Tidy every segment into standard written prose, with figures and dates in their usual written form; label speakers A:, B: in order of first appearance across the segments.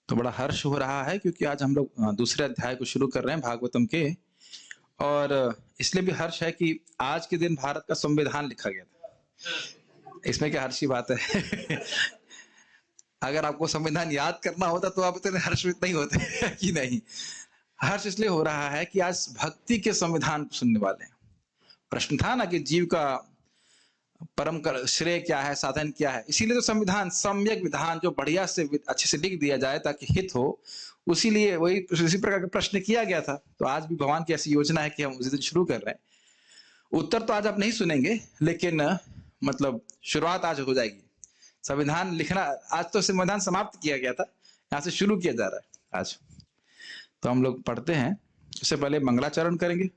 A: तो बड़ा हर्ष हो रहा है क्योंकि आज हम लोग दूसरे अध्याय को शुरू कर रहे हैं भागवतम के। और इसलिए भी हर्ष है कि आज के दिन भारत का संविधान लिखा गया था। इसमें क्या हर्ष की बात है? अगर आपको संविधान याद करना होता तो आप इतने हर्षित नहीं होते कि नहीं। हर्ष इसलिए हो रहा है कि आज भक्ति के संविधान सुनने वाले हैं। प्रश्न था ना कि जीव का परम श्रेय क्या है, साधन क्या है, इसीलिए तो संविधान सम्यक विधान जो बढ़िया से अच्छे से लिख दिया जाए ताकि हित हो, उसीलिए वही इसी प्रकार का प्रश्न किया गया था। तो आज भी भगवान की ऐसी योजना है कि हम उसी दिन शुरू कर रहे हैं। उत्तर तो आज आप नहीं सुनेंगे, लेकिन मतलब शुरुआत आज हो जाएगी। संविधान लिखना आज तो संविधान समाप्त किया गया था, यहाँ से शुरू किया जा रहा है आज। तो हम लोग पढ़ते हैं, उससे पहले मंगलाचरण करेंगे।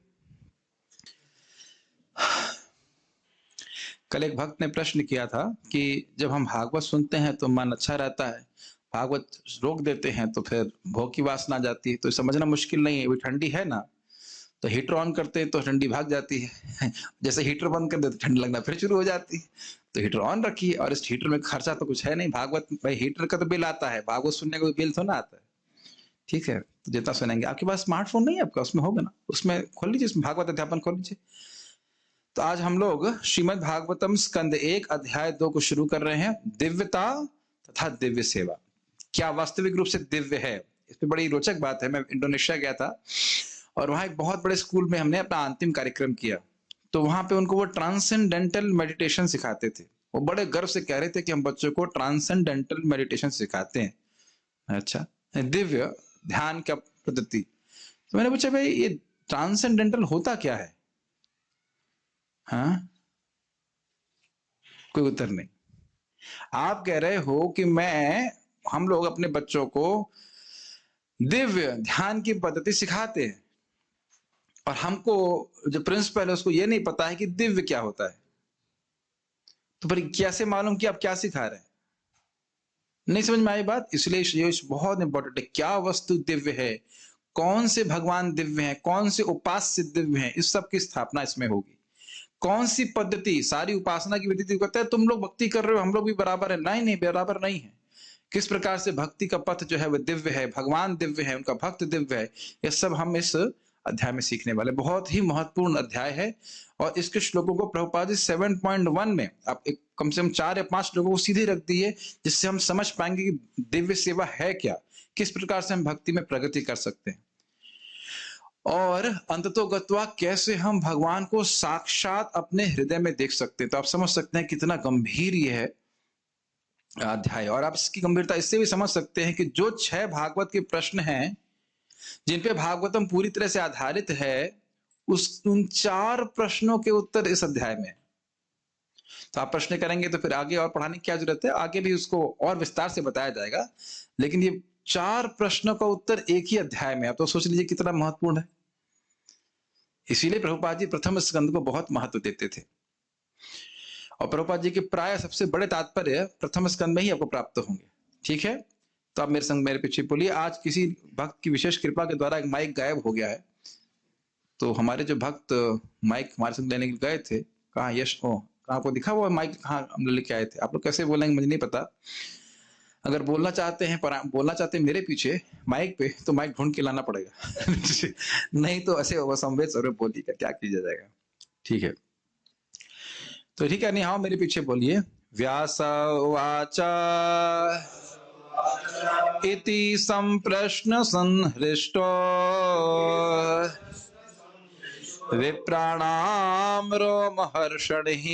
A: कल एक भक्त ने प्रश्न किया था कि जब हम भागवत सुनते हैं तो मन अच्छा रहता है, भागवत रोक देते हैं तो फिर भोग की वासना आ जाती है। तो समझना मुश्किल नहीं है, वो ठंडी है ना, तो हीटर ऑन करते हैं तो ठंडी भाग जाती है। जैसे हीटर बंद कर देते ठंडी लगना फिर शुरू हो जाती है। तो हीटर ऑन रखिए, और इस हीटर में खर्चा तो कुछ है नहीं। भागवत भाई हीटर का तो बिल आता है, भागवत सुनने का बिल थोड़ा आता है। ठीक है, तो जितना सुनेंगे। आपके पास स्मार्टफोन नहीं है आपका, उसमें होगा ना, उसमें खोल लीजिए, उसमें भागवत अध्यापन खोल लीजिए। तो आज हम लोग श्रीमद् भागवतम स्कंद 1 अध्याय 2 को शुरू कर रहे हैं। दिव्यता तथा दिव्य सेवा, क्या वास्तविक रूप से दिव्य है? इस पे बड़ी रोचक बात है। मैं इंडोनेशिया गया था और वहां एक बहुत बड़े स्कूल में हमने अपना अंतिम कार्यक्रम किया। तो वहां पे उनको वो ट्रांसेंडेंटल मेडिटेशन सिखाते थे। वो बड़े गर्व से कह रहे थे कि हम बच्चों को ट्रांसेंडेंटल मेडिटेशन सिखाते हैं। अच्छा, दिव्य ध्यान का पद्धति। तो मैंने पूछा भाई ये ट्रांसेंडेंटल होता क्या है? हाँ, कोई उत्तर नहीं। आप कह रहे हो कि हम लोग अपने बच्चों को दिव्य ध्यान की पद्धति सिखाते हैं, और हमको जो प्रिंसिपल है उसको ये नहीं पता है कि दिव्य क्या होता है। तो फिर कैसे मालूम कि आप क्या सिखा रहे हैं? नहीं समझ में आई बात। इसलिए ये बहुत इंपॉर्टेंट है, क्या वस्तु दिव्य है, कौन से भगवान दिव्य हैं, कौन से उपास्य दिव्य हैं, इस सब की स्थापना इसमें होगी। कौन सी पद्धति, सारी उपासना की विधि कहता है तुम लोग भक्ति कर रहे हो हम लोग भी बराबर है। नहीं नहीं, बराबर नहीं है। किस प्रकार से भक्ति का पथ जो है वह दिव्य है, भगवान दिव्य है, उनका भक्त दिव्य है, यह सब हम इस अध्याय में सीखने वाले। बहुत ही महत्वपूर्ण अध्याय है। और इसके श्लोकों को प्रभुपाद जी 7.1 में आप एक कम से कम 4 या 5 श्लोकों को सीधे रख दिए, जिससे हम समझ पाएंगे कि दिव्य सेवा है क्या, किस प्रकार से हम भक्ति में प्रगति कर सकते हैं, और अंततोगत्वा कैसे हम भगवान को साक्षात अपने हृदय में देख सकते हैं। तो आप समझ सकते हैं कितना गंभीर ये है अध्याय। और आप इसकी गंभीरता इससे भी समझ सकते हैं कि जो 6 भागवत के प्रश्न हैं जिन पे भागवतम पूरी तरह से आधारित है, उन 4 प्रश्नों के उत्तर इस अध्याय में। तो आप प्रश्न करेंगे तो फिर आगे और पढ़ाने की क्या जरूरत है, आगे भी उसको और विस्तार से बताया जाएगा। लेकिन ये 4 प्रश्नों का उत्तर एक ही अध्याय में, आप तो सोच लीजिए कितना महत्वपूर्ण है। इसीलिए प्रभुपाद जी प्रथम स्कंद को बहुत महत्व देते थे, और प्रभुपाद जी के प्राय सबसे बड़े तात्पर्य प्रथम स्कंद में ही आपको प्राप्त होंगे। ठीक है, तो आप मेरे संग मेरे पीछे बोलिए। आज किसी भक्त की विशेष कृपा के द्वारा एक माइक गायब हो गया है। तो हमारे जो भक्त माइक हमारे संग लेने के लिए गए थे, कहाँ यश ओ कहाँ आपको दिखा वो माइक, कहाँ हम लेके आए थे? आप लोग कैसे बोलेंगे मुझे नहीं पता। अगर बोलना चाहते हैं मेरे पीछे माइक पे, तो माइक ढूंढ के लाना पड़ेगा। नहीं तो ऐसे वो संवेद स्वरूप बोलिएगा, क्या किया जाएगा। ठीक है, तो ठीक है, नहीं हाँ मेरे पीछे बोलिए। व्यास वाचा इति संप्रश्न संहृष्टो विप्राणाम रोमहर्षणिः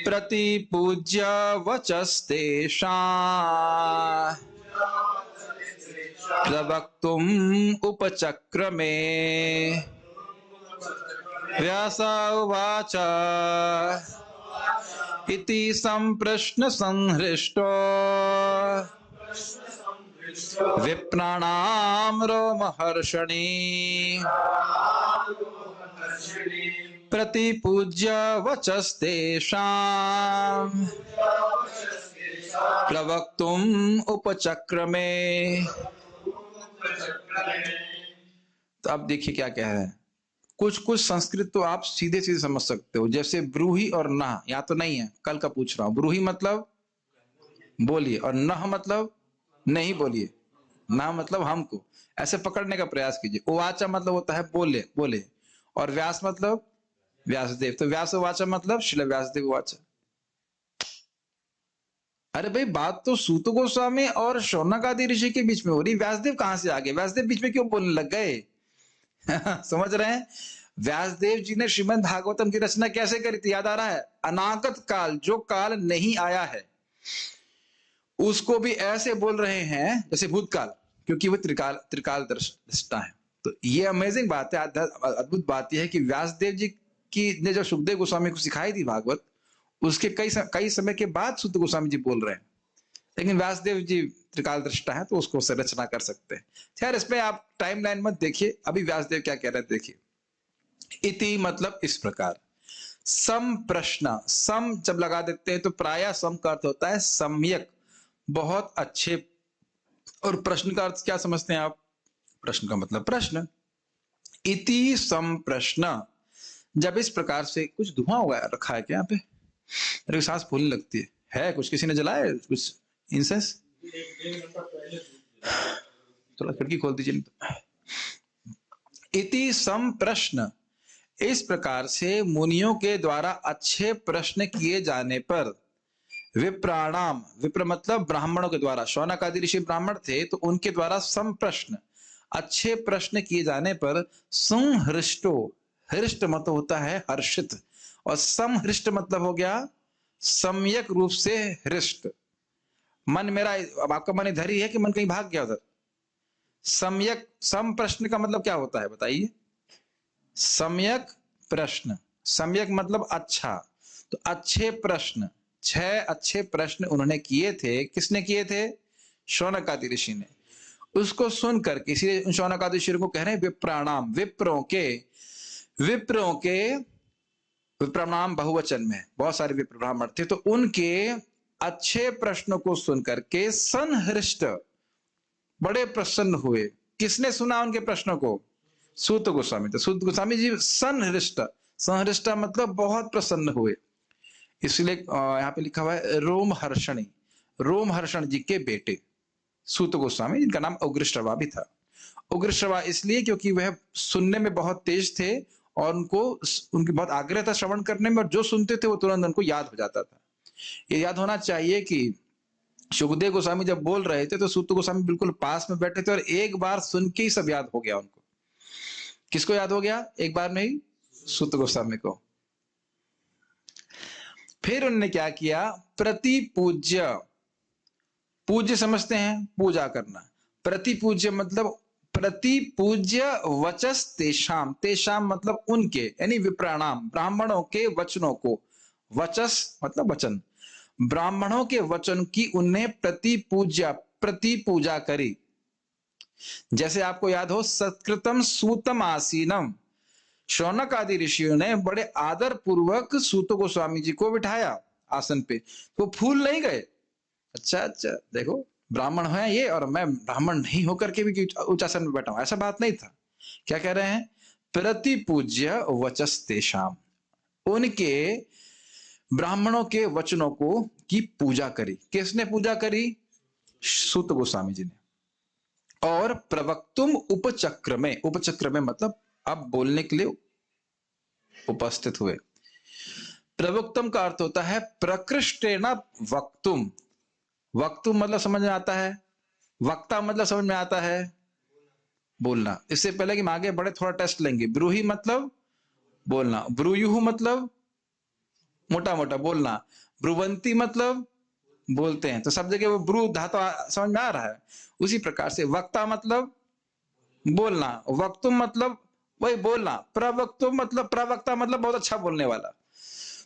A: प्रतिपूज्य वचस्तेषां प्रवक्तुम् उपचक्रमे। व्यास उवाच इति संप्रश्न संहृष्टो विप्राणाम रोमहर्षणिः प्रतिपूज्य वचस्तेषां प्रवक्तुम् उपचक्रमे। तो अब देखिए क्या कह रहे हैं। कुछ कुछ संस्कृत तो आप सीधे सीधे समझ सकते हो, जैसे ब्रूही और ना, यहाँ तो नहीं है, कल का पूछ रहा हूं। ब्रूही मतलब बोलिए, और न मतलब नहीं बोलिए, ना मतलब हमको, ऐसे पकड़ने का प्रयास कीजिए। उवाचा मतलब होता है बोले बोले, और व्यास मतलब व्यासदेव, तो व्यास उवाचा मतलब श्रील व्यासदेव उवाचा। अरे भाई, बात तो सूत गोस्वामी और शौनक आदि ऋषि के बीच में हो रही, व्यासदेव कहां से आ गए? व्यासदेव बीच में क्यों बोलने लग गए? समझ रहे हैं? व्यासदेव जी ने श्रीमद् भागवतम की रचना कैसे करी थी, याद आ रहा है? अनागत काल, जो काल नहीं आया है, उसको भी ऐसे बोल रहे हैं जैसे भूतकाल, क्योंकि वो त्रिकाल त्रिकाल दृष्टा है। तो ये अमेजिंग बात है, अद्भुत बात यह है कि व्यासदेव जी की ने जो सुखदेव गोस्वामी को सिखाई थी भागवत, उसके कई समय के बाद सुत गोस्वामी जी बोल रहे हैं, लेकिन व्यासदेव जी त्रिकाल दृष्टा है तो उसको रचना कर सकते हैं। खैर, इसमें आप टाइमलाइन मत देखिए, अभी व्यासदेव क्या कह रहे हैं देखिए। इति मतलब इस प्रकार, सम प्रश्न, सम जब लगा देते हैं तो प्रायः सम का अर्थ होता है सम्यक, बहुत अच्छे, और प्रश्न का अर्थ क्या समझते हैं आप? प्रश्न का मतलब प्रश्न। इति सम प्रश्न, जब इस प्रकार से, कुछ धुआं हुआ रखा है क्या यहाँ पे? मेरे सांस फूलने लगती है कुछ, किसी ने जलाया है कुछ इंसेंस? थोड़ा खिड़की खोल दीजिए। इति सम प्रश्न, इस प्रकार से मुनियों के द्वारा अच्छे प्रश्न किए जाने पर, विप्राणाम, विप्र मतलब ब्राह्मणों के द्वारा, शौनक आदि ऋषि ब्राह्मण थे तो उनके द्वारा सम प्रश्न, अच्छे प्रश्न किए जाने पर, संहृष्टो, हृष्ट मतलब होता है हर्षित, और समहृष्ट मतलब हो गया सम्यक रूप से हृष्ट। मन मेरा, अब आपका मन इधर ही है कि मन कहीं भाग गया उधर? सम्यक, सम प्रश्न का मतलब क्या होता है बताइए? सम्यक प्रश्न, सम्यक मतलब अच्छा, तो अच्छे प्रश्न, 6 अच्छे प्रश्न उन्होंने किए थे। किसने किए थे? शौनक आदि ऋषि ने। उसको सुनकर, इसीलिए शौनक आदि ऋषि को कह रहे हैं विप्राणाम, विप्रों के, विप्रों के, विप्रनाम बहुवचन में, बहुत सारे विप्र ब्राह्मण थे, तो उनके अच्छे प्रश्नों को सुनकर के संहृष्ट, बड़े प्रसन्न हुए। किसने सुना उनके प्रश्नों को? सूत गोस्वामी। तो सूत गोस्वामी जी संहृष्ट, संहृष्ट मतलब बहुत प्रसन्न हुए, इसलिए यहाँ पे लिखा हुआ है रोमहर्षणी, रोमहर्षण जी के बेटे सूत गोस्वामी, जिनका नाम उग्रश्रवा भी था। उग्रश्रवा इसलिए क्योंकि वह सुनने में बहुत तेज थे, और उनको, उनकी बहुत आग्रह था श्रवण करने में, और जो सुनते थे वो तुरंत उनको याद हो जाता था। ये याद होना चाहिए कि सुखदेव गोस्वामी जब बोल रहे थे तो सूत गोस्वामी बिल्कुल पास में बैठे थे, और एक बार सुन के ही सब याद हो गया उनको। किसको याद हो गया एक बार में ही? सूत गोस्वामी को। फिर उन्होंने क्या किया? प्रति पूज्य, पूज्य समझते हैं पूजा करना, प्रति पूज्य मतलब प्रति पूज्य वचस तेषाम, तेषाम मतलब उनके, यानी विप्राणाम, ब्राह्मणों के वचनों को, वचस मतलब वचन, ब्राह्मणों के वचन की उन्हें प्रति पूजा करी। जैसे आपको याद हो, सत्कृतम सूतम आसीनम, शौनक आदि ऋषियों ने बड़े आदर पूर्वक सूत गोस्वामी जी को बिठाया आसन पे, तो फूल नहीं गए। अच्छा अच्छा, देखो ब्राह्मण है ये, और मैं ब्राह्मण नहीं होकर के भी उच्च आसन में बैठा हूं, ऐसा बात नहीं था। क्या कह रहे हैं? प्रति पूज्य वचस तेषाम, उनके ब्राह्मणों के वचनों को की पूजा करी। किसने पूजा करी? सूत गोस्वामी जी ने। और प्रवक्तुम उपचक्र में, उपचक्र में मतलब अब बोलने के लिए उपस्थित हुए। प्रवक्तम का अर्थ होता है प्रकृष्टेन वक्तुम, वक्तुम मतलब समझ में आता है, वक्ता मतलब समझ में आता है बोलना। इससे पहले कि हम आगे बढ़े थोड़ा टेस्ट लेंगे। ब्रूही मतलब बोलना, ब्रूयुहु मतलब मोटा मोटा बोलना, ब्रुवंती मतलब बोलते हैं, तो सब जगह वो ब्रू धातु समझ में आ रहा है। उसी प्रकार से वक्ता मतलब बोलना, वक्तुम मतलब वही बोलना, प्रवक्तुम मतलब, प्रवक्ता मतलब बहुत अच्छा बोलने वाला,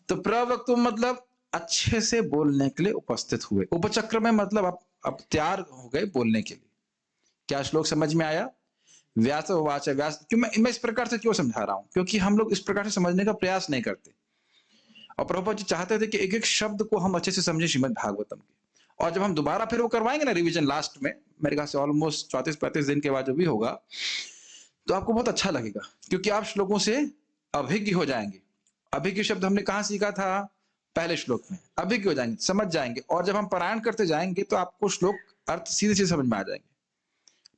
A: तो प्रवक्तुम मतलब अच्छे से बोलने के लिए उपस्थित हुए। उपचक्र में मतलब अब तैयार हो गए बोलने के लिए। क्या श्लोक समझ में आया? व्यास वाच, व्यास, क्यों मैं इस प्रकार से क्यों समझा रहा हूं? क्योंकि हम लोग इस प्रकार से समझने का प्रयास नहीं करते, और प्रभुपाद जी चाहते थे कि एक एक शब्द को हम अच्छे से समझे श्रीमद् भागवतम के। और जब हम दोबारा फिर वो करवाएंगे ना रिवीजन लास्ट में, मेरे ख्याल से ऑलमोस्ट 34-35 दिन के बाद जो भी होगा, तो आपको बहुत अच्छा लगेगा, क्योंकि आप श्लोकों से अभिज्ञ हो जाएंगे। अभिज्ञ शब्द हमने कहां सीखा था? पहले श्लोक में, अभी क्यों जाएंगे, समझ जाएंगे। और जब हम पारायण करते जाएंगे तो आपको श्लोक अर्थ सीधे सीधे समझ में आ जाएंगे।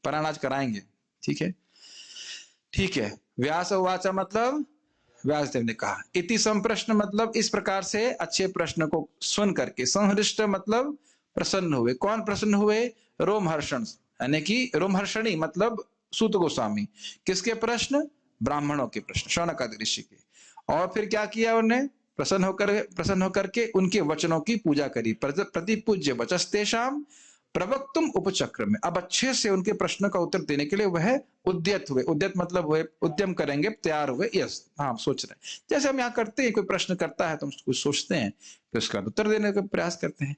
A: पारायण आज कराएंगे, ठीक है? ठीक है। व्यास उवाच मतलब व्यासदेव ने कहा। इति संप्रश्न मतलब इस प्रकार से अच्छे प्रश्न को सुन करके। संहृष्ट मतलब प्रसन्न हुए। कौन प्रसन्न हुए? रोमहर्षण, यानी कि रोमहर्षणी मतलब सूत गोस्वामी। किसके प्रश्न? ब्राह्मणों के प्रश्न, शौनकादि ऋषि के। और फिर क्या किया उन्होंने? प्रसन्न होकर के उनके वचनों की पूजा करी। प्रतिपूज्य वचस्तेषाम प्रवक्तुम उपचक्र में। अब अच्छे से उनके प्रश्न का उत्तर देने के लिए वह उद्यत हुए। उद्यत मतलब हुए उद्यम करेंगे, तैयार हुए। यस, हाँ, सोच रहे हैं। जैसे हम यहाँ करते हैं, कोई प्रश्न करता है तो हम कुछ सोचते हैं, फिर उसका उत्तर देने का प्रयास करते हैं।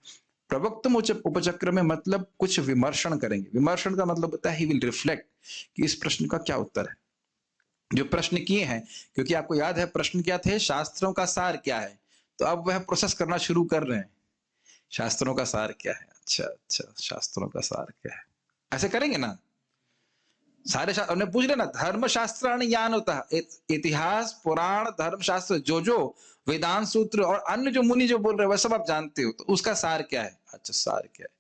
A: प्रवक्तुम उपचक्र में मतलब कुछ विमर्शन करेंगे। विमर्शन का मतलब होता है ही विल रिफ्लेक्ट कि इस प्रश्न का क्या उत्तर है, जो प्रश्न किए हैं। क्योंकि आपको याद है प्रश्न क्या थे? शास्त्रों का सार क्या है। तो अब वह प्रोसेस करना शुरू कर रहे हैं, शास्त्रों का सार क्या है। अच्छा अच्छा, शास्त्रों का सार क्या है, ऐसे करेंगे ना सारे शास्त्र। उन्हें पूछ लेना, धर्म शास्त्राणि ज्ञान होता है, इतिहास पुराण धर्म शास्त्र, जो वेदांत सूत्र और अन्य जो मुनि जो बोल रहे हैं वह सब आप जानते हो, तो उसका सार क्या है? अच्छा, सार क्या है?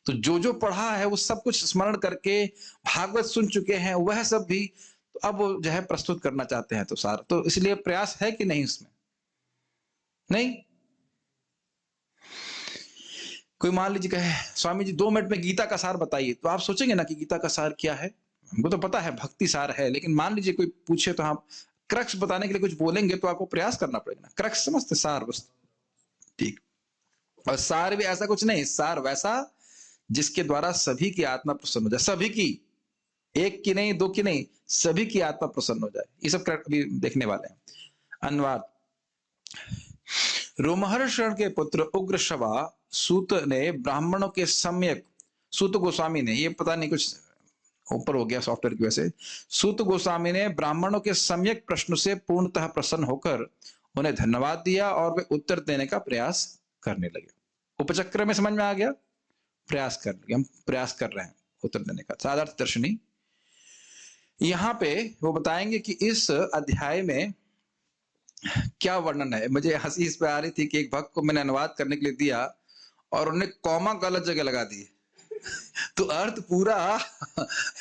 A: तो जो पढ़ा है वो सब कुछ स्मरण करके भागवत सुन चुके हैं वह सब भी, तो अब वो जो है प्रस्तुत करना चाहते हैं। तो सार, तो इसलिए प्रयास है कि नहीं इसमें? नहीं। कोई मान लीजिए कहे स्वामी जी 2 मिनट में गीता का सार बताइए, तो आप सोचेंगे ना कि गीता का सार क्या है। हमको तो पता है भक्ति सार है, लेकिन मान लीजिए कोई पूछे तो आप क्रक्स बताने के लिए कुछ बोलेंगे तो आपको प्रयास करना पड़ेगा ना। क्रक्स समझते, सार वस्तु, ठीक। और सार भी ऐसा कुछ नहीं, सार वैसा जिसके द्वारा सभी की आत्मा प्रसन्न हो जाए। सभी की, एक की नहीं, दो की नहीं, सभी की आत्मा प्रसन्न हो जाए। ये सब अभी देखने वाले हैं। अनुवाद। रोमहर्षण के पुत्र उग्रश्रवा सूत ने ब्राह्मणों के सम्यक, सूत गोस्वामी ने, ये पता नहीं कुछ ऊपर हो गया सॉफ्टवेयर की वजह से, सूत गोस्वामी ने ब्राह्मणों के सम्यक प्रश्न से पूर्णतः प्रसन्न होकर उन्हें धन्यवाद दिया और वे उत्तर देने का प्रयास करने लगे। उपचक्र में समझ में आ गया? प्रयास कर लगे, हम प्रयास कर रहे हैं उत्तर देने का। साधार्थ दर्शनी यहां पे वो बताएंगे कि इस अध्याय में क्या वर्णन है। मुझे हंसी इस पे आ रही थी कि एक भक्त को मैंने अनुवाद करने के लिए दिया और उन्होंने कॉमा गलत जगह लगा दी तो अर्थ पूरा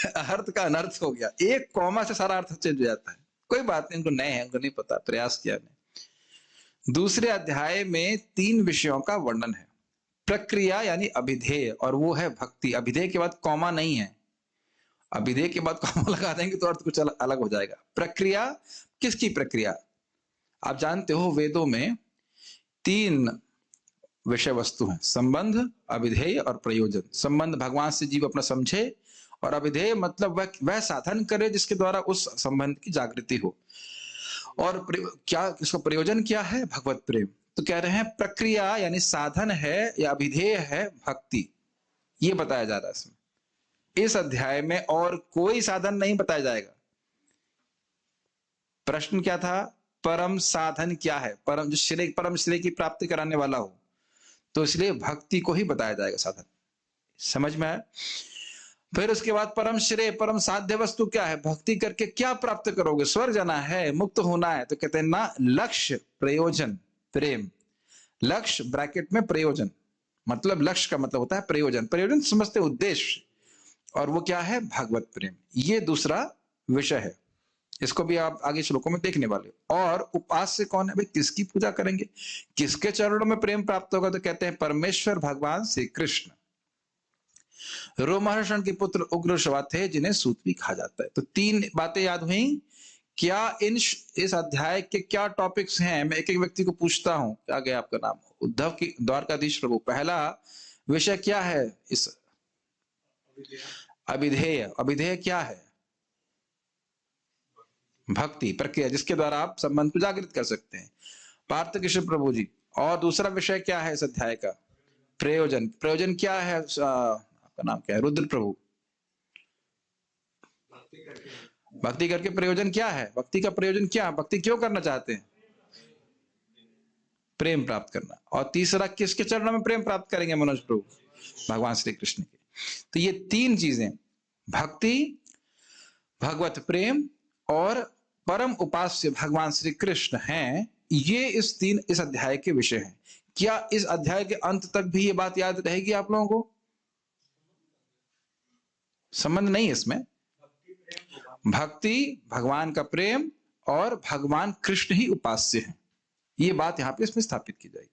A: अर्थ का अनर्थ हो गया। एक कॉमा से सारा अर्थ चेंज हो जाता है। कोई बात नहीं, उनको नए हैं, उनको नहीं पता, प्रयास किया नहीं। दूसरे अध्याय में 3 विषयों का वर्णन है। प्रक्रिया यानी अभिधेय, और वो है भक्ति। अभिधेय के बाद कॉमा नहीं है, अभिधेय के बाद कॉमा लगा देंगे तो अर्थ कुछ अलग हो जाएगा। प्रक्रिया, किसकी प्रक्रिया? आप जानते हो वेदों में 3 विषय वस्तु हैं, संबंध, अभिधेय और प्रयोजन। संबंध भगवान से जीव अपना समझे, और अभिधेय मतलब वह साधन करे जिसके द्वारा उस संबंध की जागृति हो। और क्या इसका प्रयोजन क्या है? भगवत प्रेम। तो कह रहे हैं प्रक्रिया यानी साधन है या अभिधेय है भक्ति, ये बताया जा रहा है इसमें। इस अध्याय में और कोई साधन नहीं बताया जाएगा। प्रश्न क्या था? परम साधन क्या है? परम, जो श्रेय, परम श्रेय की प्राप्ति कराने वाला हो, तो इसलिए भक्ति को ही बताया जाएगा साधन। समझ में आया? फिर उसके बाद परम श्रेय, परम साध्य वस्तु क्या है? भक्ति करके क्या प्राप्त करोगे? स्वर्ग जाना है, मुक्त होना है। तो कहते हैं ना, लक्ष्य, प्रयोजन, प्रेम। लक्ष्य ब्रैकेट में प्रयोजन, मतलब लक्ष्य का मतलब होता है प्रयोजन। प्रयोजन समझते उद्देश्य, और वो क्या है? भगवत प्रेम। ये दूसरा विषय है, इसको भी आप आगे श्लोकों में देखने वाले। और उपास्य कौन है भाई? किसकी पूजा करेंगे, किसके चरणों में प्रेम प्राप्त होगा? तो कहते हैं परमेश्वर भगवान श्री कृष्ण। रोमहर्षण के पुत्र उग्रश्रवा थे जिन्हें सूत भी कहा जाता है। तो 3 बातें याद हुई। क्या इस अध्याय के क्या टॉपिक्स हैं? मैं एक एक व्यक्ति को पूछता हूं। क्या गया आपका नाम? उद्धव की द्वारकाधीश प्रभु। पहला विषय क्या है इस? अभिधेय। अभिधेय क्या है? भक्ति, प्रक्रिया जिसके द्वारा आप संबंध को जागृत कर सकते हैं। पार्थ कृष्ण प्रभु जी। और दूसरा विषय क्या है इस अध्याय का? प्रयोजन। प्रयोजन क्या है? आपका नाम क्या है? रुद्र प्रभु। भक्ति करके प्रयोजन क्या है? भक्ति का प्रयोजन क्या? भक्ति क्यों करना चाहते हैं? प्रेम प्राप्त करना। और तीसरा, किसके चरणों में प्रेम प्राप्त करेंगे मनोज प्रभु? भगवान श्री कृष्ण के। तो ये 3 चीजें, भक्ति, भगवत प्रेम और परम उपास्य भगवान श्री कृष्ण हैं, ये इस अध्याय के विषय हैं। क्या इस अध्याय के अंत तक भी ये बात याद रहेगी आप लोगों को? संबंध नहीं है इसमें। भक्ति, भगवान का प्रेम और भगवान कृष्ण ही उपास्य है, ये बात यहां पे इसमें स्थापित की जाएगी।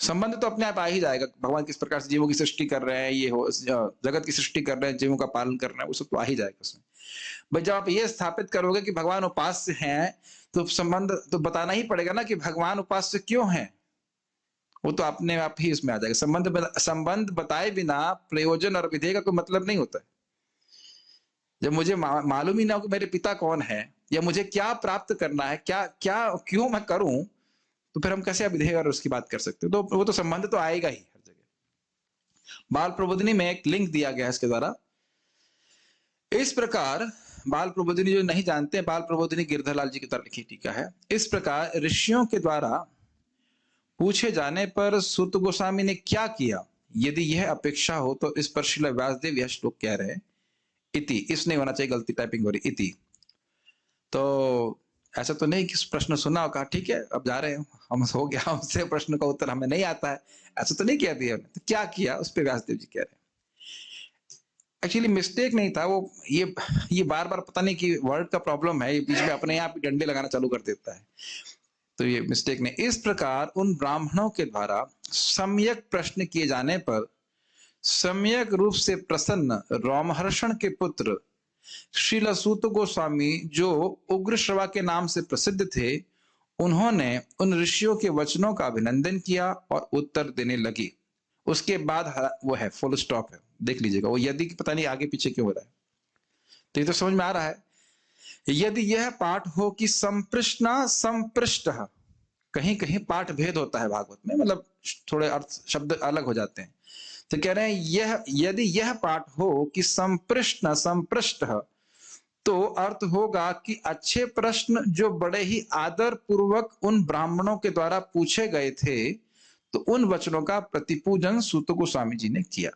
A: संबंध तो अपने आप आ ही जाएगा, भगवान किस प्रकार से जीवों की सृष्टि कर रहे हैं, ये हो जगत की सृष्टि कर रहे हैं, जीवों का पालन कर रहे हैं, वो सब तो आ ही जाएगा उसमें। भाई जब आप ये स्थापित करोगे कि भगवान उपास्य हैं, तो संबंध तो बताना ही पड़ेगा ना कि भगवान उपास्य क्यों है, वो तो अपने आप ही इसमें आ जाएगा। संबंध बताए बिना प्रयोजन और विधेय का कोई मतलब नहीं होता है। जब मुझे मालूम ही ना हो कि मेरे पिता कौन है या मुझे क्या प्राप्त करना है, क्या क्या क्यों मैं करूं, तो फिर हम कैसे विधेय और उसकी बात कर सकते हैं? तो वो तो संबंध तो आएगा ही हर जगह। बाल प्रबोधिनी में एक लिंक दिया गया है इसके द्वारा। इस प्रकार बाल प्रबोधिनी, जो नहीं जानते, बाल प्रबोधिनी गिरधरलाल जी की तरफ लिखी टीका है। इस प्रकार ऋषियों के द्वारा पूछे जाने पर सूत गोस्वामी ने क्या किया, यदि यह अपेक्षा हो, तो इस पर श्रील व्यासदेव यह श्लोक कह रहे हैं। इति, इसने होना चाहिए, गलती टाइपिंग हो रही, इति। तो ऐसा तो नहीं कि प्रश्न सुना और कहा ठीक है अब जा रहे हैं हम, हो गया हमसे, प्रश्न का उत्तर हमें नहीं आता है, ऐसा तो नहीं किया दिया। तो क्या किया, उस पर व्यासदेव जी कह रहे हैं। एक्चुअली मिस्टेक नहीं था वो, ये बार बार पता नहीं कि वर्ड का प्रॉब्लम है, ये बीच में अपने आप डंडे लगाना चालू कर देता है, तो ये मिस्टेक नहीं। इस प्रकार उन ब्राह्मणों के द्वारा सम्यक प्रश्न किए जाने पर सम्यक रूप से प्रसन्न रोमहर्षण के पुत्र श्रील सूत गोस्वामी, जो उग्र श्रवा के नाम से प्रसिद्ध थे, उन्होंने उन ऋषियों के वचनों का अभिनंदन किया और उत्तर देने लगी। उसके बाद वो है फुल स्टॉप है, देख लीजिएगा। वो यदि की पता नहीं आगे पीछे क्यों हो रहा है, तो ये तो समझ में आ रहा है। यदि यह पाठ हो कि संप्रश्ना संपृष्ट, कहीं कहीं पाठ भेद होता है भागवत में, मतलब थोड़े अर्थ शब्द अलग हो जाते हैं। तो कह रहे हैं यह, यदि यह पाठ हो कि संप्रश्न संपृष्ट, तो अर्थ होगा कि अच्छे प्रश्न जो बड़े ही आदर पूर्वक उन ब्राह्मणों के द्वारा पूछे गए थे, तो उन वचनों का प्रतिपूजन सूत गोस्वामी जी ने किया।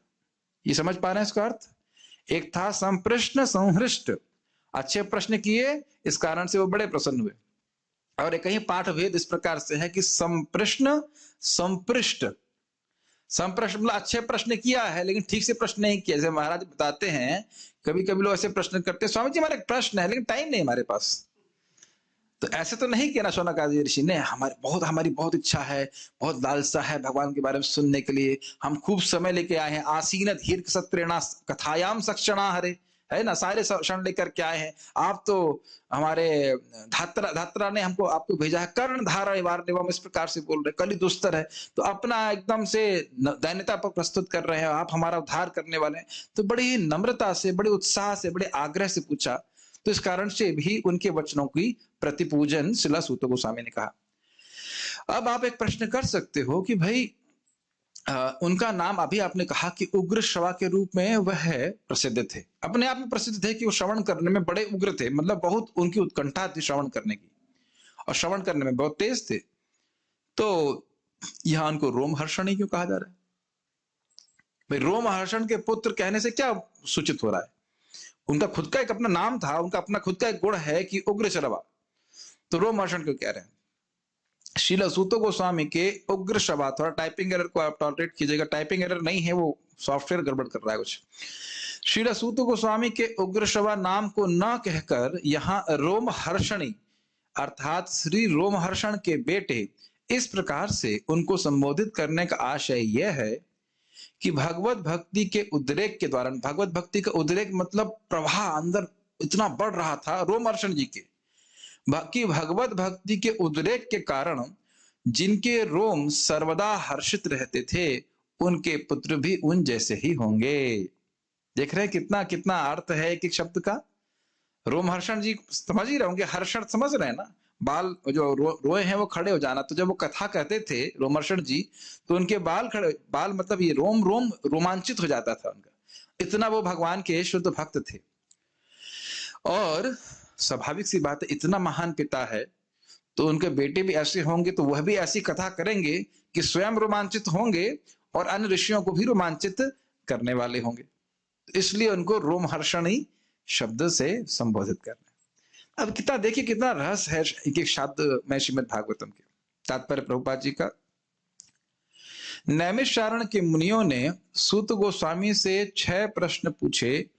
A: ये समझ पा रहे हैं इसका अर्थ? एक था संप्रश्न संहृष्ट, अच्छे प्रश्न किए, इस कारण से वो बड़े प्रसन्न हुए। और एक ही पाठ भेद इस प्रकार से है कि संप्रश्न संपृष्ट। संप्रश्न मतलब अच्छे प्रश्न किया है लेकिन ठीक से प्रश्न नहीं किया। जैसे महाराज बताते हैं, कभी कभी लोग ऐसे प्रश्न करते हैं, स्वामी जी हमारा एक प्रश्न है लेकिन टाइम नहीं हमारे पास। तो ऐसे तो नहीं किया ना शौनकादि ऋषि ने, हमारी बहुत इच्छा है, बहुत लालसा है भगवान के बारे में सुनने के लिए, हम खूब समय लेके आए हैं, आसीन दीर्घ सत्रेणा कथायाम सक्षणा हरे, है ना, सारे क्षण लेकर के आए हैं। आप तो हमारे धात्रा ने हमको आपको भेजा है, कर्ण धारण वार्णिवम, इस प्रकार से बोल रहे, कली दुस्तर है, तो अपना एकदम से दैन्यता पर प्रस्तुत कर रहे हैं, आप हमारा उद्धार करने वाले हैं। तो बड़ी ही नम्रता से, बड़े उत्साह से, बड़े आग्रह से पूछा। तो इस कारण से भी उनके वचनों की प्रतिपूजन श्रील सूत गोस्वामी ने कहा। अब आप एक प्रश्न कर सकते हो कि भाई उनका नाम अभी आपने कहा कि उग्र श्रवा के रूप में वह प्रसिद्ध थे, अपने आप में प्रसिद्ध थे कि वो श्रवण करने में बड़े उग्र थे, मतलब बहुत उनकी उत्कंठा थी श्रवण करने की, और श्रवण करने में बहुत तेज थे। तो यहां उनको रोमहर्षण ही क्यों कहा जा रहा है? भाई रोमहर्षण के पुत्र कहने से क्या सूचित हो रहा है? उनका खुद का एक अपना नाम था, उनका अपना खुद का एक गुण है कि उग्र श्रवा, तो रोमहर्षण क्यों कह रहे हैं? श्रील सूत गोस्वामी के उग्र श्रवा, थोड़ा टाइपिंग एरर को आप टॉलरेट कीजिएगा, टाइपिंग एरर नहीं है, वो सॉफ्टवेयर गड़बड़ कर रहा है कुछ। श्रील सूत गोस्वामी के उग्र श्रवा नाम को न कहकर यहाँ रोमहर्षणी अर्थात श्री रोमहर्षण के बेटे, इस प्रकार से उनको संबोधित करने का आशय यह है कि भगवत भक्ति के उद्रेक के द्वारा, भगवत भक्ति का उद्रेक मतलब प्रवाह अंदर इतना बढ़ रहा था रोमहर्षण जी के, कि भगवत भक्ति के उद्रेक के कारण जिनके रोम सर्वदा हर्षित रहते थे, उनके पुत्र भी उन जैसे ही होंगे। देख रहे हैं कितना कितना अर्थ है एक एक शब्द का। रोमहर्षण जी समझ ही रहे होंगे, हर्षण समझ रहे हैं ना, बाल जो रोए हैं वो खड़े हो जाना। तो जब वो कथा कहते थे रोमहर्षण जी, तो उनके बाल खड़े, बाल मतलब ये रोम रोमांचित हो जाता था उनका, इतना वो भगवान के शुद्ध भक्त थे। और स्वाभाविक सी बात है, इतना महान पिता है तो उनके बेटे भी ऐसे होंगे, तो वह भी ऐसी कथा करेंगे कि स्वयं रोमांचित होंगे और अन्य ऋषियों को भी रोमांचित करने वाले होंगे। इसलिए उनको रोमहर्षणी शब्द से संबोधित करना। अब कितना देखिए कितना रहस्य है एक एक शब्द में श्रीमद् भागवतम के। तात्पर्य प्रभुपाद जी का, नैमिषारण्य के मुनियों ने सूत गोस्वामी से 6 प्रश्न पूछे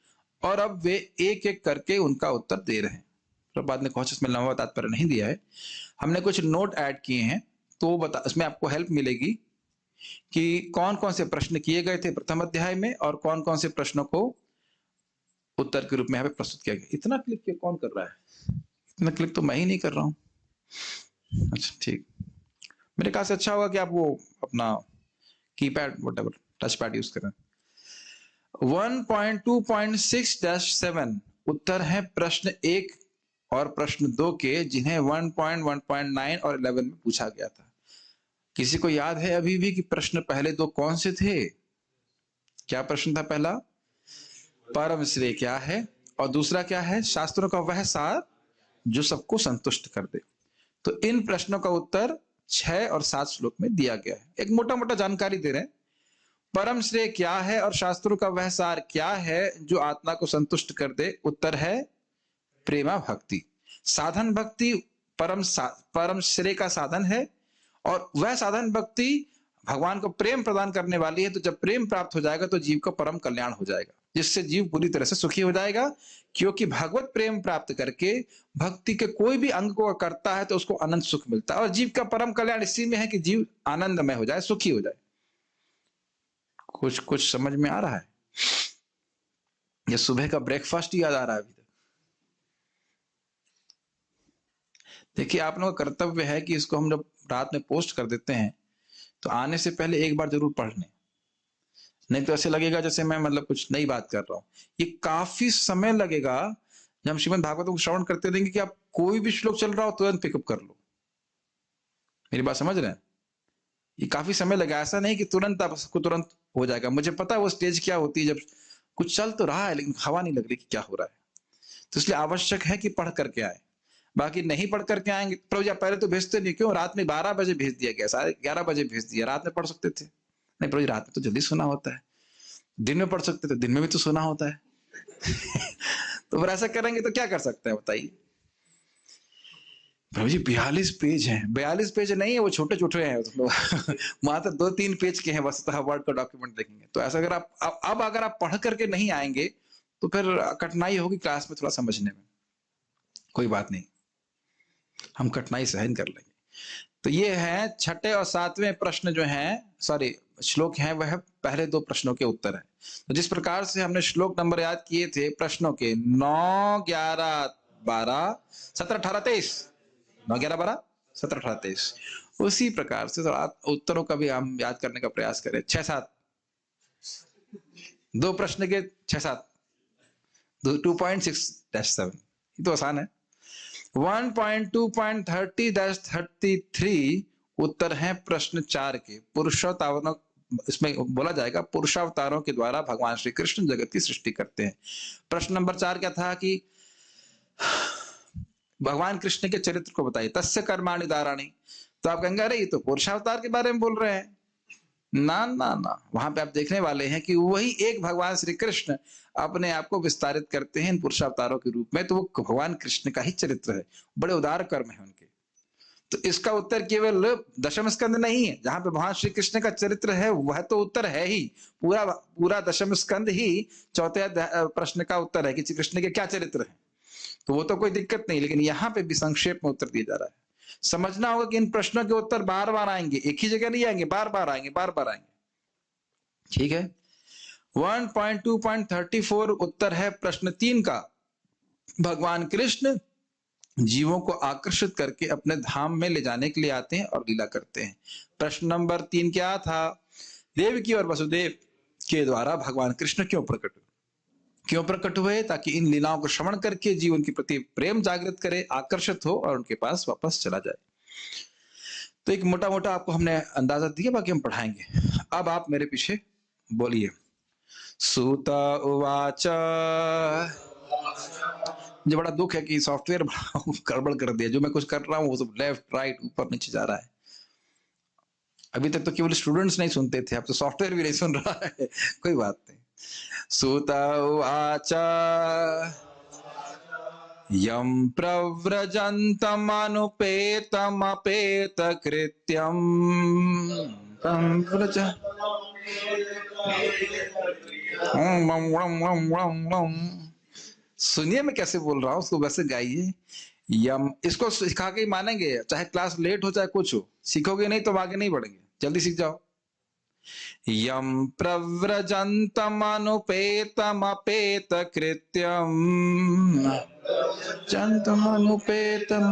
A: और अब वे एक एक करके उनका उत्तर दे रहे हैं। प्रभुपाद ने कौन इसमें लंबा तात्पर्य नहीं दिया है, हमने कुछ नोट ऐड किए हैं, तो बता इसमें आपको हेल्प मिलेगी कि कौन कौन से प्रश्न किए गए थे प्रथम अध्याय में और कौन कौन से प्रश्नों को उत्तर के रूप में यहाँ पे प्रस्तुत किया गया। इतना क्लिक क्यों कौन कर रहा है? इतना क्लिक तो मैं ही नहीं कर रहा हूँ। अच्छा ठीक, मेरे ख्याल से अच्छा होगा कि आप वो अपना keypad whatever touch pad use करें। 1.2.6-7 उत्तर है प्रश्न 1 और प्रश्न 2 के, जिन्हें 1.1.9 और 11 में पूछा गया था। किसी को याद है अभी भी कि प्रश्न पहले 2 कौन से थे? क्या प्रश्न था पहला? परम श्रेय क्या है, और दूसरा क्या है? शास्त्रों का वह सार जो सबको संतुष्ट कर दे। तो इन प्रश्नों का उत्तर 6 और 7 श्लोक में दिया गया है। एक मोटा मोटा जानकारी दे रहे हैं। परम श्रेय क्या है और शास्त्रों का वह सार क्या है जो आत्मा को संतुष्ट कर दे? उत्तर है प्रेमा भक्ति। साधन भक्ति परम श्रेय का साधन है, और वह साधन भक्ति भगवान को प्रेम प्रदान करने वाली है। तो जब प्रेम प्राप्त हो जाएगा तो जीव का परम कल्याण हो जाएगा, जिससे जीव पूरी तरह से सुखी हो जाएगा। क्योंकि भगवत प्रेम प्राप्त करके भक्ति के कोई भी अंग को करता है तो उसको अनंत सुख मिलता है। और जीव का परम कल्याण इसी में है कि जीव आनंदमय हो जाए, सुखी हो जाए। कुछ समझ में आ रहा है? ये सुबह का ब्रेकफास्ट याद आ रहा है अभी तक? देखिए, आप लोगों का कर्तव्य है कि इसको हम जब रात में पोस्ट कर देते हैं तो आने से पहले एक बार जरूर पढ़ लें, नहीं तो ऐसे लगेगा जैसे मैं मतलब कुछ नई बात कर रहा हूं। ये काफी समय लगेगा जब हम श्रीमद् भागवत को श्रवण करते रहेंगे कि आप कोई भी श्लोक चल रहा हो तुरंत पिकअप कर लो। मेरी बात समझ रहे हैं? ये काफी समय लगेगा, ऐसा नहीं कि तुरंत आप सबको तुरंत हो जाएगा। मुझे पता है वो स्टेज क्या होती है, जब कुछ चल तो रहा है लेकिन हवा नहीं लग रही कि क्या हो रहा है। तो इसलिए आवश्यक है कि पढ़ करके आए। बाकी नहीं पढ़ करके आएंगे, प्रभु जी पहले तो भेजते नहीं, क्यों? रात में 12 बजे भेज दिया गया, 11:30 बजे भेज दिया। रात में पढ़ सकते थे? नहीं प्रभु जी, रात में तो जल्दी सोना होता है। दिन में पढ़ सकते थे, दिन में भी तो सोना होता है। तो फिर ऐसा करेंगे तो क्या कर सकते हैं बताइए? प्रभु जी 42 पेज हैं। 42 पेज नहीं है, वो छोटे छोटे हैं। मात्र 2-3 पेज के हैं बस, वर्ड का डॉक्यूमेंट देखेंगे। तो ऐसा अगर आप अब अगर आप पढ़ करके नहीं आएंगे तो फिर कठिनाई होगी क्लास में थोड़ा समझने में। कोई बात नहीं, हम कठिनाई सहन कर लेंगे। तो ये है 6ठे और 7वें प्रश्न जो हैं, सॉरी श्लोक हैं, वह पहले 2 प्रश्नों के उत्तर है। तो जिस प्रकार से हमने श्लोक नंबर याद किए थे प्रश्नों के 9, 11, 12, 17, 18, 23, 9, 11, 12, 17, 18, 23, उसी प्रकार से थोड़ा उत्तरों का भी हम याद करने का प्रयास करें। 6-7 2 प्रश्न के 6-7 2.6-7, ये तो आसान है। 1.2.30-33 उत्तर है प्रश्न 4 के। पुरुषावतारों, इसमें बोला जाएगा पुरुषावतारों के द्वारा भगवान श्री कृष्ण जगत की सृष्टि करते हैं। प्रश्न नंबर 4 क्या था कि भगवान कृष्ण के चरित्र को बताइए। तस्य कर्माणि दाराणि। तो आप कहेंगे अरे ये तो पुरुषावतार के बारे में बोल रहे हैं। ना ना ना, वहां पे आप देखने वाले हैं कि वही एक भगवान श्री कृष्ण अपने आप को विस्तारित करते हैं इन पुरुषावतारों के रूप में। तो वो भगवान कृष्ण का ही चरित्र है, बड़े उदार कर्म है उनके। तो इसका उत्तर केवल दशम स्कंद नहीं है जहां पे भगवान श्री कृष्ण का चरित्र है, वह तो उत्तर है ही। पूरा दशम स्कंद ही 4थे प्रश्न का उत्तर है कि श्री कृष्ण के क्या चरित्र है। तो वो तो कोई दिक्कत नहीं, लेकिन यहाँ पे भी संक्षेप में उत्तर दिया जा रहा है। समझना होगा कि इन प्रश्नों के उत्तर बार बार आएंगे, एक ही जगह नहीं आएंगे, बार बार आएंगे, बार बार आएंगे। ठीक है। 1.2.34 उत्तर है प्रश्न 3 का। भगवान कृष्ण जीवों को आकर्षित करके अपने धाम में ले जाने के लिए आते हैं और लीला करते हैं। प्रश्न नंबर 3 क्या था? देवकी और वसुदेव के द्वारा भगवान कृष्ण क्यों प्रकट हुए? ताकि इन लीलाओं को श्रवण करके जीवन के प्रति प्रेम जागृत करे, आकर्षित हो और उनके पास वापस चला जाए। तो एक मोटा मोटा आपको हमने अंदाजा दिया, बाकी हम पढ़ाएंगे। अब आप मेरे पीछे बोलिए। सूत उवाच। मुझे बड़ा दुख है कि सॉफ्टवेयर गड़बड़ कर दिया। जो मैं कुछ कर रहा हूँ वो सब लेफ्ट राइट ऊपर नीचे जा रहा है। अभी तक तो केवल स्टूडेंट्स नहीं सुनते थे, अब तो सॉफ्टवेयर भी नहीं सुन रहा है। कोई बात नहीं। सूत उवाच यम प्रव्रजन्तमनुपेतमपेत कृत्यम तम व्रज। सुनिए मैं कैसे बोल रहा हूँ, उसको वैसे गाइए। यम, इसको सिखा के ही मानेंगे, चाहे क्लास लेट हो चाहे कुछ हो, सीखोगे नहीं तो आगे नहीं बढ़ेंगे, जल्दी सीख जाओ। यम प्रव्रजन्तमनुपेतमपेत कृत्यम जन्तमनुपेतम।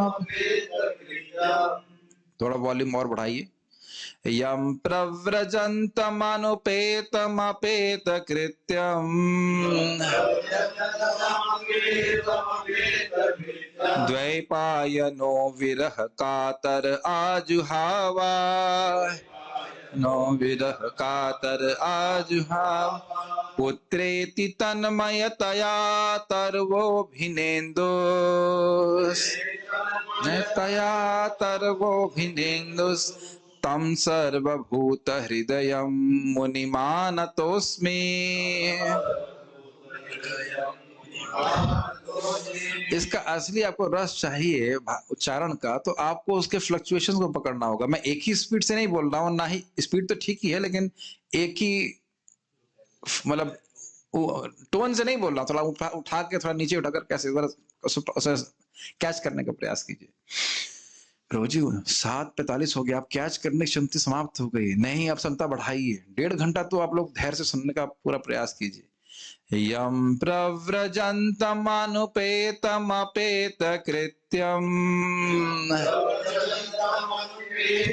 A: थोड़ा वॉल्यूम और बढ़ाइए। यम प्रव्रजन्तमनुपेतमपेत कृत्यम द्वैपायनो विरह कातर आजुहावा। नो विरह कातर आजुहाव पुत्रेति तन्मयतया तर्वोऽभिनेन्दुस् तया तर्वोऽभिनेन्दुस् तं सर्वभूत हृदयं मुनिमानतोऽस्मि। इसका असली आपको रस चाहिए उच्चारण का, तो आपको उसके फ्लक्चुएशंस को पकड़ना होगा। मैं एक ही स्पीड से नहीं बोल रहा हूँ, ना ही स्पीड तो ठीक ही है, लेकिन एक ही मतलब टोन से नहीं बोल रहा, थोड़ा उठा के थोड़ा नीचे उठाकर कैसे कैच करने का प्रयास कीजिए। प्रभु जी 7:45 हो गया, आप कैच करने की क्षमता समाप्त हो गई। नहीं, आप क्षमता बढ़ाइए, 1.5 घंटा तो आप लोग धैर्य से सुनने का पूरा प्रयास कीजिए। यम प्रव्रजन्तमनुपेतमपेत कृत्यम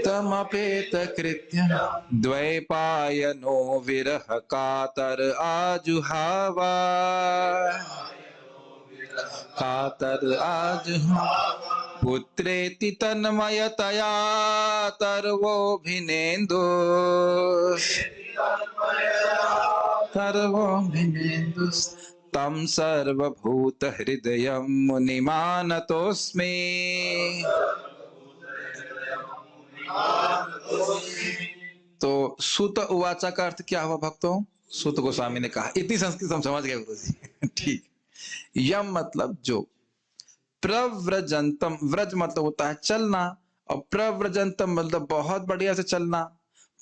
A: तमपेत कृत्यम द्वैपायनो विरह कातर आजुहावा। कातर आजुहावा पुत्रेति तन्मयतया तर्वोऽभिनेन्दुस् तर्वोऽभिनेन्दुस् तं सर्वभूत हृदयं मुनिमानतोऽस्मि। तो सुत उवाचा का अर्थ क्या हुआ भक्तों? सुत गोस्वामी ने कहा, इतनी संस्कृत हम समझ गए गुरु जी। ठीक। यम मतलब जो, प्रव्रजंतम, व्रज मतलब होता है चलना, और प्रव्रजंतम मतलब बहुत बढ़िया से चलना।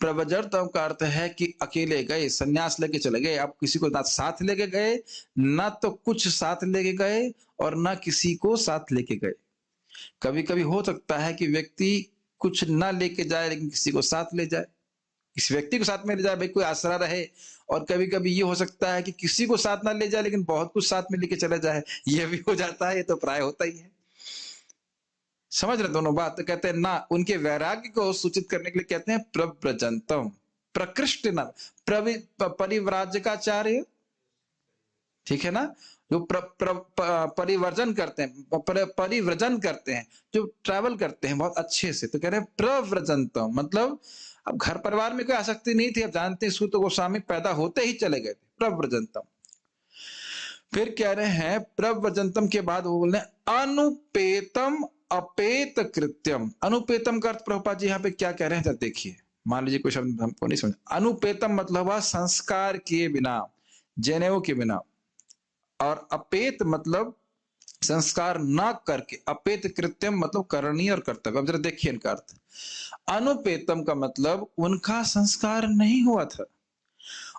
A: प्रव्रजंतम का अर्थ है कि अकेले गए, सन्यास लेके चले गए, आप किसी को ना साथ लेके गए, ना तो कुछ साथ लेके गए, और ना किसी को साथ लेके गए। कभी कभी हो सकता है कि व्यक्ति कुछ ना लेके जाए लेकिन किसी को साथ ले जाए, इस व्यक्ति को साथ में ले जाए, भाई कोई आसरा रहे। और कभी कभी ये हो सकता है कि किसी को साथ ना ले जाए लेकिन बहुत कुछ साथ में लेके चले जाए, ये भी हो जाता है, ये तो प्राय होता ही है। समझ रहे दोनों बात? तो कहते हैं ना, उनके वैराग्य को सूचित करने के लिए कहते हैं प्रव्रजंतम, प्रकृष्ट न परिव्राजकाचार्य, ठीक है ना, जो परिवर्जन करते हैं, परिव्रजन करते हैं, जो ट्रैवल करते हैं बहुत अच्छे से, तो कह रहे हैं प्रव्रजंतम मतलब अब घर परिवार में कोई आसक्ति नहीं थी, अब जानते हैं सूत गोस्वामी पैदा होते ही चले गए थे, प्रव्रजंतम। फिर कह रहे हैं प्रव्रजंतम के बाद वो बोल रहे हैं अनुपेतम अपेत कृत्यम। अनुपेतम का अर्थ प्रभुपाद जी यहाँ पे क्या कह रहे हैं, देखिए। मान लीजिए कोई शब्द हमको नहीं समझ, अनुपेतम मतलब हुआ संस्कार किए बिना, जनेऊ के बिना, और अपेत मतलब संस्कार ना करके, अपेत कृत्यम मतलब करणीय और कर्तव्य। अब जरा देखिए इनका अर्थ। अनुपेतम का मतलब उनका संस्कार नहीं हुआ था,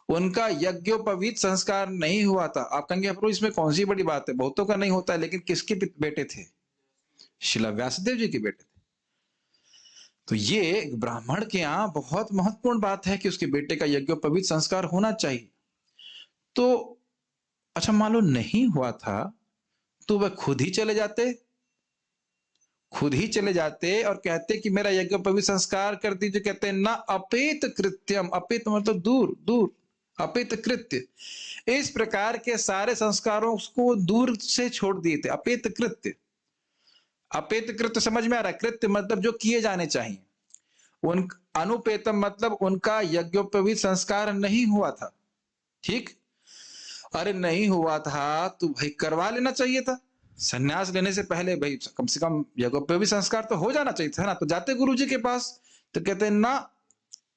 A: उनका यज्ञोपवीत संस्कार नहीं हुआ था। आप कहेंगे प्रभु इसमें कौन सी बड़ी बात है, बहुतों का नहीं होता है, लेकिन किसके बेटे थे? शिला व्यासदेव जी के बेटे थे। तो ये ब्राह्मण के यहाँ बहुत महत्वपूर्ण बात है कि उसके बेटे का यज्ञोपवीत संस्कार होना चाहिए। तो अच्छा मान लो नहीं हुआ था, तो वह खुद ही चले जाते, खुद ही चले जाते और कहते कि मेरा यज्ञोपवीत संस्कार कर दीजिए। कहते हैं ना अपेत कृत्यम, अपेत मतलब दूर दूर, अपेत कृत्य, इस प्रकार के सारे संस्कारों को दूर से छोड़ दिए थे। अपेत कृत्य, अपेत कृत्य समझ में आ रहा है? कृत्य मतलब जो किए जाने चाहिए। उन अनुपेतम मतलब उनका यज्ञोपवीत संस्कार नहीं हुआ था। ठीक, अरे नहीं हुआ था तो भाई करवा लेना चाहिए था, सन्यास लेने से पहले भाई कम से कम यज्ञोपवीत संस्कार तो हो जाना चाहिए था ना। तो जाते गुरु जी के पास तो कहते हैं ना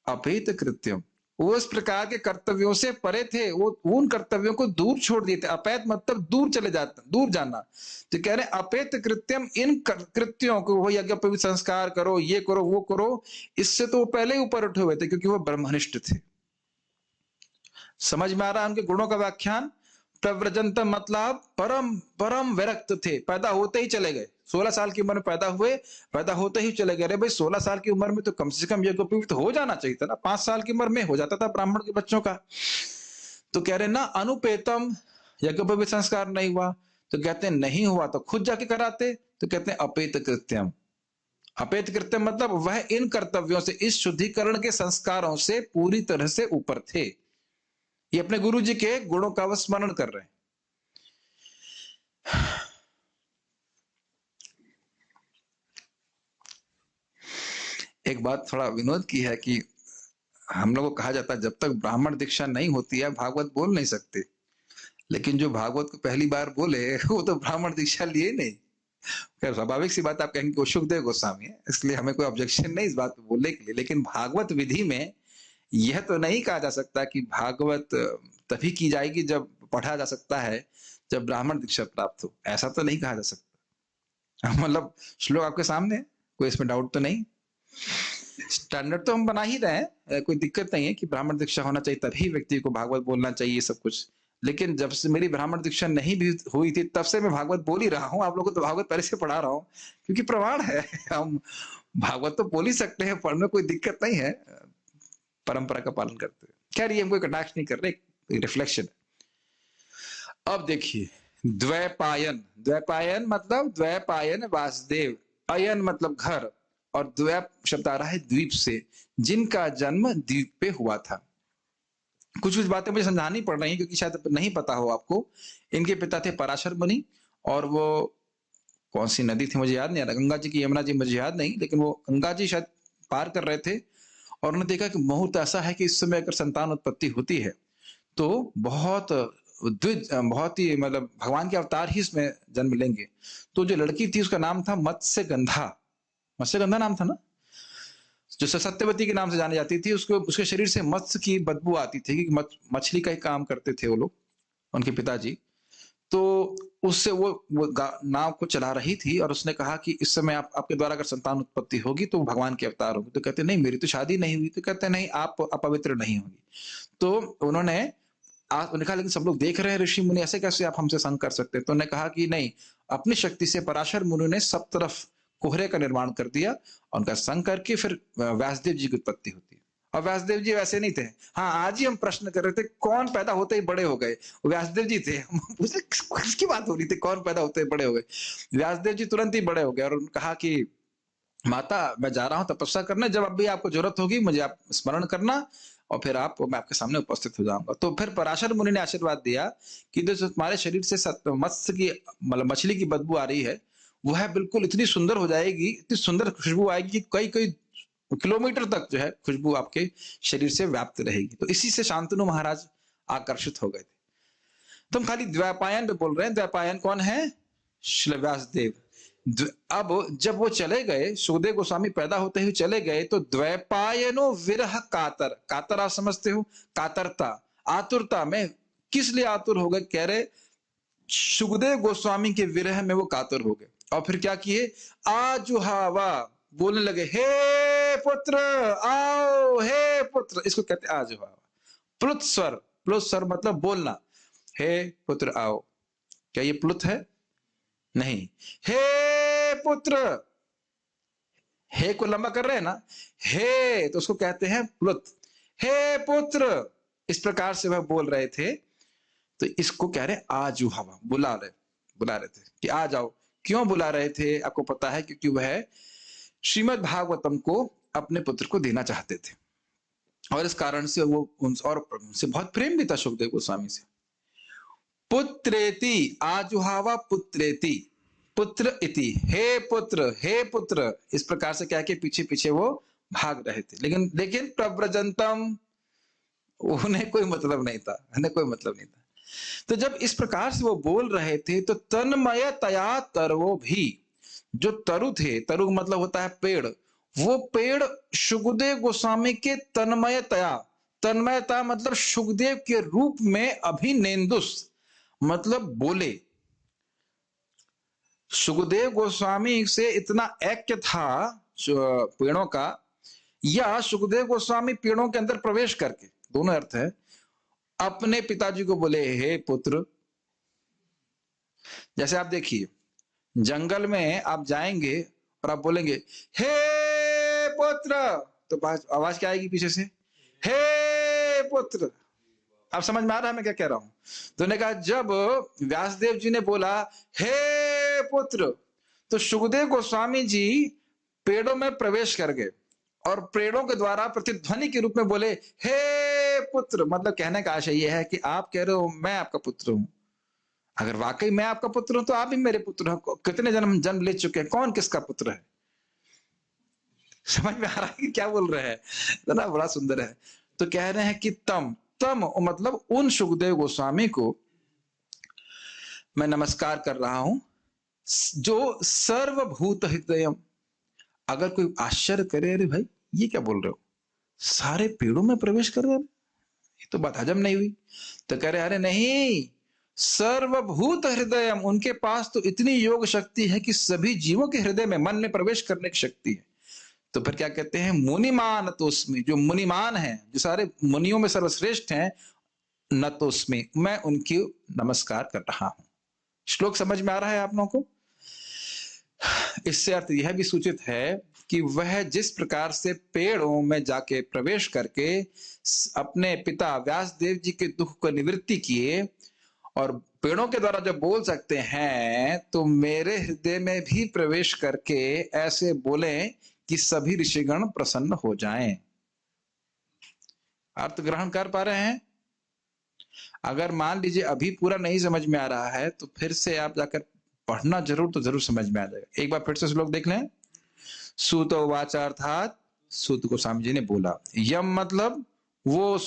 A: अपेत कृत्यम, वो इस प्रकार के कर्तव्यों से परे थे, वो उन कर्तव्यों को दूर छोड़ दिए थे। अपैत मतलब दूर चले जाता, दूर जाना। तो कह रहे अपैत कृत्यम, इन कृत्यों को, वो यज्ञोपवीत संस्कार करो, ये करो, वो करो, इससे तो वो पहले ही ऊपर उठे हुए थे, क्योंकि वो ब्रह्मनिष्ठ थे। समझ में आ रहा है उनके गुणों का व्याख्यान? प्रव्रजंत मतलब परम परम विरक्त थे, पैदा होते ही चले गए। 16 साल की उम्र में पैदा हुए, पैदा होते ही चले गए। अरे भाई 16 साल की उम्र में तो कम से कम यज्ञोपवीत हो जाना चाहिए था ना। 5 साल की उम्र में हो जाता था ब्राह्मण के बच्चों का। तो कह रहे ना अनुपेतम, यज्ञोपवीत संस्कार नहीं हुआ। तो कहते हैं नहीं हुआ तो खुद जाके कराते। तो कहते हैं अपेत कृत्यम। अपेत कृत्यम मतलब वह इन कर्तव्यों से, इस शुद्धिकरण के संस्कारों से पूरी तरह से ऊपर थे। ये अपने गुरु जी के गुणों का वो स्मरण कर रहे हैं। एक बात थोड़ा विनोद की है कि हम लोग को कहा जाता है जब तक ब्राह्मण दीक्षा नहीं होती है भागवत बोल नहीं सकते। लेकिन जो भागवत को पहली बार बोले वो तो ब्राह्मण दीक्षा लिए नहीं। खैर स्वाभाविक सी बात, आप कहेंगे वो सुखदेव गोस्वामी है, इसलिए हमें कोई ऑब्जेक्शन नहीं इस बात को बोलने के लिए। लेकिन भागवत विधि में यह तो नहीं कहा जा सकता कि भागवत तभी की जाएगी जब पढ़ा जा सकता है जब ब्राह्मण दीक्षा प्राप्त हो, ऐसा तो नहीं कहा जा सकता। मतलब श्लोक आपके सामने है, कोई इसमें डाउट तो नहीं। स्टैंडर्ड तो हम बना ही रहे हैं, कोई दिक्कत नहीं है कि ब्राह्मण दीक्षा होना चाहिए तभी व्यक्ति को भागवत बोलना चाहिए सब कुछ। लेकिन जब से मेरी ब्राह्मण दीक्षा नहीं भी हुई थी तब से मैं भागवत बोल ही रहा हूँ, आप लोगों को तो भागवत पहले से पढ़ा रहा हूँ, क्योंकि प्रमाण है। हम भागवत तो बोल ही सकते हैं, पढ़ने कोई दिक्कत नहीं है, परंपरा का पालन करते हुए। खैर ये हम कोई कटाक्ष नहीं कर रहे, रिफ्लेक्शन है। अब देखिए द्वैपायन, द्वैपायन मतलब द्वैपायन वासुदेव, अयन मतलब घर, और द्वैप शब्द आ रहा है द्वीप से, जिनका जन्म द्वीप पे हुआ था। कुछ कुछ बातें मुझे समझानी पड़ रही हैं क्योंकि शायद नहीं पता हो आपको। इनके पिता थे पराशर मुनि, और वो कौन सी नदी थी मुझे याद नहीं आ रहा, गंगा जी की यमुना जी मुझे याद नहीं, लेकिन वो गंगा जी शायद पार कर रहे थे और उन्होंने देखा कि मुहूर्त ऐसा है कि इस समय अगर संतान उत्पत्ति होती है तो बहुत द्विज, बहुत ही मतलब भगवान के अवतार ही इसमें जन्म लेंगे। तो जो लड़की थी उसका नाम था मत्स्य गंधा, मत्स्य गंधा नाम था ना, जो सत्यवती के नाम से जानी जाती थी। उसको, उसके शरीर से मत्स्य की बदबू आती थी कि मछली का ही काम करते थे वो लोग, उनके पिताजी। तो उससे वो नाव को चला रही थी और उसने कहा कि इस समय आपके द्वारा अगर संतान उत्पत्ति होगी तो भगवान के अवतार होगी। तो कहते नहीं मेरी तो शादी नहीं हुई। तो कहते नहीं आप अपवित्र नहीं होगी। तो उन्होंने कहा लेकिन सब लोग देख रहे हैं ऋषि मुनि, ऐसे कैसे आप हमसे संग कर सकते हैं? तो उन्होंने कहा कि नहीं, अपनी शक्ति से पराशर मुनि ने सब तरफ कोहरे का निर्माण कर दिया और उनका संग करके फिर व्यासदेव जी की उत्पत्ति होती है। और व्यासदेव जी वैसे नहीं थे। हाँ आज ही हम प्रश्न कर रहे थे कौन पैदा होते ही बड़े हो गए, व्यासदेव जी थे। किसकी बात हो रही थी, कौन पैदा होते ही बड़े हो गए? व्यासदेव जी तुरंत ही बड़े हो गए और उन्होंने कहा कि माता मैं जा रहा हूं तपस्या करने, जब अब भी आपको जरूरत होगी मुझे आप स्मरण करना और फिर मैं आपके सामने उपस्थित हो जाऊंगा। तो फिर पराशर मुनि ने आशीर्वाद दिया कि जो तुम्हारे शरीर से मत्स्य की मतलब मछली की बदबू आ रही है वो है बिल्कुल इतनी सुंदर हो जाएगी, इतनी सुंदर खुशबू आएगी कि कई कई किलोमीटर तक जो है खुशबू आपके शरीर से व्याप्त रहेगी। तो इसी से शांतनु महाराज आकर्षित हो गए थे। तो हम खाली द्वैपायन पे बोल रहे हैं। द्वैपायन कौन है? श्री व्यासदेव। अब जब वो चले गए, सुखदेव गोस्वामी पैदा होते ही चले गए, तो द्वैपायनो विरह कातर, कातर आप समझते हो, कातरता, आतुरता में किस लिए आतुर हो गए? कह रहे सुखदेव गोस्वामी के विरह में वो कातर हो गए और फिर क्या किए? आजुहावा, बोलने लगे हे पुत्र आओ, हे पुत्र, इसको कहते आजुहावा। प्लुत स्वर, प्लुत स्वर मतलब बोलना, हे पुत्र आओ। क्या ये प्लुत है? नहीं। हे पुत्र, हे को लंबा कर रहे हैं ना, हे तो उसको कहते हैं प्लुत। हे पुत्र, इस प्रकार से वह बोल रहे थे। तो इसको कह रहे आजुहावा, बुला रहे थे कि आ जाओ। क्यों बुला रहे थे आपको पता है? क्योंकि वह श्रीमद् भागवतम को अपने पुत्र को देना चाहते थे और इस कारण से वो उनसे बहुत प्रेम भी था सुखदेव गोस्वामी से। पुत्रेति, आजुहावा पुत्रेति, पुत्र इति, हे पुत्र, हे पुत्र, इस प्रकार से क्या के पीछे पीछे वो भाग रहे थे। लेकिन प्रव्रजंतम, उन्हें कोई मतलब नहीं था, उन्हें कोई मतलब नहीं था। तो जब इस प्रकार से वो बोल रहे थे तो तन्मयतया तरवो भी, जो तरु थे, तरु मतलब होता है पेड़, वो पेड़ सुखदेव गोस्वामी के तन्मयतया, तन्मयता मतलब सुखदेव के रूप में अभिनेन्दुस, मतलब बोले। सुखदेव गोस्वामी से इतना ऐक्य था पेड़ों का, या सुखदेव गोस्वामी पेड़ों के अंदर प्रवेश करके, दोनों अर्थ है, अपने पिताजी को बोले हे पुत्र। जैसे आप देखिए जंगल में आप जाएंगे और आप बोलेंगे हे पुत्र, तो आवाज क्या आएगी पीछे से? हे पुत्र। आप समझ में आ रहा है मैं क्या कह रहा हूं? तो उन्होंने कहा जब व्यासदेव जी ने बोला हे पुत्र, तो सुखदेव गोस्वामी जी पेड़ों में प्रवेश कर गए और पेड़ों के द्वारा प्रतिध्वनि के रूप में बोले हे पुत्र। मतलब कहने का आशय यह है कि आप कह रहे हो मैं आपका पुत्र हूं, अगर वाकई मैं आपका पुत्र हूं तो आप भी मेरे पुत्र हो। कितने जन्म ले चुके हैं, कौन किसका पुत्र है? समझ में आ रहा है कि क्या बोल रहे हैं? तो ना बड़ा सुंदर है। तो कह रहे हैं कि तम मतलब उन सुखदेव गोस्वामी को मैं नमस्कार कर रहा हूं जो सर्वभूत हृदयम। अगर कोई आश्चर्य करे अरे भाई ये क्या बोल रहे हो, सारे पेड़ों में प्रवेश कर रहे, ये तो बात हजम नहीं हुई। तो कह रहे अरे नहीं, सर्वभूत हृदयम, उनके पास तो इतनी योग शक्ति है कि सभी जीवों के हृदय में, मन में प्रवेश करने की शक्ति है। तो फिर क्या कहते हैं, मुनिमान तोस्मि, जो मुनिमान है, जो सारे मुनियों में सर्वश्रेष्ठ हैं, न तोस्मि, मैं उनकी नमस्कार कर रहा हूं। श्लोक समझ में आ रहा है आप लोगों को? इससे अर्थ यह भी सूचित है कि वह जिस प्रकार से पेड़ों में जाके प्रवेश करके अपने पिता व्यासदेव जी के दुख को निवृत्ति किए और पेड़ों के द्वारा जब बोल सकते हैं, तो मेरे हृदय में भी प्रवेश करके ऐसे बोले कि सभी ऋषिगण प्रसन्न हो जाएं। अर्थ ग्रहण कर पा रहे हैं? अगर मान लीजिए अभी पूरा नहीं समझ में आ रहा है तो फिर से आप जाकर पढ़ना जरूर, तो जरूर समझ में आ जाएगा। एक बार फिर से श्लोक देख लें। सूत वाचा, अर्थात सूत गोस्वामी जी ने बोला। यम मतलब वो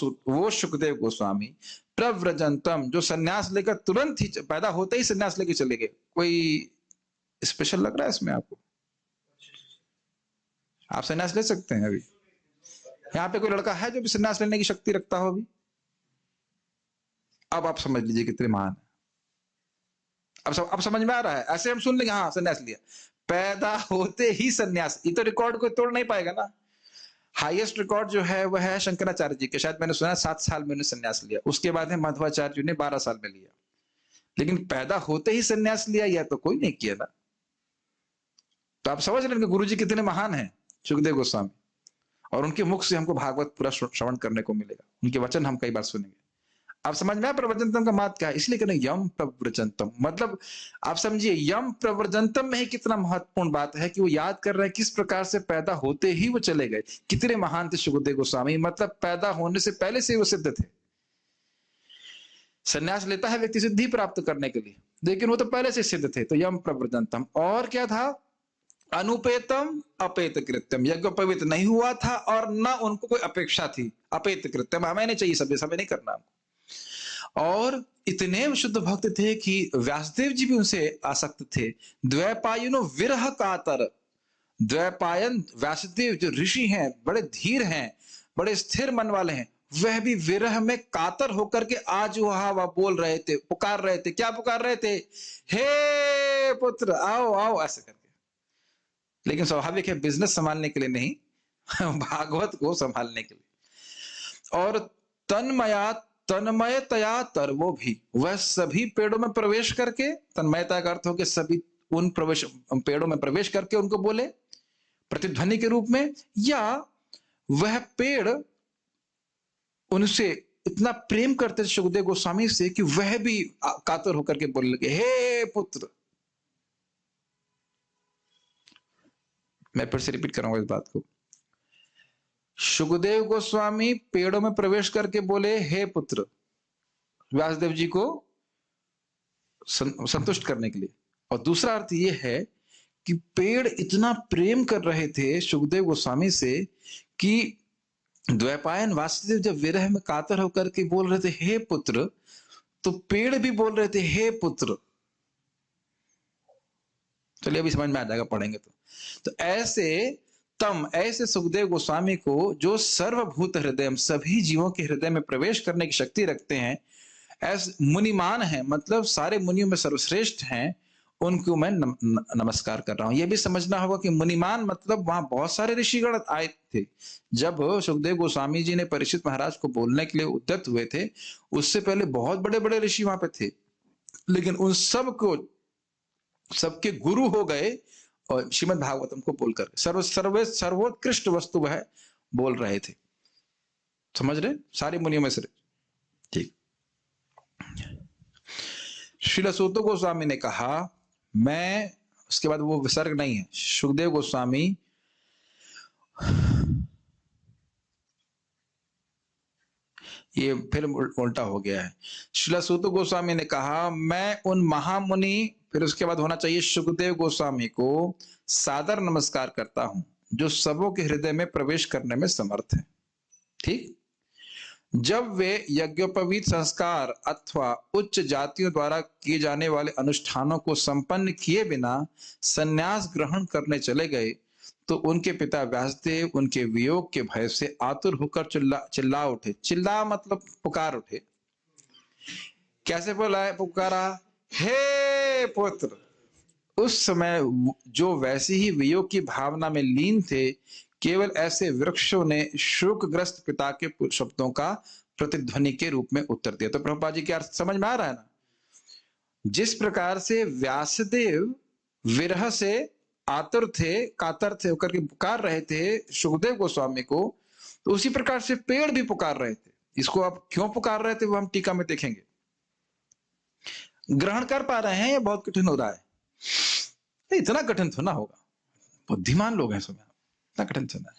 A: सुखदेव गोस्वामी, प्रव्रजंतम, जो सन्यास लेकर तुरंत ही, पैदा होते ही सन्यास लेकर चले गए। कोई स्पेशल लग रहा है इसमें आपको? आप सन्यास ले सकते हैं अभी? यहाँ पे कोई लड़का है जो भी सन्यास लेने की शक्ति रखता हो अभी? अब आप समझ लीजिए कितने महान है। अब समझ में आ रहा है? ऐसे हम सुन लेंगे हाँ सन्यास लिया, पैदा होते ही सन्यास, ये तो रिकॉर्ड कोई तोड़ नहीं पाएगा ना। हाईएस्ट रिकॉर्ड जो है वह है शंकराचार्य जी के, शायद मैंने सुना 7 साल में उन्होंने सन्यास लिया। उसके बाद है मध्वाचार्य जी ने 12 साल में लिया। लेकिन पैदा होते ही सन्यास लिया यह तो कोई नहीं किया ना। तो आप समझ रहे हैं गुरु जी कितने महान हैं सुखदेव गोस्वामी, और उनके मुख से हमको भागवत पूरा श्रवण करने को मिलेगा, उनके वचन हम कई बार सुनेंगे। आप समझ में आया प्रव्रजंतम का मात क्या है? इसलिए कहते हैं यम प्रव्रजंतम, मतलब आप समझिए यम प्रव्रजंतम में ही कितना महत्वपूर्ण बात है कि वो याद कर रहे हैं किस प्रकार से पैदा होते ही वो चले गए। कितने महान थे सुखदेव गोस्वामी, मतलब पैदा होने से पहले से वो सिद्ध थे। संन्यास लेता है व्यक्ति सिद्धि प्राप्त करने के लिए, लेकिन वो तो पहले से सिद्ध थे। तो यम प्रव्रजंतम, और क्या था? अनुपेतम अपेत कृत्यम, यज्ञोपवीत नहीं हुआ था और न उनको कोई अपेक्षा थी। अपेत कृत्यम, हमें नहीं चाहिए, सब नहीं करना हमको। और इतने शुद्ध भक्त थे कि व्यासदेव जी भी उनसे आसक्त थे। द्वैपायनो विरह कातर, द्वैपायन व्यासदेव जो ऋषि हैं, बड़े धीर हैं, बड़े स्थिर मन वाले हैं, वह भी विरह में कातर होकर के आज वह बोल रहे थे, पुकार रहे थे। क्या पुकार रहे थे? हे पुत्र आओ आओ, ऐसे करके। लेकिन स्वाभाविक है बिजनेस संभालने के लिए नहीं, भागवत को संभालने के लिए। और तन्मयतया तर, वो भी वह सभी पेड़ों में प्रवेश करके, तन्मयता का अर्थ हो कि सभी उन पेड़ों में प्रवेश करके उनको बोले प्रतिध्वनि के रूप में, या वह पेड़ उनसे इतना प्रेम करते थे सुखदेव गोस्वामी से कि वह भी कातर होकर के बोलने लगे हे पुत्र। मैं फिर से रिपीट करूंगा इस बात को। सुखदेव गोस्वामी पेड़ों में प्रवेश करके बोले हे पुत्र, व्यासदेव जी को संतुष्ट करने के लिए। और दूसरा अर्थ यह है कि पेड़ इतना प्रेम कर रहे थे सुखदेव गोस्वामी से कि द्वैपायन वासुदेव जब विरह में कातर होकर के बोल रहे थे हे पुत्र, तो पेड़ भी बोल रहे थे हे पुत्र। चलिए अभी समझ में आ जाएगा, पढ़ेंगे तो ऐसे तम ऐसे सुखदेव गोस्वामी को, जो सर्वभूत हृदय, सभी जीवों के हृदय में प्रवेश करने की शक्ति रखते हैं, ऐसे मुनिमान हैं, मतलब सारे मुनियों में सर्वश्रेष्ठ हैं, उनको मैं नमस्कार कर रहा हूं। यह भी समझना होगा कि मुनिमान मतलब वहां बहुत सारे ऋषिगण आए थे। जब सुखदेव गोस्वामी जी ने परीक्षित महाराज को बोलने के लिए उद्यत हुए थे, उससे पहले बहुत बड़े बड़े ऋषि वहां पे थे, लेकिन उन सबको, सबके गुरु हो गए और श्रीमद् भागवतम को बोलकर सर्वोत्कृष्ट वस्तु वह बोल रहे थे। समझ रहे? सारे मुनियों में से। ठीक। श्रील सूत गोस्वामी ने कहा, मैं, उसके बाद वो विसर्ग नहीं है, सुखदेव गोस्वामी ये फिर उल्टा हो गया है। श्रील सूत गोस्वामी ने कहा, मैं उन महामुनि, फिर उसके बाद होना चाहिए सुखदेव गोस्वामी को सादर नमस्कार करता हूं, जो सबों के हृदय में प्रवेश करने में समर्थ है। ठीक। जब वे यज्ञोपवीत संस्कार अथवा उच्च जातियों द्वारा किए जाने वाले अनुष्ठानों को संपन्न किए बिना संन्यास ग्रहण करने चले गए, तो उनके पिता व्यासदेव उनके वियोग के भय से आतुर होकर चिल्ला उठे। चिल्ला मतलब पुकार उठे। कैसे बोला, पुकारा, हे पुत्र। उस समय जो वैसे ही वियोग की भावना में लीन थे, केवल ऐसे वृक्षों ने शोकग्रस्त पिता के शब्दों का प्रतिध्वनि के रूप में उत्तर दिया। तो प्रभुपाद जी के अर्थ समझ में आ रहा है ना? जिस प्रकार से व्यासदेव विरह से आतुर थे, कातर थे होकर के पुकार रहे थे सुखदेव गोस्वामी को, तो उसी प्रकार से पेड़ भी पुकार रहे थे। इसको आप क्यों पुकार रहे थे वो हम टीका में देखेंगे। ग्रहण कर पा रहे हैं या बहुत कठिन हो रहा है? इतना कठिन तो ना होगा, बुद्धिमान लोग हैं, सुना इतना कठिन तो ना है।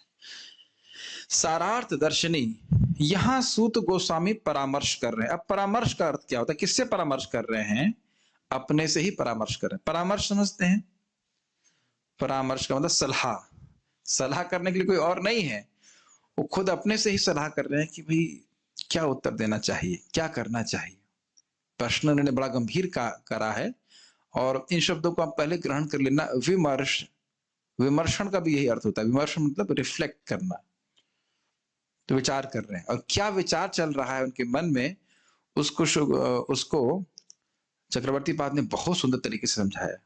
A: सारार्थ दर्शनी, यहां सूत गोस्वामी परामर्श कर रहे हैं। अब परामर्श का अर्थ क्या होता है? किससे परामर्श कर रहे हैं? अपने से ही परामर्श कर रहे हैं। परामर्श समझते हैं? परामर्श का मतलब सलाह, सलाह करने के लिए कोई और नहीं है, वो खुद अपने से ही सलाह कर रहे हैं कि भाई क्या उत्तर देना चाहिए, क्या करना चाहिए। प्रश्न उन्होंने बड़ा गंभीर करा है, और इन शब्दों को आप पहले ग्रहण कर लेना। विमर्श, विमर्शन का भी यही अर्थ होता है। विमर्श मतलब रिफ्लेक्ट करना, तो विचार कर रहे हैं, और क्या विचार चल रहा है उनके मन में, उसको चक्रवर्ती पाद ने बहुत सुंदर तरीके से समझाया।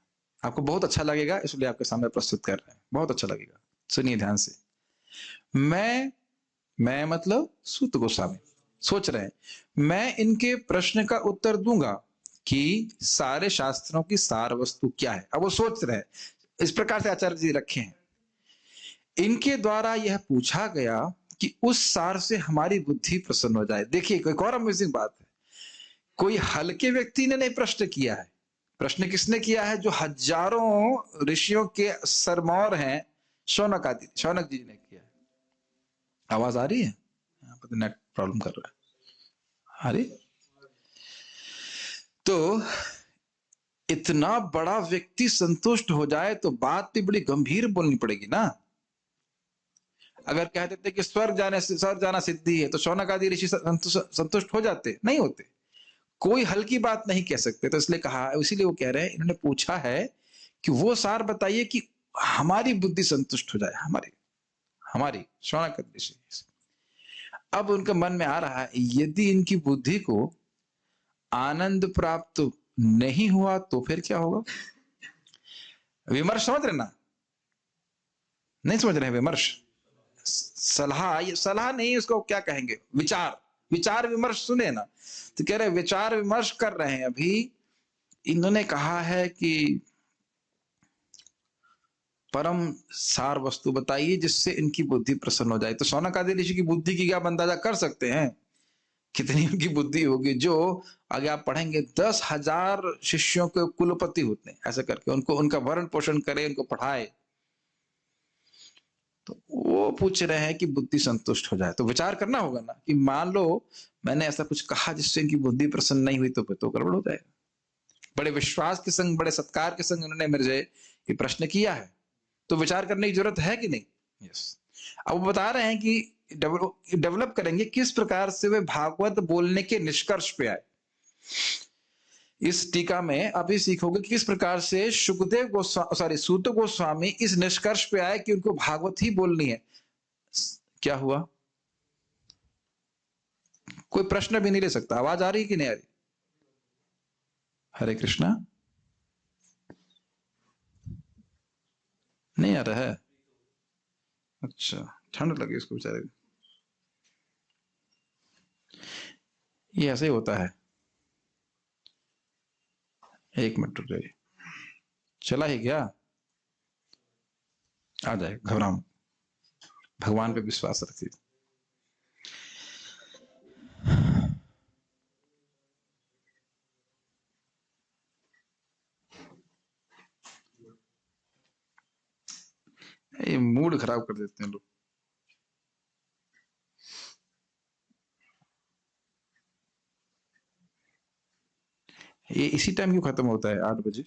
A: आपको बहुत अच्छा लगेगा, इसलिए आपके सामने प्रस्तुत कर रहे हैं, बहुत अच्छा लगेगा। सुनिए ध्यान से। मैं मतलब सूत गोस्वामी सोच रहे हैं, मैं इनके प्रश्न का उत्तर दूंगा कि सारे शास्त्रों की सार वस्तु क्या है। अब वो सोच रहे हैं, इस प्रकार से आचार्य जी रखे हैं। इनके द्वारा यह पूछा गया कि उस सार से हमारी बुद्धि प्रसन्न हो जाए। देखिए एक और अमेजिंग बात है, कोई हल्के व्यक्ति ने नहीं प्रश्न किया है। प्रश्न किसने किया है? जो हजारों ऋषियों के सरमौर हैं, शौनक आदि, शौनक जी ने किया है। आवाज आ रही है? यहाँ पर नेट प्रॉब्लम कर रहा है। अरे तो इतना बड़ा व्यक्ति संतुष्ट हो जाए तो बात भी बड़ी गंभीर बोलनी पड़ेगी ना। अगर कह देते कि स्वर्ग जाना सिद्धि है, तो शौनक आदि ऋषि संतुष्ट हो जाते? नहीं होते। कोई हल्की बात नहीं कह सकते। तो इसलिए कहा, इसीलिए वो कह रहे हैं, इन्होंने पूछा है कि वो सार बताइए कि हमारी बुद्धि संतुष्ट हो जाए, हमारी शौनक ऋषि। अब उनके मन में आ रहा है, यदि इनकी बुद्धि को आनंद प्राप्त नहीं हुआ तो फिर क्या होगा? विमर्श समझ रहे ना? नहीं समझ रहे? विमर्श, सलाह नहीं, उसको क्या कहेंगे? विचार विमर्श। सुने ना, तो कह रहे विचार विमर्श कर रहे हैं। अभी इन्होंने कहा है कि परम सार वस्तु बताइए जिससे इनकी बुद्धि प्रसन्न हो जाए। तो शौनक आदि ऋषि की बुद्धि की क्या अंदाजा कर सकते हैं? कितनी उनकी बुद्धि होगी? जो आगे आप पढ़ेंगे 10,000 शिष्यों के कुलपति होते हैं, ऐसे करके उनको, उनका भरण पोषण करे, उनको पढ़ाए। तो वो पूछ रहे हैं कि बुद्धि संतुष्ट हो जाए। तो विचार करना होगा ना कि मान लो मैंने ऐसा कुछ कहा जिससे इनकी बुद्धि प्रसन्न नहीं हुई, तो गड़बड़ हो जाएगा। बड़े विश्वास के संग, बड़े सत्कार के संग उन्होंने मेरे ये प्रश्न किया है, तो विचार करने की जरूरत है कि नहीं? यस। अब वो बता रहे हैं कि डेवलप करेंगे किस प्रकार से वे भागवत बोलने के निष्कर्ष पे आए। इस टीका में अभी सीखोगे कि किस प्रकार से सुखदेव गोस्वामी सूत गोस्वामी इस निष्कर्ष पे आए कि उनको भागवत ही बोलनी है। क्या हुआ? कोई प्रश्न भी नहीं ले सकता। आवाज आ रही कि नहीं आ रही? हरे कृष्णा। नहीं आ रहा है? अच्छा, ठंड लगी इसको बेचारे को। ये ऐसे ही होता है। एक मिनट रुक जाइए। चला ही गया? आ जाए, घबराओ, भगवान पे विश्वास रखिए। ये मूड खराब कर देते हैं लोग। ये इसी टाइम क्यों खत्म होता है? 8 बजे।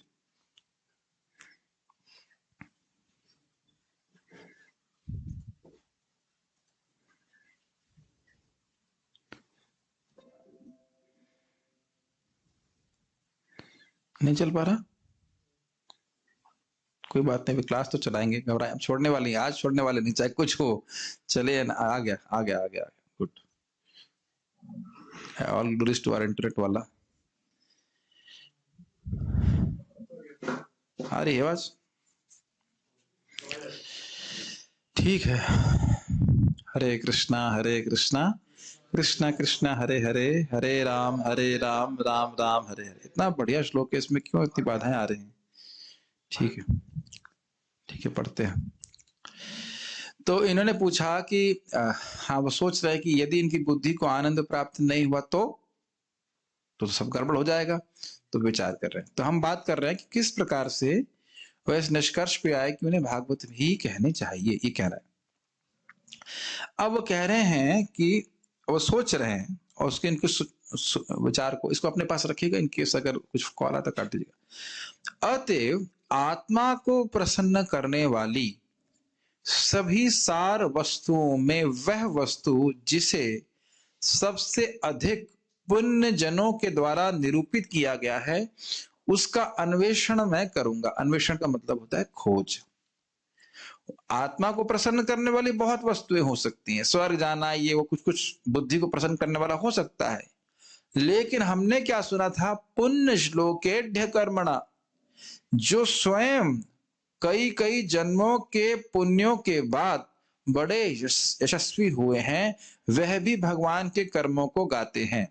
A: नहीं चल पा रहा? कोई बात नहीं, क्लास तो चलाएंगे, घबराए। हम छोड़ने वाले हैं, आज छोड़ने वाले नहीं, चाहे कुछ हो। चले आ गया, आ गया, आ गया, आ गया। Good. All glories to our internet वाला। आ रही है आवाज? ठीक है। हरे कृष्णा कृष्णा कृष्णा हरे हरे, हरे राम राम राम हरे हरे। इतना बढ़िया श्लोक है, इसमें क्यों इतनी बाधाएं आ रही हैं? ठीक है, ठीक है, पढ़ते हैं। तो इन्होंने पूछा कि हाँ, वो सोच रहे हैं कि यदि इनकी बुद्धि को आनंद प्राप्त नहीं हुआ तो सब गड़बड़ हो जाएगा। तो विचार कर रहे हैं। तो हम बात कर रहे हैं कि किस प्रकार से वह इस निष्कर्ष पे आए कि उन्हें भागवत ही कहने चाहिए, ये कह रहा है। अब वो कह रहे हैं कि वो सोच रहे हैं, और उसके इनके विचार को, इसको अपने पास रखिएगा, इनकेस अगर कुछ कॉल आता काट दीजिएगा। अतएव आत्मा को प्रसन्न करने वाली सभी सार वस्तुओं में वह वस्तु जिसे सबसे अधिक पुण्य जनों के द्वारा निरूपित किया गया है, उसका अन्वेषण मैं करूंगा। अन्वेषण का मतलब होता है खोज। आत्मा को प्रसन्न करने वाली बहुत वस्तुएं हो सकती हैं, स्वर्ग जाना, ये वो, कुछ कुछ बुद्धि को प्रसन्न करने वाला हो सकता है। लेकिन हमने क्या सुना था? पुण्य श्लोके कर्मणा, जो स्वयं कई कई जन्मों के पुण्यों के बाद बड़े यशस्वी हुए हैं, वह भी भगवान के कर्मों को गाते हैं।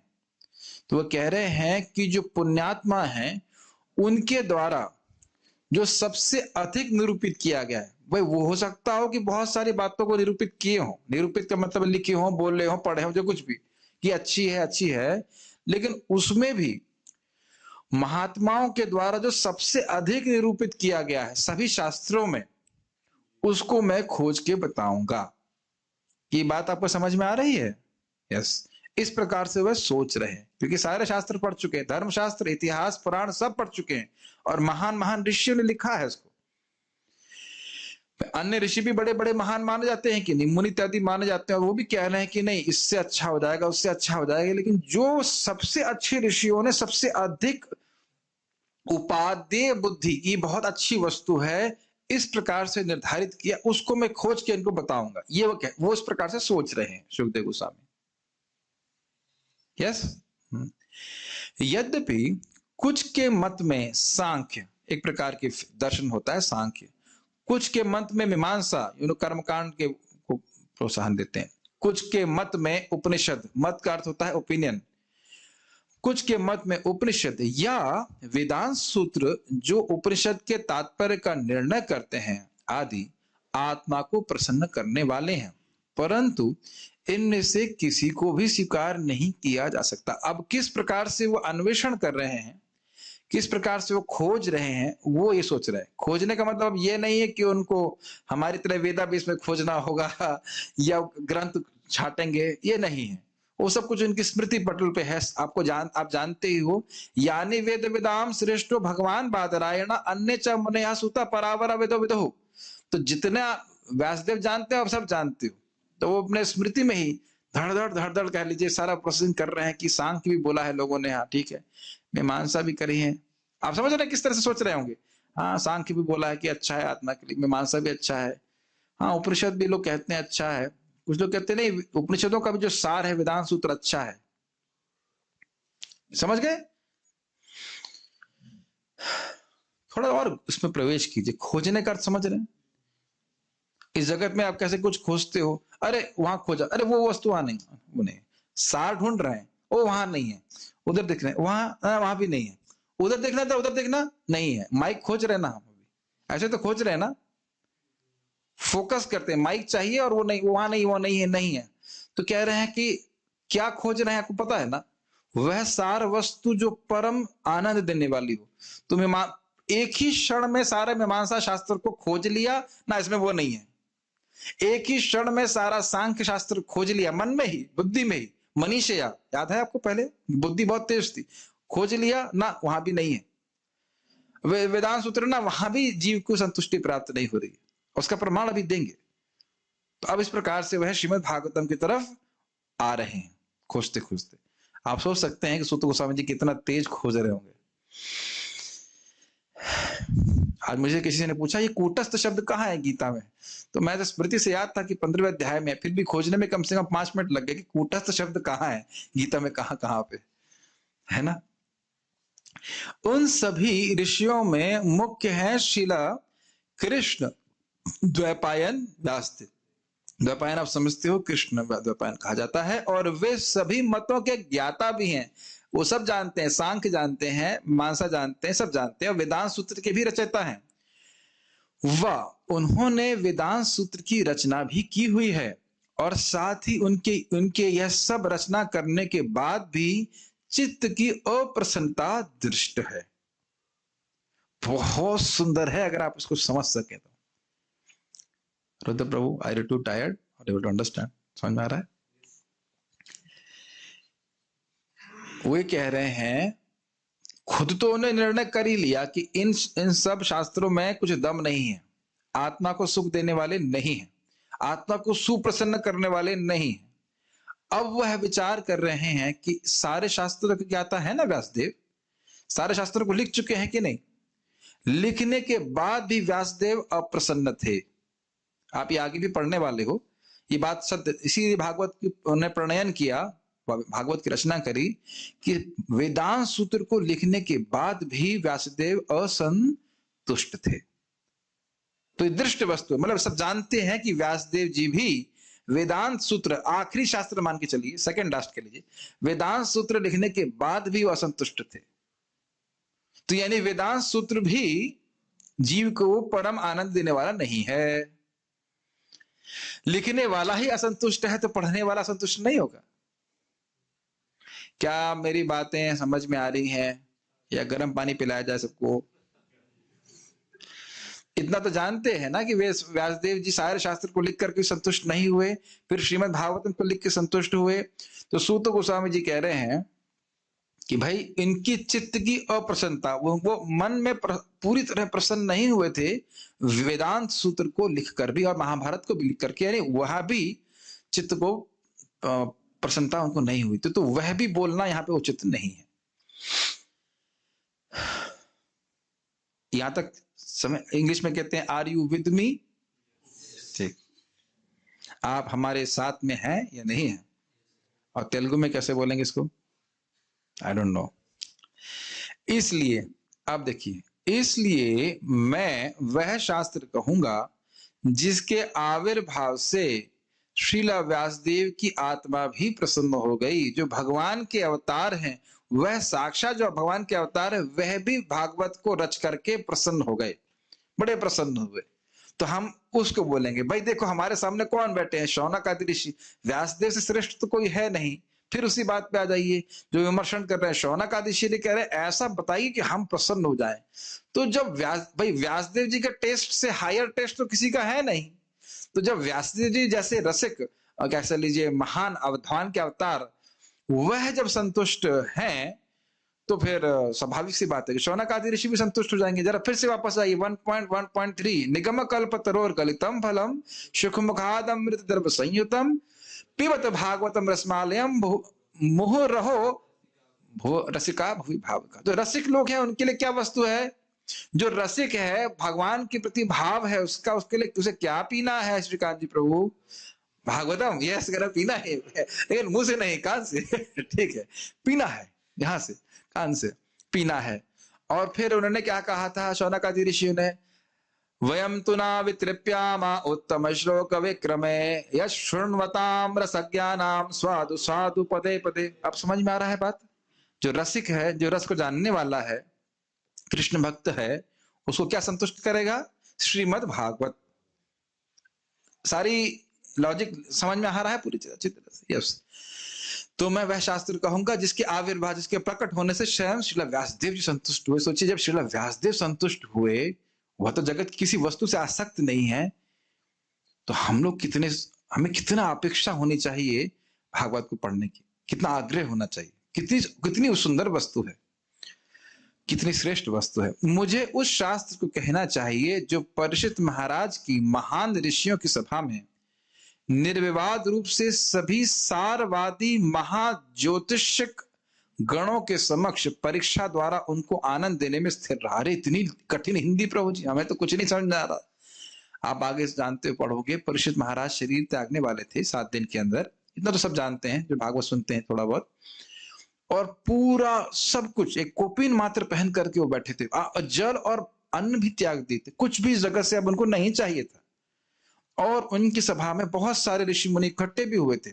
A: तो वह कह रहे हैं कि जो पुण्यात्मा हैं, उनके द्वारा जो सबसे अधिक निरूपित किया गया है, भाई वो हो सकता हो कि बहुत सारी बातों को निरूपित किए हो। निरूपित का मतलब लिखे हो, बोले हो, पढ़े हो, जो कुछ भी, कि अच्छी है, अच्छी है, लेकिन उसमें भी महात्माओं के द्वारा जो सबसे अधिक निरूपित किया गया है सभी शास्त्रों में, उसको मैं खोज के बताऊंगा। ये बात आपको समझ में आ रही है? यस। इस प्रकार से वह सोच रहे हैं, क्योंकि सारे शास्त्र पढ़ चुके हैं, धर्मशास्त्र, इतिहास, पुराण सब पढ़ चुके हैं, और महान महान ऋषियों ने लिखा है इसको। अन्य ऋषि भी बड़े बड़े महान माने जाते हैं कि नहीं, मुनि इत्यादि माने जाते हैं, और वो भी कह रहे हैं कि नहीं, इससे अच्छा हो जाएगा, उससे अच्छा हो जाएगा। लेकिन जो सबसे अच्छे ऋषियों ने सबसे अधिक उपादेय बुद्धि, ये बहुत अच्छी वस्तु है, इस प्रकार से निर्धारित किया, उसको मैं खोज के इनको बताऊंगा। ये वो इस प्रकार से सोच रहे हैं सुखदेव गोस्वामी। यस। यद्यपि कुछ के मत में सांख्य, एक प्रकार के दर्शन होता है सांख्य, कुछ के मत में मीमांसा, कर्मकांड के को प्रोत्साहन देते हैं। कुछ के मत में उपनिषद, मत का अर्थ होता है ओपिनियन, कुछ के मत में उपनिषद या वेदांत सूत्र जो उपनिषद के तात्पर्य का निर्णय करते हैं आदि आत्मा को प्रसन्न करने वाले हैं, परंतु इनमें से किसी को भी स्वीकार नहीं किया जा सकता। अब किस प्रकार से वो अन्वेषण कर रहे हैं, किस प्रकार से वो खोज रहे हैं, वो ये सोच रहे हैं। खोजने का मतलब ये नहीं है कि उनको हमारी तरह वेदाबेस में खोजना होगा या ग्रंथ छाटेंगे, ये नहीं है। वो सब कुछ उनकी स्मृति पटल पे है। आप जानते ही हो, यानी वेद वेदाम श्रेष्ठो भगवान बादरायण अन्य च मुनया सुता परावरा वेदो विदो। तो जितना व्यासदेव जानते हो, आप सब जानते हो, तो वो अपने स्मृति में ही धड़ धड़ कह लीजिए, सारा प्रोसेसिंग कर रहे हैं कि सांख्य भी बोला है लोगों ने, हाँ ठीक है, मीमांसा भी करी है। आप समझ रहे हैं किस तरह से सोच रहे होंगे? हाँ, सांख्य भी बोला है कि अच्छा है आत्मा के लिए, मीमांसा भी अच्छा है, हाँ उपनिषद भी लोग कहते हैं अच्छा है, कुछ लोग कहते हैं नहीं, उपनिषदों का भी जो सार है वेदांत सूत्र अच्छा है। समझ गए? थोड़ा और इसमें प्रवेश कीजिए, खोजने का अर्थ समझ रहे हैं? इस जगत में आप कैसे कुछ खोजते हो, अरे वहां खोजा, अरे वो वस्तु वहां नहीं, वो नहीं, सार ढूंढ रहे हैं, वो वहां नहीं है, उधर देख रहे हैं, वहां भी नहीं है, उधर देखना था, उधर देखना नहीं है, माइक खोज रहे ना, हम ऐसे तो खोज रहे हैं ना, फोकस करते हैं, माइक चाहिए और वो नहीं, वहां नहीं, वो नहीं है, नहीं है, तो कह रहे हैं कि क्या खोज रहे हैं आपको पता है ना? वह सार वस्तु जो परम आनंद देने वाली हो। तुम्हें एक ही क्षण में सारे मीमांसा शास्त्र को खोज लिया ना, इसमें वो नहीं है, एक ही क्षण में सारा सांख्य शास्त्र खोज लिया, मन में ही, बुद्धि में ही, मनीषया याद है आपको, पहले बुद्धि बहुत तेज थी, खोज लिया ना, वहां भी नहीं है। वेदांत सूत्र ना, वहां भी जीव को संतुष्टि प्राप्त नहीं हो रही है, उसका प्रमाण अभी देंगे। तो अब इस प्रकार से वह श्रीमद् भागवतम की तरफ आ रहे हैं खोजते खोजते। आप सोच सकते हैं कि सूत गोस्वामी जी कितना तेज खोज रहे होंगे। आज मुझे किसी ने पूछा ये कूटस्थ शब्द कहाँ है गीता में, तो मैं तो स्मृति से याद था कि 15वें अध्याय में, फिर भी खोजने में कम से कम 5 मिनट लग गए कि कूटस्थ शब्द कहाँ है गीता में, कहाँ कहाँ पे है ना। उन सभी ऋषियों में मुख्य है शिला कृष्ण द्वैपायन व्यासदेव। द्वैपायन आप समझते हो, कृष्ण द्वैपायन कहा जाता है, और वे सभी मतों के ज्ञाता भी हैं, वो सब जानते हैं, सांख्य जानते हैं, मीमांसा जानते हैं, सब जानते हैं, और वेदांत सूत्र के भी रचयिता हैं। वह उन्होंने वेदांत सूत्र की रचना भी की हुई है, और साथ ही उनके यह सब रचना करने के बाद भी चित्त की अप्रसन्नता दृष्ट है। बहुत सुंदर है अगर आप इसको समझ सके तो। रुद्र प्रभु, आई टू टायर्ड और एबल टू अंडरस्टैंड, समझ में आ रहा है? वे कह रहे हैं, खुद तो उन्हें निर्णय कर ही लिया कि इन सब शास्त्रों में कुछ दम नहीं है, आत्मा को सुख देने वाले नहीं है, आत्मा को सुप्रसन्न करने वाले नहीं है। अब वह विचार कर रहे हैं कि सारे शास्त्रों की ज्ञाता है ना व्यासदेव, सारे शास्त्रों को लिख चुके हैं कि नहीं? लिखने के बाद भी व्यासदेव अप्रसन्न थे। आप ये आगे भी पढ़ने वाले हो, ये बात सत्य, इसीलिए भागवत की उन्होंने प्रणयन किया, भागवत की रचना करी कि वेदांत सूत्र को लिखने के बाद भी व्यासदेव असंतुष्ट थे। तो ये दृष्ट वस्तु, मतलब सब जानते हैं कि व्यासदेव जी भी वेदांत सूत्र, आखिरी शास्त्र मान के चलिए, सेकंड लास्ट के लिए, वेदांत सूत्र लिखने के बाद भी वो असंतुष्ट थे। तो यानी वेदांत सूत्र भी जीव को परम आनंद देने वाला नहीं है। लिखने वाला ही असंतुष्ट है तो पढ़ने वाला संतुष्ट नहीं होगा। क्या मेरी बातें समझ में आ रही हैं, या गर्म पानी पिलाया जाए सबको? इतना तो जानते हैं ना कि वे व्यासदेव जी सारे शास्त्र को लिख करके संतुष्ट नहीं हुए, फिर श्रीमद् भागवतम को लिख के संतुष्ट हुए। तो सूत गोस्वामी जी कह रहे हैं कि भाई इनकी चित्त की अप्रसन्नता, वो मन में पूरी तरह प्रसन्न नहीं हुए थे वेदांत सूत्र को लिखकर भी और महाभारत को भी लिख करके, यानी वह भी चित्त को प्रसन्नता उनको नहीं हुई थी, तो वह भी बोलना यहाँ पे उचित नहीं है। यहां तक समय, इंग्लिश में कहते हैं आर यू विद मी, ठीक, आप हमारे साथ में हैं या नहीं है, और तेलुगु में कैसे बोलेंगे इसको, आई डोंट नो। इसलिए आप देखिए, इसलिए मैं वह शास्त्र कहूंगा जिसके आविर्भाव से श्रीला व्यासदेव की आत्मा भी प्रसन्न हो गई। जो भगवान के अवतार हैं, वह साक्षात जो भगवान के अवतार है, वह भी भागवत को रच करके प्रसन्न हो गए, बड़े प्रसन्न हुए। तो हम उसको बोलेंगे, भाई देखो हमारे सामने कौन बैठे हैं, शौनक आदि ऋषि, व्यासदेव से श्रेष्ठ तो कोई है नहीं। फिर उसी बात पे आ जाइए, जो विमर्शन कर रहे हैं शौनक आदि ऋषि कह रहे हैं ऐसा बताइए कि हम प्रसन्न हो जाएं। तो जब भाई व्यासदेव जी का टेस्ट से हायर टेस्ट तो किसी का है नहीं, तो जब व्यासदेव जी जैसे रसिक, कैसे लीजिए महान अवधान के अवतार, वह जब संतुष्ट हैं, तो फिर स्वाभाविक सी बात है कि शौनक आदि ऋषि भी संतुष्ट हो जाएंगे। जरा फिर से वापस आइए 1.1.3, निगम कल्प तरोर गलितम फलम सुखमुखाद अमृत द्रव संयुतम पिबत भागवतम रसमालयम मुह रहो भो रसिका भूमि भाव का। जो रसिक लोग हैं उनके लिए क्या वस्तु है? जो रसिक है, भगवान के प्रति भाव है उसका, उसके लिए उसे क्या पीना है श्रीकांत जी प्रभु? भागवतम, यस करा पीना है, लेकिन मुंह से नहीं, कान से। ठीक है, पीना है, यहां से कान से पीना है। और फिर उन्होंने क्या कहा था शौनकादि ऋषियों ने? वयम तु ना वितृप्यामा उत्तम श्लोक विक्रमे यश शृण्वताम रसज्ञानाम स्वादु स्वादु पदे पदे। अब समझ में आ रहा है बात? जो रसिक है, जो रस को जानने वाला है, कृष्ण भक्त है, उसको क्या संतुष्ट करेगा? श्रीमद् भागवत। सारी लॉजिक समझ में आ रहा है पूरी अच्छी तरह से? यस। तो मैं वह शास्त्र कहूंगा जिसके आविर्भाव, जिसके प्रकट होने से स्वयं श्रील व्यासदेव जी संतुष्ट हुए। सोचिए, जब श्रील व्यासदेव संतुष्ट हुए, वह तो जगत की किसी वस्तु से आसक्त नहीं है, तो हम लोग कितने, हमें कितना अपेक्षा होनी चाहिए भागवत को पढ़ने की, कितना आग्रह होना चाहिए, कितनी कितनी सुंदर वस्तु है, कितनी श्रेष्ठ वस्तु है। मुझे उस शास्त्र को कहना चाहिए जो परीक्षित महाराज की महान ऋषियों की सभा में निर्विवाद रूप से सभी सारवादी महाज्योतिषक गणों के समक्ष परीक्षा द्वारा उनको आनंद देने में स्थिर रहा। अरे इतनी कठिन हिंदी प्रभु जी, हमें तो कुछ नहीं समझ में आ रहा। आप आगे जानते पढ़ोगे, परीक्षित महाराज शरीर त्यागने वाले थे 7 दिन के अंदर, इतना तो सब जानते हैं जो भागवत सुनते हैं थोड़ा बहुत। और पूरा सब कुछ एक कोपीन मात्र पहन करके वो बैठे थे, जल और अन्न भी त्याग दिए थे, कुछ भी इस जगत से अब उनको नहीं चाहिए था। और उनकी सभा में बहुत सारे ऋषि मुनि इकट्ठे भी हुए थे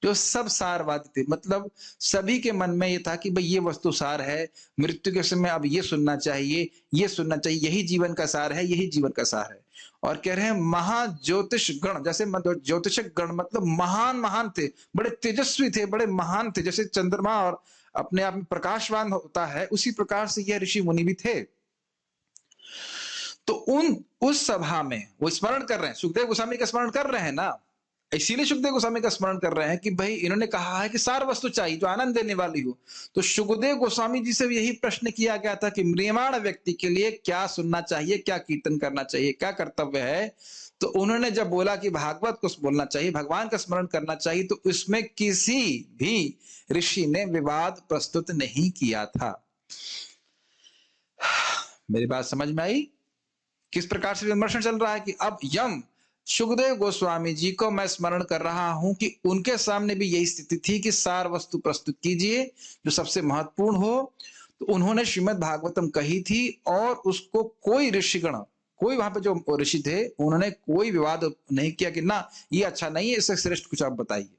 A: जो सब सारवादी थे। मतलब सभी के मन में ये था कि भाई ये वस्तु सार है, मृत्यु के समय अब ये सुनना चाहिए, ये सुनना चाहिए, यही जीवन का सार है, यही जीवन का सार है। और कह रहे हैं महाज्योतिष गण, जैसे ज्योतिषक गण मतलब महान महान थे, बड़े तेजस्वी थे, बड़े महान थे, जैसे चंद्रमा और अपने आप में प्रकाशवान होता है, उसी प्रकार से यह ऋषि मुनि भी थे। तो उस सभा में वो स्मरण कर रहे हैं, सुखदेव गोस्वामी का स्मरण कर रहे हैं ना, इसीलिए सुखदेव गोस्वामी का स्मरण कर रहे हैं कि भाई इन्होंने कहा है कि सार वस्तु चाहिए जो आनंद देने वाली हो। तो सुखदेव गोस्वामी जी से यही प्रश्न किया गया था कि म्रियमाण व्यक्ति के लिए क्या सुनना चाहिए, क्या कीर्तन करना चाहिए, क्या कर्तव्य है। तो उन्होंने जब बोला कि भागवत को बोलना चाहिए, भगवान का स्मरण करना चाहिए, तो इसमें किसी भी ऋषि ने विवाद प्रस्तुत नहीं किया था। मेरी बात समझ में आई? किस प्रकार से विमर्शन चल रहा है कि अब यम सुखदेव गोस्वामी जी को मैं स्मरण कर रहा हूं कि उनके सामने भी यही स्थिति थी कि सार वस्तु प्रस्तुत कीजिए जो सबसे महत्वपूर्ण हो। तो उन्होंने श्रीमद् भागवतम कही थी और उसको कोई ऋषिगण, कोई वहां पे जो ऋषि थे, उन्होंने कोई विवाद नहीं किया कि ना ये अच्छा नहीं है, इससे श्रेष्ठ कुछ आप बताइए।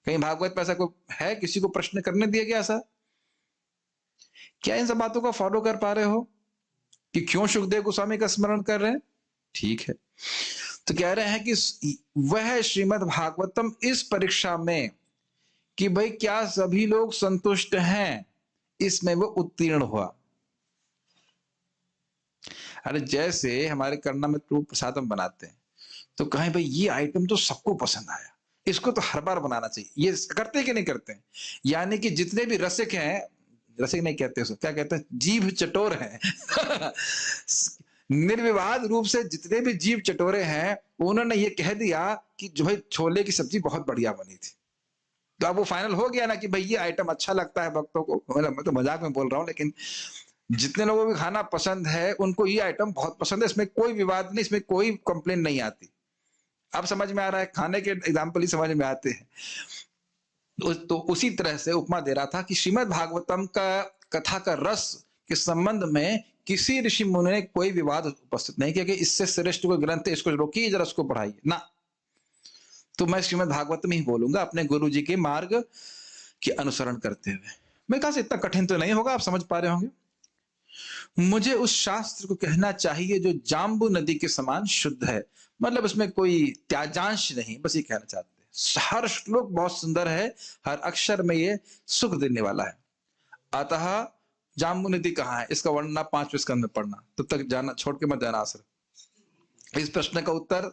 A: कहीं भागवत में ऐसा कोई है, किसी को प्रश्न करने दिया गया ऐसा? क्या इन सब बातों को फॉलो कर पा रहे हो कि क्यों सुखदेव गोस्वामी का स्मरण कर रहे हैं? ठीक है, तो कह रहे हैं कि वह श्रीमद् भागवतम इस परीक्षा में कि भाई क्या सभी लोग संतुष्ट हैं, इसमें वो उत्तीर्ण हुआ। अरे जैसे हमारे करना में प्रभु प्रसाद हम बनाते हैं तो कहें भाई ये आइटम तो सबको पसंद आया, इसको तो हर बार बनाना चाहिए, ये करते कि नहीं करते हैं? यानी कि जितने भी रसिक हैं, रसिक नहीं कहते उसको, क्या कहते हैं, जीभ चटोर हैं। निर्विवाद रूप से जितने भी जीव चटोरे हैं, उन्होंने ये कह दिया कि जो भाई छोले की सब्जी बहुत बढ़िया बनी थी। तो अब वो फाइनल हो गया ना कि भाई ये आइटम अच्छा लगता है भक्तों को। मैं तो मजाक में बोल रहा हूँ, लेकिन जितने लोगों को खाना पसंद है उनको ये आइटम बहुत पसंद है, इसमें कोई विवाद नहीं, इसमें कोई कंप्लेन नहीं आती। अब समझ में आ रहा है, खाने के एग्जाम्पल ही समझ में आते हैं। तो उसी तरह से उपमा दे रहा था कि श्रीमद् भागवतम का कथा का रस के संबंध में किसी ऋषि मुनि ने कोई विवाद उपस्थित नहीं किया कि इससे श्रेष्ठ कोई ग्रंथ है, इसको रोकिए जरा, उसको पढ़ाइए ना। तो मैं श्रीमद् भागवत में ही बोलूंगा अपने गुरु जी के मार्ग के अनुसरण करते हुए। मेरे ख्याल से इतना कठिन तो नहीं होगा, आप समझ पा रहे होंगे। मुझे उस शास्त्र को कहना चाहिए जो जाम्बू नदी के समान शुद्ध है, मतलब उसमें कोई त्याजांश नहीं, बस ये कहना चाहते हैं। हर श्लोक बहुत सुंदर है, हर अक्षर में ये सुख देने वाला है। अतः जाम्बू नदी कहाँ है, इसका वर्णन 5वें स्कंद में पढ़ना, तब तक जाना छोड़ के मत जाना आश्रम। इस प्रश्न का उत्तर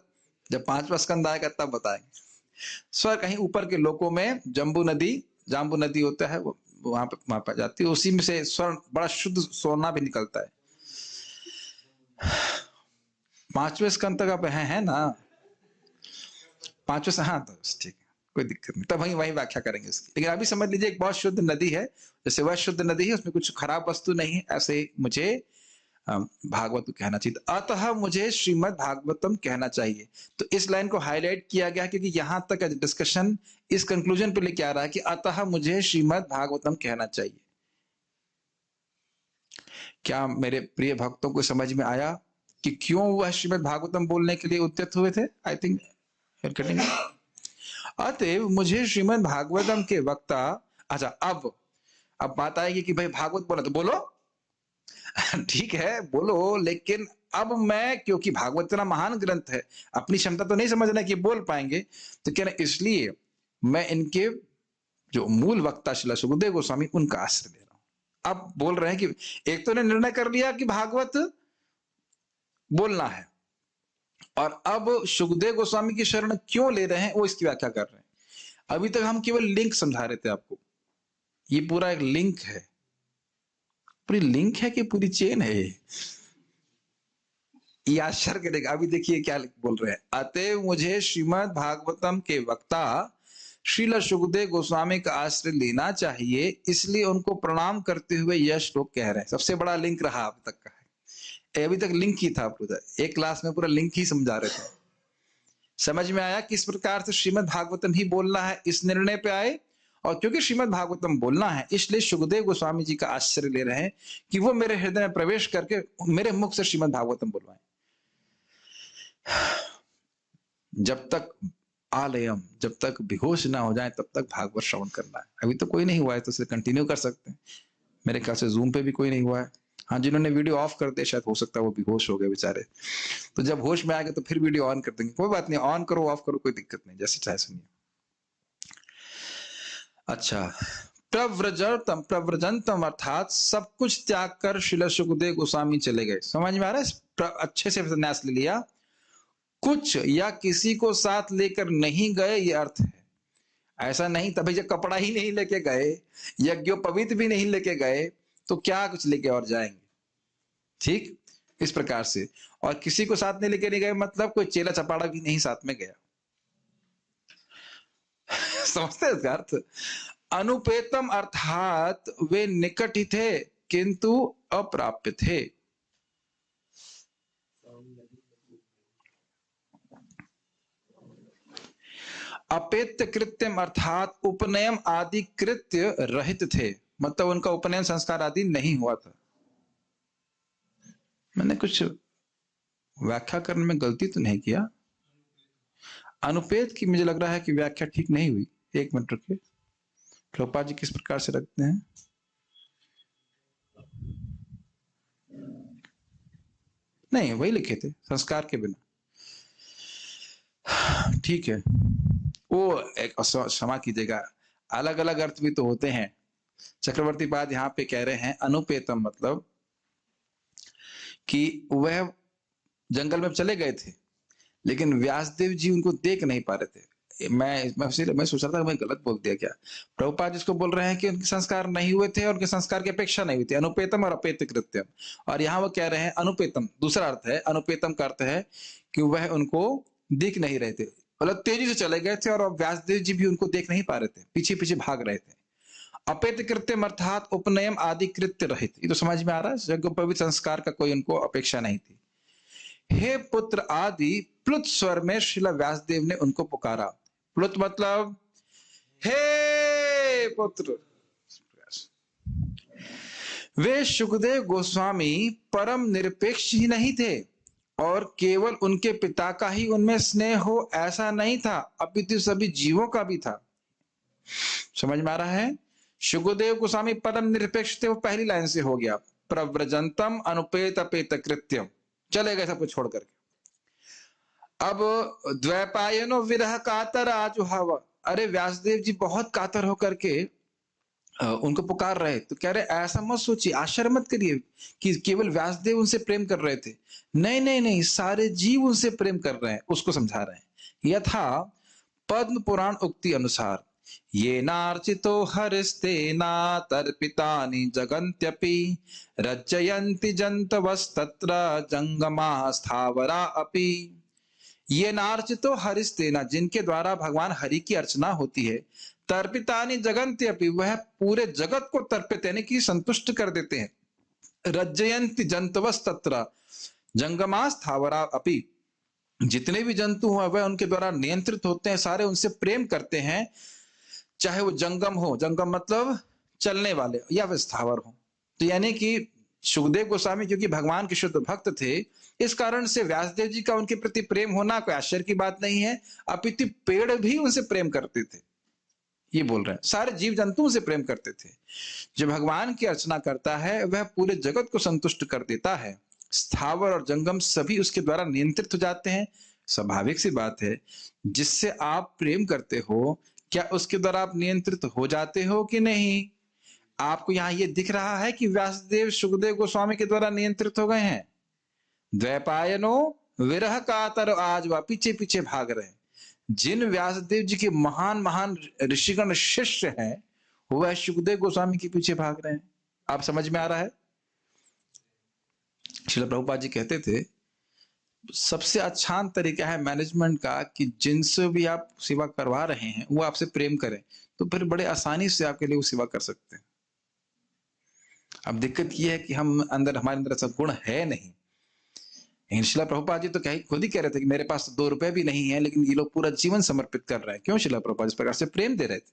A: जब 5वां स्कंद आएगा तब बताएंगे। स्वर कहीं ऊपर के लोकों में जाम्बू नदी होता है, वो वहां पे जाती है, उसी में से स्वर्ण बड़ा शुद्ध सोना भी निकलता है। 5वें स्कंद तक आप है ना? 5वें से, हाँ तो ठीक है। कोई दिक्कत नहीं, तब वही वही व्याख्या करेंगे इसकी। लेकिन अभी समझ लीजिए एक बहुत शुद्ध नदी है, जैसे वह शुद्ध नदी है, उसमें कुछ खराब वस्तु नहीं है, ऐसे ही मुझे भागवत कहना चाहिए। अतः मुझे श्रीमद् भागवतम कहना चाहिए। तो इस लाइन को हाईलाइट किया गया क्योंकि यहां तक डिस्कशन इस कंक्लूजन पे लेके आ रहा है कि अतः मुझे श्रीमद् भागवतम कहना चाहिए। क्या मेरे प्रिय भक्तों को समझ में आया कि क्यों वह श्रीमद् भागवतम बोलने के लिए उद्यत हुए थे? आई थिंक अतएव मुझे श्रीमद् भागवतम के वक्ता, अच्छा अब बात आएगी कि भाई भागवत बोला तो बोलो ठीक है बोलो, लेकिन अब मैं, क्योंकि भागवत इतना महान ग्रंथ है, अपनी क्षमता तो नहीं समझना कि बोल पाएंगे, तो क्या ना, इसलिए मैं इनके जो मूल वक्ता श्रील सुखदेव गोस्वामी उनका आश्रय ले रहा हूं। अब बोल रहे हैं कि एक तो ने निर्णय कर लिया कि भागवत बोलना है, और अब सुखदेव गोस्वामी की शरण क्यों ले रहे हैं वो इसकी व्याख्या कर रहे हैं। अभी तक हम केवल लिंक समझा रहे थे आपको, ये पूरा एक लिंक है, पूरी लिंक है कि पूरी चेन है ये आश्चर्य करेगा। अभी देखिए क्या बोल रहे हैं, अतएव मुझे श्रीमद् भागवतम के वक्ता श्रील सुखदेव गोस्वामी का आश्रय लेना चाहिए, इसलिए उनको प्रणाम करते हुए यह श्लोक कह रहे हैं। सबसे बड़ा लिंक रहा अब तक का है, अभी तक लिंक ही था, पूरा एक क्लास में पूरा लिंक ही समझा रहे थे। समझ में आया किस प्रकार से श्रीमद् भागवतम ही बोलना है, इस निर्णय पे आए। और क्योंकि श्रीमद् भागवतम बोलना है, इसलिए सुखदेव गोस्वामी जी का आश्रय ले रहे हैं कि वो मेरे हृदय में प्रवेश करके मेरे मुख से श्रीमद् भागवतम बोलवाएं। जब तक आलयम, जब तक बेहोश ना हो जाए तब तक भागवत श्रवण करना है। अभी तो कोई नहीं हुआ है तो इसे कंटिन्यू कर सकते हैं। मेरे ख्याल से जूम पे भी कोई नहीं हुआ है। हाँ, जिन्होंने वीडियो ऑफ कर दिया शायद हो सकता है वो बेहोश हो गए बेचारे, तो जब होश में आएगा तो फिर वीडियो ऑन कर देंगे। कोई बात नहीं, ऑन करो ऑफ करो कोई दिक्कत नहीं, जैसे चाहे सुनिए। अच्छा, प्रव्रजंतम अर्थात सब कुछ त्याग कर श्रील सुखदेव गोस्वामी चले गए। समझ में आ रहा है? अच्छे से संन्यास ले लिया, कुछ या किसी को साथ लेकर नहीं गए, ये अर्थ है। ऐसा नहीं तभी जब कपड़ा ही नहीं लेके गए, यज्ञोपवीत भी नहीं लेके गए, तो क्या कुछ लेके और जाएंगे। ठीक इस प्रकार से, और किसी को साथ नहीं लेके नहीं गए मतलब कोई चेला चपाड़ा भी नहीं साथ में गया। समझते हैं इसका अर्थ? अनुपेतम अर्थात वे निकट ही थे किंतु अप्राप्य थे। अपेत्य कृत्यम अर्थात उपनयन आदि कृत्य रहित थे, मतलब उनका उपनयन संस्कार आदि नहीं हुआ था। मैंने कुछ व्याख्या करने में गलती तो नहीं किया? अनुपेत की मुझे लग रहा है कि व्याख्या ठीक नहीं हुई। एक मिनट रुकिए, प्रभुपाद जी किस प्रकार से रखते हैं? नहीं, वही लिखे थे संस्कार के बिना। ठीक है, वो एक क्षमा कीजिएगा, अलग अलग अर्थ भी तो होते हैं। चक्रवर्ती पाद यहाँ पे कह रहे हैं अनुपेतम मतलब कि वह जंगल में चले गए थे लेकिन व्यासदेव जी उनको देख नहीं पा रहे थे। मैं सोच रहा था मैं गलत बोल दिया क्या। प्रभुपाद जिसको बोल रहे हैं कि उनके संस्कार नहीं हुए थे और उनके संस्कार की अपेक्षा नहीं हुई थी, अनुपेतम और अपेत कृत्यम। और यहाँ वो कह रहे हैं अनुपेतम, दूसरा अर्थ है। अनुपेतम का अर्थ है कि वह उनको दिख नहीं रहे थे, मतलब तेजी से चले गए थे और व्यासदेव जी भी उनको देख नहीं पा रहे थे, पीछे पीछे भाग रहे थे। अपेत कृत्यम अर्थात उपनयन आदि कृत्य रहित। ये तो समझ में आ रहा है, पवित्र संस्कार का कोई उनको अपेक्षा नहीं थी। हे पुत्र आदि प्लुत स्वर में श्रील व्यासदेव ने उनको पुकारा। प्लुत मतलब हे पुत्र। वे सुखदेव गोस्वामी परम निरपेक्ष ही नहीं थे और केवल उनके पिता का ही उनमें स्नेह हो ऐसा नहीं था, अपितु सभी जीवों का भी था। समझ में आ रहा है? सुखदेव गोस्वामी परम निरपेक्ष थे, वो पहली लाइन से हो गया। प्रव्रजंतम अनुपेत अपेत कृत्यम, चले गए सब कुछ छोड़ करके। अब द्वैपायनो विरह कातर आजुहाव। अरे व्यासदेव जी बहुत कातर होकर के उनको पुकार रहे, तो कह रहे ऐसा मत सोचिए, आश्चर्य मत करिए कि केवल व्यासदेव उनसे प्रेम कर रहे थे। नहीं नहीं नहीं, सारे जीव उनसे प्रेम कर रहे हैं, उसको समझा रहे हैं। यथा पद्म पुराण उक्ति अनुसार ये नार्चितो हरिस्तेना तर्पितानि जगन्त्यपि रज्जयन्ति जन्तवस्तत्र जंगमा स्थावरा अपि। ये नार्चितो हरिस्तेना, जिनके द्वारा भगवान हरि की अर्चना होती है, तर्पितानि जगन्ति अपि, वह पूरे जगत को तर्पित यानी कि संतुष्ट कर देते हैं। रज्जयन्ति जंतवस्तत्र जंगमा स्थावरा अपि, जितने भी जंतु हैं वह उनके द्वारा नियंत्रित होते हैं, सारे उनसे प्रेम करते हैं, चाहे वो जंगम हो, जंगम मतलब चलने वाले, या वह स्थावर हो। तो यानी कि सुखदेव गोस्वामी क्योंकि भगवान के शुद्ध भक्त थे, इस कारण से व्यासदेव जी का उनके प्रति प्रेम होना कोई आश्चर्य की बात नहीं है, अपितु पेड़ भी उनसे प्रेम करते थे। ये बोल रहे हैं सारे जीव जंतुओं से प्रेम करते थे। जो भगवान की अर्चना करता है वह पूरे जगत को संतुष्ट कर देता है। स्थावर और जंगम सभी उसके द्वारा नियंत्रित हो जाते हैं। स्वाभाविक सी बात है, जिससे आप प्रेम करते हो, क्या उसके द्वारा आप नियंत्रित हो जाते हो कि नहीं? आपको यहाँ ये दिख रहा है कि व्यासदेव सुखदेव गोस्वामी के द्वारा नियंत्रित हो गए हैं। द्वैपायनो विरह कातर आज वह पीछे पीछे भाग रहे हैं। जिन व्यासदेव जी के महान महान ऋषिगण शिष्य हैं, वह सुखदेव गोस्वामी के पीछे भाग रहे हैं। आप समझ में आ रहा है? श्रील प्रभुपाद जी कहते थे, सबसे अच्छा तरीका है मैनेजमेंट का कि जिनसे भी आप सेवा करवा रहे हैं वो आपसे प्रेम करें, तो फिर बड़े आसानी से आपके लिए वो सेवा कर सकते हैं। अब दिक्कत ये है कि हमारे अंदर ऐसा गुण है नहीं। शिला प्रभुपाद जी तो खुद ही कह रहे थे कि मेरे पास 2 रुपए भी नहीं है, लेकिन ये लोग पूरा जीवन समर्पित कर रहे हैं। क्यों? शिला प्रभुपाद इस प्रकार से प्रेम दे रहे थे।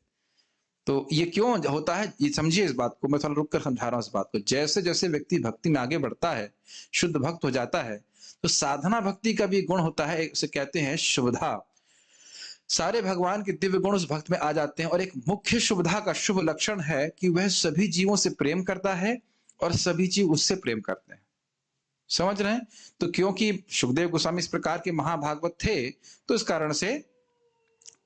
A: तो ये क्यों होता है, ये समझिए इस बात को। मैं थोड़ा रुक कर समझा रहा हूं इस बात को। जैसे जैसे व्यक्ति भक्ति में आगे बढ़ता है, शुद्ध भक्त हो जाता है, तो साधना भक्ति का भी गुण होता है, उसे कहते हैं शुभधा। सारे भगवान के दिव्य गुण उस भक्त में आ जाते हैं। और एक मुख्य शुभधा का शुभ लक्षण है कि वह सभी जीवों से प्रेम करता है और सभी जीव उससे प्रेम करते हैं। समझ रहे हैं? तो क्योंकि सुखदेव गोस्वामी इस प्रकार के महाभागवत थे, तो इस कारण से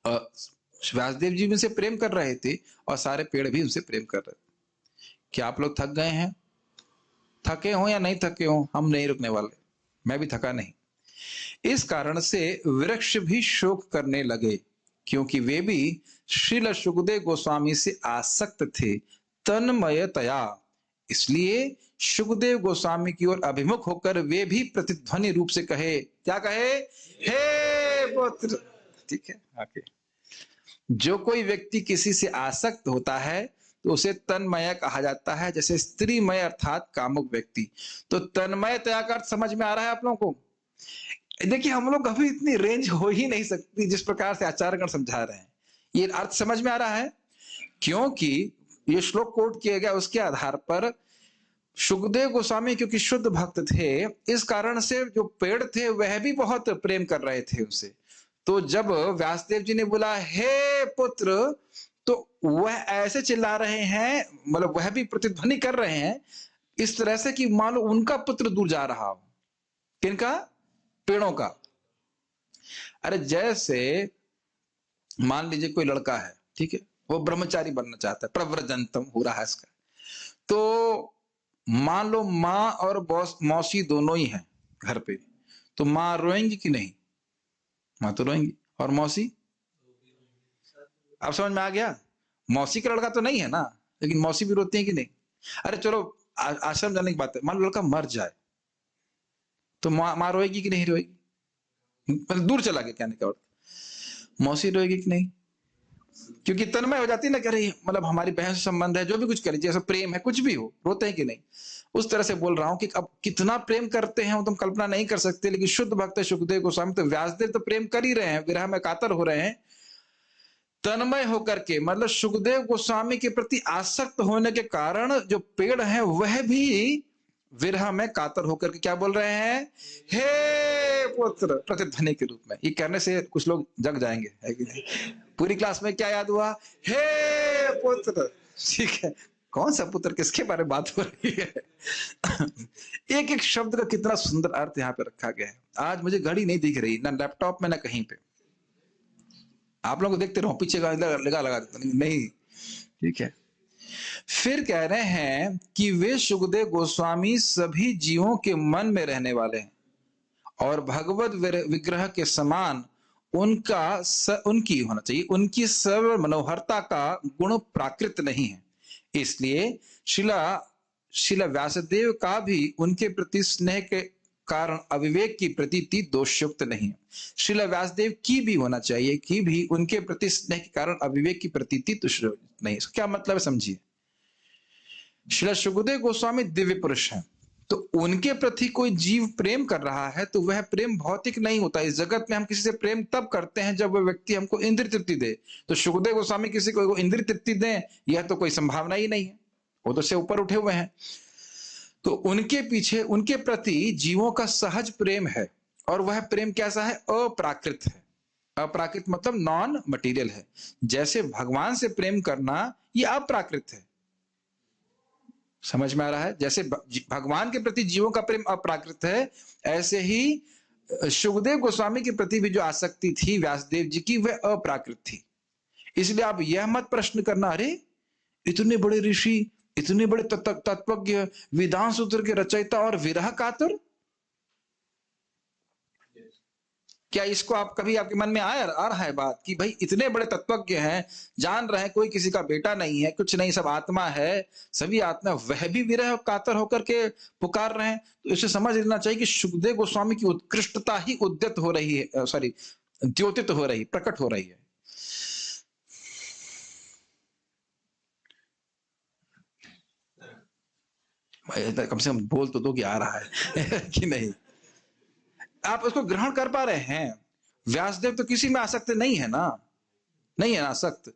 A: व्यासदेव जी उनसे प्रेम कर रहे थे और सारे पेड़ भी उनसे प्रेम कर रहे थे। क्या आप लोग थक गए हैं? थके हो या नहीं थके हो, हम नहीं रुकने वाले। मैं भी थका नहीं। इस कारण से वृक्ष भी शोक करने लगे, क्योंकि वे भी श्रील सुखदेव गोस्वामी से आसक्त थे तन्मयतया। इसलिए सुखदेव गोस्वामी की ओर अभिमुख होकर वे भी प्रतिध्वनि रूप से कहे, क्या कहे? हे पुत्र। ठीक है, आगे। जो कोई व्यक्ति किसी से आसक्त होता है तो उसे तन्मय कहा जाता है, जैसे स्त्रीमय अर्थात कामुक व्यक्ति। तो तन्मयतया का अर्थ समझ में आ रहा है आप लोगों को? देखिए, हम लोग कभी इतनी रेंज हो ही नहीं सकती जिस प्रकार से आचार्यगण समझा रहे हैं। ये अर्थ समझ में आ रहा है? क्योंकि ये श्लोक कोट किया गया उसके आधार पर सुखदेव गोस्वामी क्योंकि शुद्ध भक्त थे, इस कारण से जो पेड़ थे वह भी बहुत प्रेम कर रहे थे उनसे। तो जब व्यासदेव जी ने बोला हे पुत्र, तो वह ऐसे चिल्ला रहे हैं, मतलब वह भी प्रतिध्वनि कर रहे हैं इस तरह से कि मान लो उनका पुत्र दूर जा रहा हो। किनका? पेड़ों का। अरे जैसे मान लीजिए कोई लड़का है, ठीक है, वो ब्रह्मचारी बनना चाहता है, प्रव्रजंतम हो रहा है इसका। तो मान लो माँ और मौसी दोनों ही हैं घर पे, तो माँ रोएंगी कि नहीं? माँ तो रोएंगी। और मौसी? अब समझ में आ गया? मौसी का लड़का तो नहीं है ना, लेकिन मौसी भी रोती है कि नहीं? अरे चलो आश्रम जाने की बात है, मान लो लड़का मर जाए तो माँ रोएगी कि नहीं रोएगी? मतलब दूर चला गया, कहने का अर्थ। मौसी रोएगी कि नहीं? क्योंकि तन्मय हो जाती है ना, कह रही मतलब हमारी बहन से संबंध है, जो भी कुछ करे, जैसे प्रेम है, कुछ भी हो, रोते हैं कि नहीं? उस तरह से बोल रहा हूं कि अब कितना प्रेम करते हैं वो तुम कल्पना नहीं कर सकते। लेकिन शुद्ध भक्त सुखदेव गोस्वामी तो व्यासदेव तो प्रेम कर ही रहे हैं, विरह में कातर हो रहे हैं तन्मय होकर के। मतलब सुखदेव गोस्वामी के प्रति आसक्त होने के कारण जो पेड़ है वह भी विरह में कातर होकर के क्या बोल रहे हैं? हे पुत्र, प्रतिध्वनि के रूप में। ये करने से कुछ लोग जग जाएंगे, है कि नहीं? पूरी क्लास में क्या याद हुआ? हे पुत्र। ठीक है, कौन सा पुत्र, किसके बारे में बात हो रही है? एक एक शब्द का कितना सुंदर अर्थ यहाँ पे रखा गया है। आज मुझे घड़ी नहीं दिख रही, ना लैपटॉप में ना कहीं पे। आप लोग देखते रहो, पीछे लगा देता नहीं। ठीक है, फिर कह रहे हैं कि वे सुखदेव गोस्वामी सभी जीवों के मन में रहने वाले हैं और भगवत विग्रह के समान उनकी होना चाहिए। उनकी सर्व मनोहरता का गुण प्राकृत नहीं है। इसलिए शिला व्यासदेव का भी उनके प्रति स्नेह के कारण अविवेक की प्रतीति दोषयुक्त नहीं है। श्रील व्यासदेव की भी होना चाहिए कि भी उनके प्रति स्नेह के कारण अविवेक की प्रतीति दोषयुक्त नहीं। क्या मतलब है समझिए। श्रील सुखदेव गोस्वामी दिव्य पुरुष हैं, तो उनके प्रति कोई जीव प्रेम कर रहा है तो वह प्रेम भौतिक नहीं होता। इस जगत में हम किसी से प्रेम तब करते हैं जब वह व्यक्ति हमको इंद्रिय तृप्ति दे। तो सुखदेव गोस्वामी किसी को इंद्रिय तृप्ति दें, यह तो कोई संभावना ही नहीं है, वो तो से ऊपर उठे हुए हैं। तो उनके पीछे उनके प्रति जीवों का सहज प्रेम है, और वह प्रेम कैसा है? अप्राकृत है। अप्राकृत मतलब नॉन मटेरियल है। जैसे भगवान से प्रेम करना यह अप्राकृत है, समझ में आ रहा है? जैसे भगवान के प्रति जीवों का प्रेम अप्राकृत है, ऐसे ही सुखदेव गोस्वामी के प्रति भी जो आसक्ति थी व्यासदेव जी की, वह अप्राकृत थी। इसलिए आप यह मत प्रश्न करना, अरे इतने बड़े ऋषि, इतने बड़े तत्वज्ञ, वेदांत सूत्र के रचयिता और विरह कातुर, क्या इसको आप कभी आपके मन में आ रहा है बात कि भाई इतने बड़े तत्वज्ञ हैं, जान रहे हैं कोई किसी का बेटा नहीं है, कुछ नहीं, सब आत्मा है, सभी आत्मा, वह भी विरह कातर होकर के पुकार रहे हैं। तो इसे समझ लेना चाहिए कि सुखदेव गोस्वामी की उत्कृष्टता ही उद्यत हो रही है, सॉरी द्योतित हो रही, प्रकट हो रही है। कम से कम बोल तो दो कि आ रहा है कि नहीं। आप उसको ग्रहण कर पा रहे हैं? व्यासदेव तो किसी में आसक्त नहीं है ना, नहीं है ना आसक्त।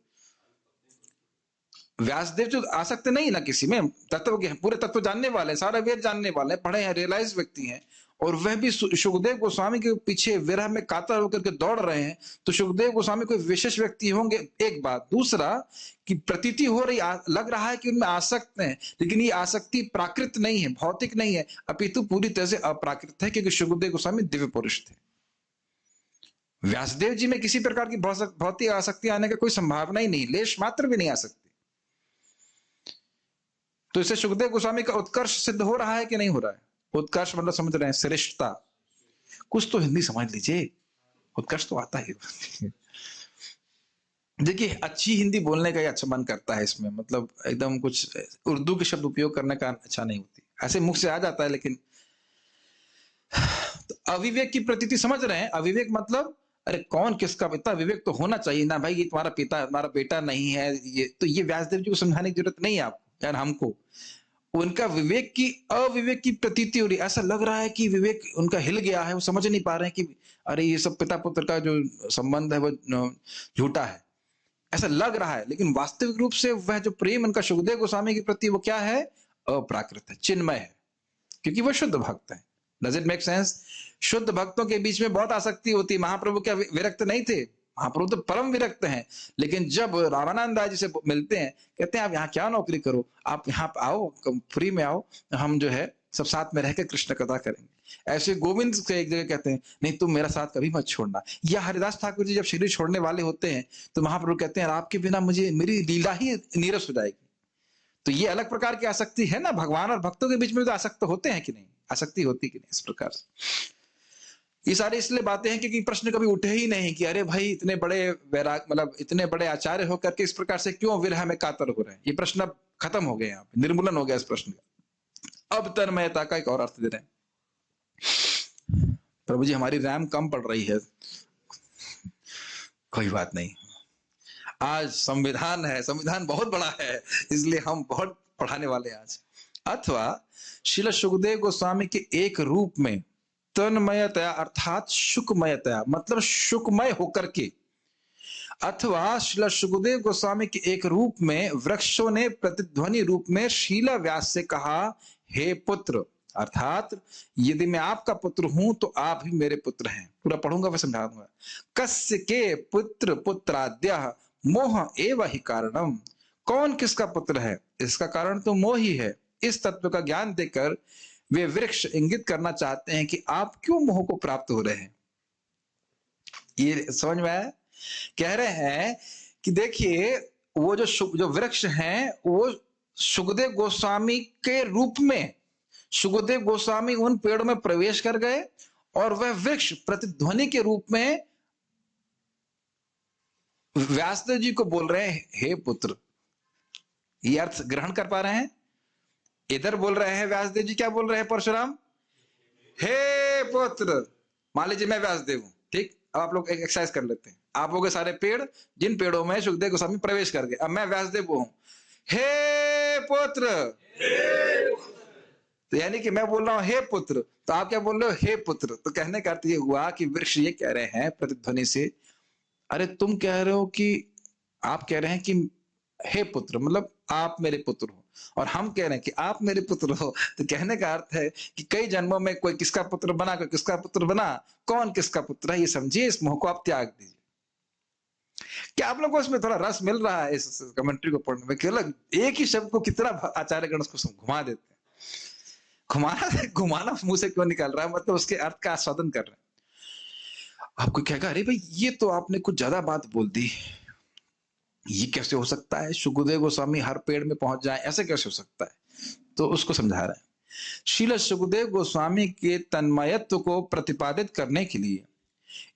A: व्यासदेव जो आसक्त नहीं है ना किसी में, तत्व के पूरे तत्व जानने वाले, सारा वेद जानने वाले, पढ़े हैं, रियलाइज व्यक्ति हैं, और वह भी सुखदेव गोस्वामी के पीछे विरह में कातर होकर के दौड़ रहे हैं। तो सुखदेव गोस्वामी कोई विशेष व्यक्ति होंगे, एक बात। दूसरा कि प्रतीति हो रही, लग रहा है कि उनमें आसक्त हैं, लेकिन ये आसक्ति प्राकृत नहीं है, भौतिक नहीं है, अपितु पूरी तरह से अप्राकृत है, क्योंकि सुखदेव गोस्वामी दिव्य पुरुष थे। व्यासदेव जी में किसी प्रकार की भौतिक आसक्ति आने का कोई संभावना ही नहीं, लेश मात्र भी नहीं आ सकती। तो इससे सुखदेव गोस्वामी का उत्कर्ष सिद्ध हो रहा है कि नहीं हो रहा है? उत्कर्ष मतलब समझ रहे हैं, श्रेष्ठता। कुछ तो हिंदी समझ लीजिए, उत्कर्ष तो आता ही। देखिए अच्छी हिंदी बोलने का ही अच्छा मन करता है इसमें, मतलब एकदम कुछ उर्दू के शब्द उपयोग करने का अच्छा नहीं होती, ऐसे मुख से आ जाता है। लेकिन तो अविवेक की प्रतीति समझ रहे हैं? अविवेक मतलब अरे कौन किसका पिता, विवेक तो होना चाहिए ना भाई, ये तुम्हारा पिता, तुम्हारा बेटा नहीं है। ये तो ये व्यासदेव जी को समझाने की जरूरत नहीं है आपको यार, हमको। उनका विवेक की अविवेक की प्रतीति हो रही, ऐसा लग रहा है कि विवेक उनका हिल गया है, वो समझ नहीं पा रहे हैं कि अरे ये सब पिता पुत्र का जो संबंध है वो झूठा है, ऐसा लग रहा है। लेकिन वास्तविक रूप से वह जो प्रेम उनका सुखदेव गोस्वामी के प्रति, वो क्या है? अप्राकृत है, चिन्मय है, क्योंकि वो शुद्ध भक्त है। Does it make sense? शुद्ध भक्तों के बीच में बहुत आसक्ति होती है। महाप्रभु क्या विरक्त नहीं थे? महाप्रभु तो परम विरक्त हैं। लेकिन जब रामानंद दास जी से मिलते हैं, कहते हैं आप यहाँ क्या नौकरी करो, आप यहाँ आओ, फ्री में आओ, हम जो है सब साथ में रहकर कृष्ण कथा करेंगे। ऐसे गोविंद से एक जगह कहते हैं नहीं तुम मेरा साथ कभी मत छोड़ना। या हरिदास ठाकुर जी जब शरीर छोड़ने वाले होते हैं तो महाप्रभु कहते हैं आपके बिना मुझे मेरी लीला ही नीरस हो जाएगी। तो ये अलग प्रकार की आसक्ति है ना। भगवान और भक्तों के बीच में तो आसक्त होते हैं कि नहीं, आसक्ति होती कि नहीं, इस प्रकार से। ये सारी इसलिए बातें हैं क्योंकि प्रश्न कभी उठे ही नहीं कि अरे भाई इतने बड़े वैराग, मतलब इतने बड़े आचार्य होकर के इस प्रकार से क्यों विरह में कातर हो रहे हैं। ये प्रश्न अब खत्म हो गए, यहाँ पे निर्मूलन हो गया इस प्रश्न का। अब तन्मयता का एक और अर्थ दे रहे हैं। प्रभु जी हमारी रैम कम पड़ रही है, कोई बात नहीं, आज संविधान है, संविधान बहुत बड़ा है, इसलिए हम बहुत पढ़ाने वाले आज। अथवा श्रील सुखदेव गोस्वामी के एक रूप में तन्मयतया अर्थात सुखमयतया मतलब सुखमय होकर के, अथवा श्रील सुखदेव गोस्वामी के एक रूप में वृक्षों ने प्रतिध्वनि रूप में शीला व्यास से कहा हे पुत्र, अर्थात यदि मैं आपका पुत्र हूं तो आप भी मेरे पुत्र हैं। पूरा पढ़ूंगा, मैं समझाऊंगा। कस्य के पुत्र पुत्राद्य मोह एव ही कारणम, कौन किसका पुत्र है, इसका कारण तो मोह ही है। इस तत्व का ज्ञान देकर वे वृक्ष इंगित करना चाहते हैं कि आप क्यों मोह को प्राप्त हो रहे हैं। ये समझ में आया? कह रहे हैं कि देखिए वो जो वृक्ष हैं वो सुखदेव गोस्वामी के रूप में, सुखदेव गोस्वामी उन पेड़ों में प्रवेश कर गए और वह वृक्ष प्रतिध्वनि के रूप में व्यासदेव जी को बोल रहे हैं हे पुत्र। ये अर्थ ग्रहण कर पा रहे हैं? इधर बोल रहे हैं व्यासदेव जी, क्या बोल रहे हैं परशुराम? हे पुत्र, मान लीजिए मैं व्यासदेव हूं, ठीक। अब आप लोग एक एक्सरसाइज कर लेते हैं। आप हो गए सारे पेड़, जिन पेड़ों में सुखदेव गोस्वामी प्रवेश कर गए। अब मैं व्यासदेव हूं, हे पुत्र। तो यानी कि मैं बोल रहा हूं हे पुत्र, तो आप क्या बोल रहे हो, हे पुत्र। तो कहने का अर्थ ये हुआ कि वृक्ष ये कह रहे हैं प्रतिध्वनि से, अरे तुम कह रहे हो कि, आप कह रहे हैं कि हे पुत्र, मतलब आप मेरे पुत्र हो, और हम कह रहे हैं कि आप मेरे पुत्र हो। तो कहने का अर्थ है कि कई जन्मों में कोई किसका पुत्र बना, कोई किसका पुत्र बना, कौन किसका पुत्र है ये समझिए, इस मोह को आप त्याग दीजिए। क्या आप लोगों को इसमें थोड़ा रस मिल रहा है इस कमेंट्री को पढ़ने में? केवल एक ही शब्द को कितना आचार्य गण उसको घुमा देते हैं। घुमाना घुमाना मुंह से क्यों निकल रहा है, मतलब उसके अर्थ का आस्वादन कर रहे हैं। आपको कहेगा अरे भाई ये तो आपने कुछ ज्यादा बात बोल दी, ये कैसे हो सकता है, सुखदेव गोस्वामी हर पेड़ में पहुंच जाए, ऐसे कैसे हो सकता है? तो उसको समझा रहे हैं। श्रील सुखदेव गोस्वामी के तन्मयत्व को प्रतिपादित करने के लिए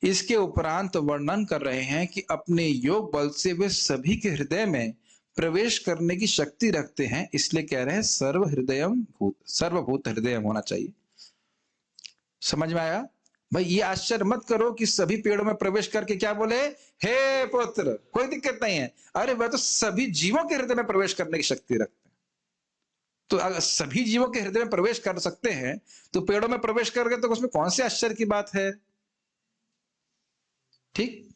A: इसके उपरांत वर्णन कर रहे हैं कि अपने योग बल से वे सभी के हृदय में प्रवेश करने की शक्ति रखते हैं, इसलिए कह रहे हैं सर्वभूत हृदय होना चाहिए। समझ में आया भाई? ये आश्चर्य मत करो कि सभी पेड़ों में प्रवेश करके क्या बोले, हे पुत्र, कोई दिक्कत नहीं है। अरे वह तो सभी जीवों के हृदय में प्रवेश करने की शक्ति रखते हैं। तो अगर सभी जीवों के हृदय में प्रवेश कर सकते हैं तो पेड़ों में प्रवेश कर गए, तो उसमें कौन से आश्चर्य की बात है? ठीक,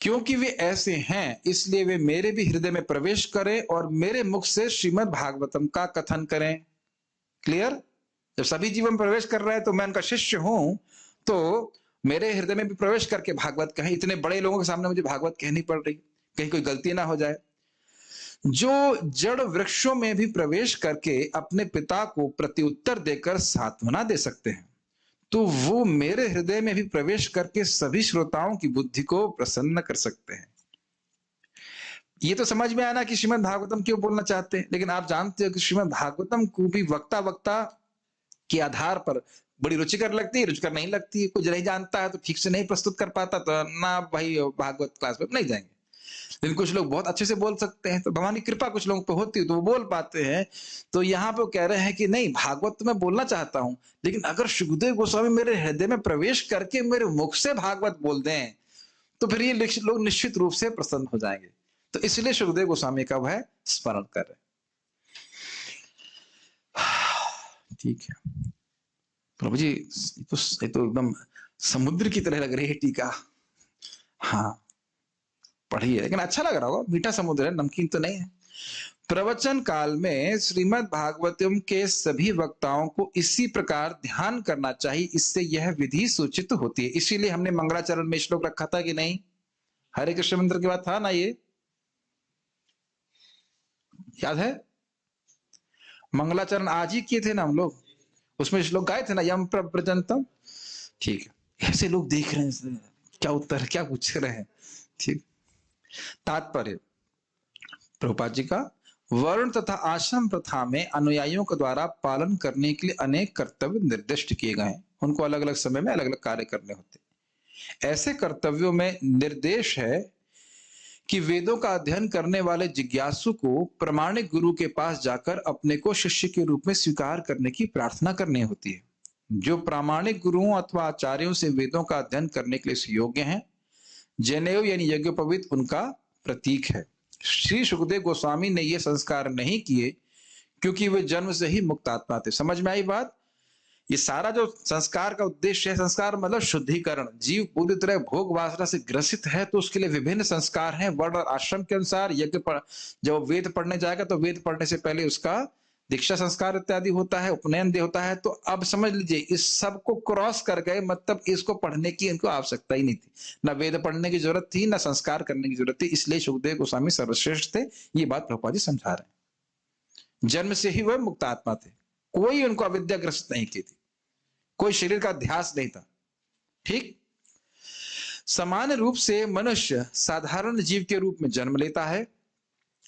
A: क्योंकि वे ऐसे हैं इसलिए वे मेरे भी हृदय में प्रवेश करें और मेरे मुख से श्रीमद् भागवतम का कथन करें। क्लियर? जब सभी जीवन में प्रवेश कर रहे हैं तो मैं उनका शिष्य हूं, तो मेरे हृदय में भी प्रवेश करके भागवत कहें। इतने बड़े लोगों के सामने मुझे भागवत कहनी पड़ रही, कहीं कोई गलती ना हो जाए। जो जड़ वृक्षों में भी प्रवेश करके अपने पिता को प्रत्युत्तर देकर सांत्वना दे सकते हैं, तो वो मेरे हृदय में भी प्रवेश करके सभी श्रोताओं की बुद्धि को प्रसन्न कर सकते हैं। ये तो समझ में आया ना कि श्रीमद् भागवतम क्यों बोलना चाहते हैं। लेकिन आप जानते हो कि श्रीमद् भागवतम को भी वक्ता वक्ता के आधार पर बड़ी रुचिकर लगती है, रुचिकर नहीं लगती है। कुछ नहीं जानता है तो ठीक से नहीं प्रस्तुत कर पाता, तो ना भाई भागवत क्लास में नहीं जाएंगे। लेकिन कुछ लोग बहुत अच्छे से बोल सकते हैं, तो भगवान की कृपा कुछ लोगों पे होती है तो वो बोल पाते हैं। तो यहाँ पे कह रहे हैं कि नहीं, भागवत तो मैं बोलना चाहता हूं, लेकिन अगर सुखदेव गोस्वामी मेरे हृदय में प्रवेश करके मेरे मुख से भागवत बोल दें तो फिर ये लोग निश्चित रूप से प्रसन्न हो जाएंगे। तो इसलिए सुखदेव गोस्वामी का वह स्मरण कर रहे। ठीक है प्रभु जी, ये तो एकदम समुद्र की तरह लग रही है टीका। हाँ पढ़ी है, लेकिन अच्छा लग रहा होगा, मीठा समुद्र है, नमकीन तो नहीं है। प्रवचन काल में श्रीमद् भागवतम के सभी वक्ताओं को इसी प्रकार ध्यान करना चाहिए, इससे यह विधि सूचित होती है। इसीलिए हमने मंगलाचरण में श्लोक रखा था कि नहीं, हरे कृष्ण मंत्र के बाद था ना, ये याद है? मंगलाचरण आज ही किए थे ना हम लोग, उसमें श्लोक गाए थे ना, यम प्रजंतम। ठीक है, ऐसे लोग देख रहे हैं क्या उत्तर क्या पूछ रहे हैं। ठीक, तात्पर्य प्रभुपाद जी का, वर्ण तथा आश्रम प्रथा में अनुयायियों के द्वारा पालन करने के लिए अनेक कर्तव्य निर्दिष्ट किए गए हैं। उनको अलग अलग समय में अलग अलग कार्य करने होते हैं। ऐसे कर्तव्यों में निर्देश है कि वेदों का अध्ययन करने वाले जिज्ञासु को प्रामाणिक गुरु के पास जाकर अपने को शिष्य के रूप में स्वीकार करने की प्रार्थना करनी होती है, जो प्रामाणिक गुरुओं अथवा आचार्यों से वेदों का अध्ययन करने के लिए योग्य हैं। जनेऊ यानी यज्ञोपवीत उनका प्रतीक है। श्री सुखदेव गोस्वामी ने ये संस्कार नहीं किए क्योंकि वे जन्म से ही मुक्त आत्मा थे। समझ में आई बात? ये सारा जो संस्कार का उद्देश्य है, संस्कार मतलब शुद्धिकरण। जीव पूरी तरह भोग वासना से ग्रसित है तो उसके लिए विभिन्न संस्कार हैं वर्ण और आश्रम के अनुसार। यज्ञ जब वेद पढ़ने जाएगा तो वेद पढ़ने से पहले उसका दीक्षा संस्कार इत्यादि होता है, उपनयन होता है। तो अब समझ लीजिए इस सब को क्रॉस कर गए, मतलब इसको पढ़ने की इनको आवश्यकता ही नहीं थी, ना वेद पढ़ने की जरूरत थी, ना संस्कार करने की जरूरत थी। इसलिए सुखदेव गोस्वामी सर्वश्रेष्ठ थे। ये बात प्रभुपाद जी समझा रहे हैं। जन्म से ही वह मुक्त आत्मा थे, कोई उनको अविद्या ग्रसित नहीं की थी, कोई शरीर का अध्यास नहीं था। ठीक, सामान्य रूप से मनुष्य साधारण जीव के रूप में जन्म लेता है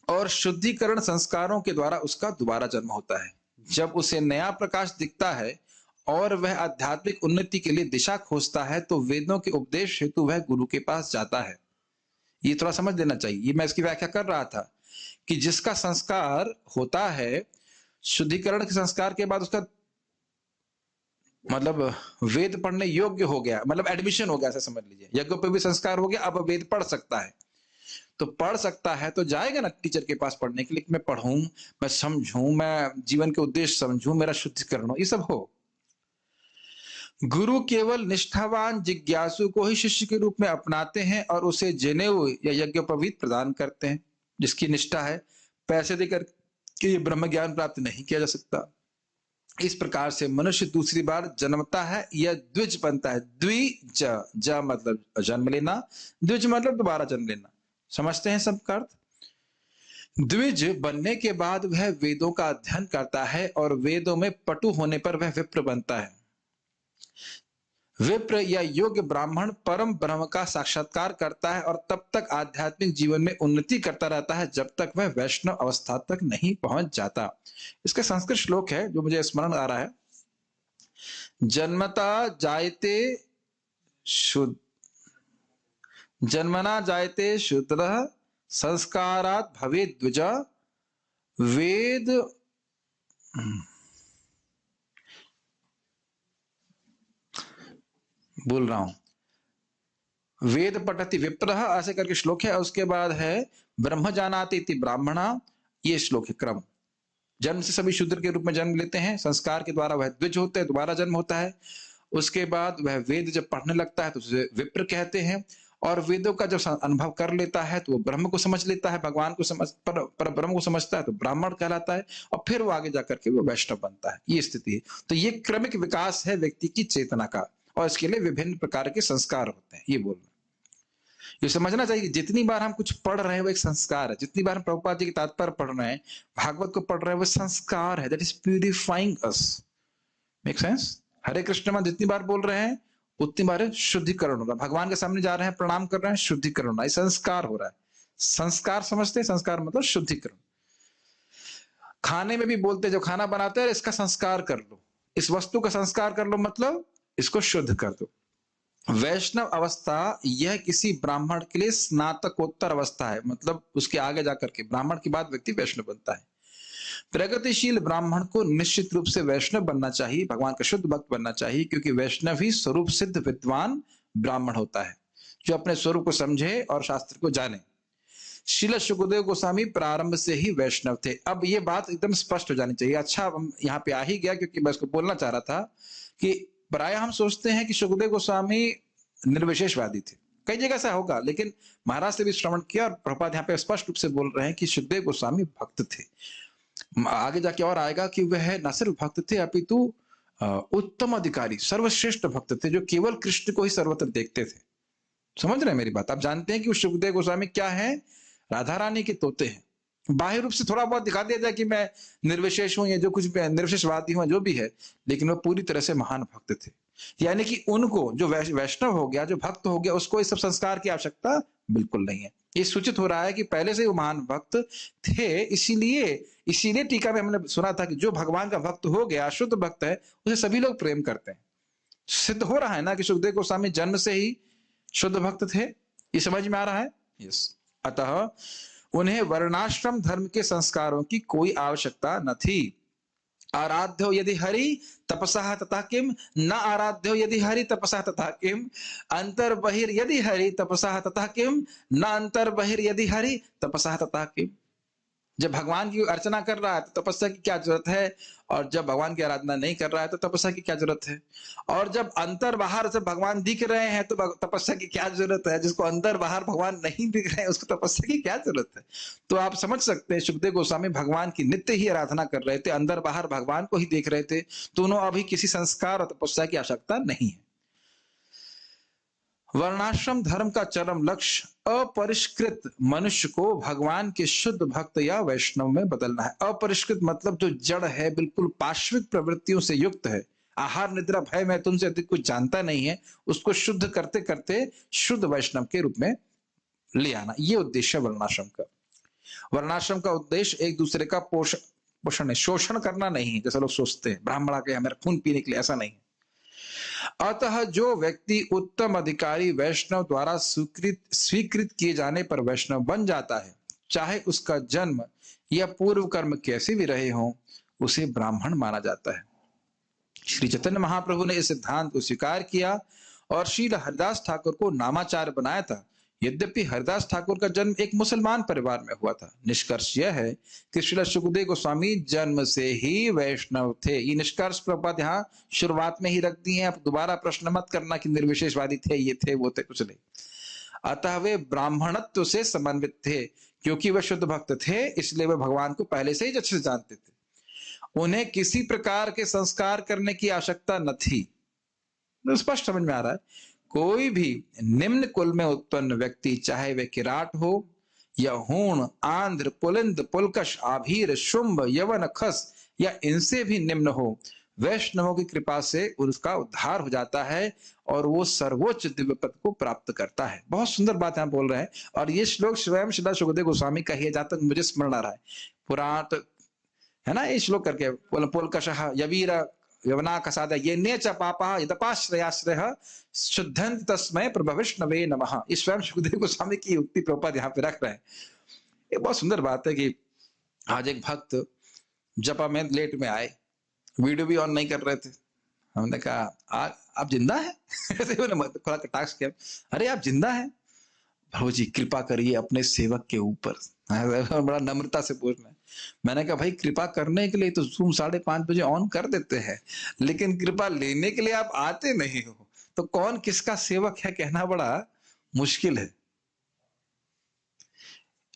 A: और शुद्धिकरण संस्कारों के द्वारा उसका दोबारा जन्म होता है। जब उसे नया प्रकाश दिखता है और वह आध्यात्मिक उन्नति के लिए दिशा खोजता है तो वेदों के उपदेश हेतु वह गुरु के पास जाता है। ये थोड़ा समझ लेना चाहिए। ये मैं इसकी व्याख्या कर रहा था कि जिसका संस्कार होता है शुद्धिकरण के संस्कार के बाद उसका मतलब वेद पढ़ने योग्य हो गया, मतलब एडमिशन हो गया, ऐसा समझ लीजिए। यज्ञोपवीत संस्कार हो गया, अब वेद पढ़ सकता है। तो पढ़ सकता है तो जाएगा ना टीचर के पास पढ़ने के लिए, मैं पढ़ूं, मैं समझूं, मैं जीवन के उद्देश्य समझूं, मेरा शुद्धिकरण हो, ये सब हो। गुरु केवल निष्ठावान जिज्ञासु को ही शिष्य के रूप में अपनाते हैं और उसे जनेऊ या यज्ञोपवीत प्रदान करते हैं, जिसकी निष्ठा है। पैसे देकर के ब्रह्म ज्ञान प्राप्त नहीं किया जा सकता। इस प्रकार से मनुष्य दूसरी बार जन्मता है या द्विज बनता है। द्विज, ज मतलब जन्म लेना, द्विज मतलब दोबारा जन्म लेना। समझते हैं सबका अर्थ? द्विज बनने के बाद वह वेदों का अध्ययन करता है और वेदों में पटु होने पर वह विप्र बनता है। विप्र या योग्य ब्राह्मण परम ब्रह्म का साक्षात्कार करता है और तब तक आध्यात्मिक जीवन में उन्नति करता रहता है जब तक वह वैष्णव अवस्था तक नहीं पहुंच जाता। इसका संस्कृत श्लोक है जो मुझे स्मरण आ रहा है। जन्मता जायते शुद्ध, जन्मना जायते शूद्रः संस्कारात् भवेत् द्विज। वेद बोल रहा हूं, वेद पठति विप्रः ऐसे करके श्लोक है। उसके बाद है ब्रह्म जानाति इति ब्राह्मणा, ये श्लोक है क्रम। जन्म से सभी शूद्र के रूप में जन्म लेते हैं, संस्कार के द्वारा वह द्विज होते हैं, दोबारा जन्म होता है। उसके बाद वह वेद जब पढ़ने लगता है तो उसे विप्र कहते हैं, और वेदों का जब अनुभव कर लेता है तो वो ब्रह्म को समझ लेता है, भगवान को समझ पर ब्रह्म को समझता है तो ब्राह्मण कहलाता है, और फिर वो आगे जाकर के वो वैष्णव बनता है। ये स्थिति है। तो ये क्रमिक विकास है व्यक्ति की चेतना का, और इसके लिए विभिन्न प्रकार के संस्कार होते हैं। ये बोलना, ये समझना चाहिए कि जितनी बार हम कुछ पढ़ रहे हैं वो एक संस्कार है। जितनी बार हम प्रभुपाद जी के तात्पर्य पढ़ रहे हैं, भागवत को पढ़ रहे हैं, वो संस्कार है, that is purifying us. Make sense? Hare Krishna में जितनी बार बोल रहे हैं उतनी बार शुद्धिकरण हो रहा है। भगवान के सामने जा रहे हैं, प्रणाम कर रहे हैं, शुद्धिकरण हो रहा है, संस्कार हो रहा है। संस्कार समझते हैं? संस्कार मतलब शुद्धिकरण। खाने में भी बोलते हैं, जो खाना बनाते हैं इसका संस्कार कर लो, इस वस्तु का संस्कार कर लो, मतलब इसको शुद्ध कर दो। वैष्णव अवस्था यह किसी ब्राह्मण के लिए स्नातकोत्तर अवस्था है, मतलब उसके आगे जाकर के ब्राह्मण के बाद व्यक्ति वैष्णव बनता है। प्रगतिशील ब्राह्मण को निश्चित रूप से वैष्णव बनना चाहिए, भगवान का शुद्ध भक्त बनना चाहिए, क्योंकि वैष्णव ही स्वरूप सिद्ध विद्वान ब्राह्मण होता है, जो अपने स्वरूप को समझे और शास्त्र को जाने। श्रील सुखदेव गोस्वामी प्रारंभ से ही वैष्णव थे। अब ये बात एकदम स्पष्ट हो जानी चाहिए। अच्छा, यहाँ पे आ ही गया, क्योंकि मैं इसको बोलना चाह रहा था कि प्राय हम सोचते हैं कि सुखदेव गोस्वामी निर्विशेषवादी थे। कई जगह ऐसा होगा, लेकिन महाराज से भी श्रवण किया, और प्रभुपाद यहाँ पे स्पष्ट रूप से बोल रहे हैं कि सुखदेव गोस्वामी भक्त थे। आगे जाके और आएगा कि वह न सिर्फ भक्त थे, अपितु उत्तम अधिकारी, सर्वश्रेष्ठ भक्त थे, जो केवल कृष्ण को ही सर्वत्र देखते थे। समझ रहे हैं मेरी बात? आप जानते हैं कि सुखदेव गोस्वामी क्या है? राधा रानी के तोते हैं। बाह्य रूप से थोड़ा बहुत दिखा दिया जाए कि मैं निर्विशेष हूं, या जो कुछ भी निर्विशेषवादी हूं, जो भी है, लेकिन वो पूरी तरह से महान भक्त थे। यानी कि उनको जो वैष्णव हो गया, जो भक्त हो गया, उसको इस सब संस्कार की आवश्यकता बिल्कुल नहीं है। ये सूचित हो रहा है कि पहले से वो महान भक्त थे। इसीलिए टीका में हमने सुना था कि जो भगवान का भक्त हो गया, शुद्ध भक्त है, उसे सभी लोग प्रेम करते हैं। सिद्ध हो रहा है ना कि सुखदेव गोस्वामी जन्म से ही शुद्ध भक्त थे। ये समझ में आ रहा है? यस। अतः उन्हें वर्णाश्रम धर्म के संस्कारों की कोई आवश्यकता न थी। आराध्यो यदि हरि तपसा तथा किम, न आराध्यो यदि हरि तपसा तथा किम, अंतर बहिर यदि हरि तपसा तथा किम, न अंतर बहिर यदि हरि तपसा तथा किम। जब भगवान की अर्चना कर रहा है तो तपस्या की क्या जरूरत है, और जब भगवान की आराधना नहीं कर रहा है तो तपस्या की क्या जरूरत है। और जब अंतर बाहर से भगवान दिख रहे हैं तो तपस्या की क्या जरूरत है। जिसको अंदर बाहर भगवान नहीं दिख रहे हैं उसको तपस्या की क्या जरूरत है। तो आप समझ सकते हैं, सुखदेव गोस्वामी भगवान की नित्य ही आराधना कर रहे थे, अंदर बाहर भगवान को ही देख रहे थे, तो उन्होंने अभी किसी संस्कार और तपस्या की आवश्यकता नहीं है। वर्णाश्रम धर्म का चरम लक्ष्य अपरिष्कृत मनुष्य को भगवान के शुद्ध भक्त या वैष्णव में बदलना है। अपरिष्कृत मतलब जो जड़ है, बिल्कुल पाश्विक प्रवृत्तियों से युक्त है, आहार निद्रा भय मैं तुमसे अधिक कुछ जानता नहीं है, उसको शुद्ध करते करते शुद्ध वैष्णव के रूप में ले आना। ये उद्देश्य वर्णाश्रम का। वर्णाश्रम का उद्देश्य एक दूसरे का पोषण है, शोषण करना नहीं है, जैसा लोग सोचते हैं ब्राह्मण आके हमारा खून पीने के लिए, ऐसा नहीं है। अतः जो व्यक्ति उत्तम अधिकारी वैष्णव द्वारा स्वीकृत किए जाने पर वैष्णव बन जाता है, चाहे उसका जन्म या पूर्व कर्म कैसे भी रहे हों, उसे ब्राह्मण माना जाता है। श्री चैतन्य महाप्रभु ने इस सिद्धांत को स्वीकार किया और श्रील हरिदास ठाकुर को नामाचार्य बनाया था। यद्यपि हरिदास ठाकुर का जन्म एक मुसलमान परिवार में हुआ था। निष्कर्ष यह है कि श्रील सुखदेव गोस्वामी जन्म से ही वैष्णव थे। ये निष्कर्ष प्रपात यहाँ शुरुआत में ही रख दिए हैं। अब दोबारा प्रश्न मत करना कि निर्विशेषवादी थे, ये थे, वो थे, कुछ नहीं। अतः वे ब्राह्मणत्व से समन्वित थे। क्योंकि वे शुद्ध भक्त थे, इसलिए वे भगवान को पहले से ही अच्छे से जानते थे। उन्हें किसी प्रकार के संस्कार करने की आवश्यकता न थी। तो स्पष्ट समझ में आ रहा है। कोई भी निम्न कुल में उत्पन्न व्यक्ति, चाहे वे किराट हो या हूण, आंध्र, पुलिंद, पुलकश, आभीर, शुंभ, यवन, खस या इनसे भी निम्न हो, वैष्णवों की कृपा से उसका उद्धार हो जाता है और वो सर्वोच्च दिव्य पद को प्राप्त करता है। बहुत सुंदर बात यहाँ बोल रहे हैं। और ये श्लोक स्वयं श्रील सुखदेव गोस्वामी का ही है, जहां तक मुझे स्मरण आ रहा है। पुराण है ना, ये श्लोक करके पुलकशः यवीर यवना कसाद ये नेच पापा यदपाश्रयाश्रय शुद्धंत तस्मै प्रभविष्णवे नमः। इस स्वयं सुखदेव गोस्वामी की उक्ति प्रभुपाद यहाँ पे रख रहे हैं। ये बहुत सुंदर बात है कि आज एक भक्त जपा में लेट में आए, वीडियो भी ऑन नहीं कर रहे थे। हमने कहा आप जिंदा है? ऐसे उन्होंने थोड़ा कटाक्ष किया, अरे आप जिंदा है? प्रभु जी कृपा करिए अपने सेवक के ऊपर। बड़ा नम्रता से पूछना है। मैंने कहा भाई कृपा करने के लिए तो जूम 5:30 बजे ऑन कर देते हैं, लेकिन कृपा लेने के लिए आप आते नहीं हो, तो कौन किसका सेवक है कहना बड़ा मुश्किल है।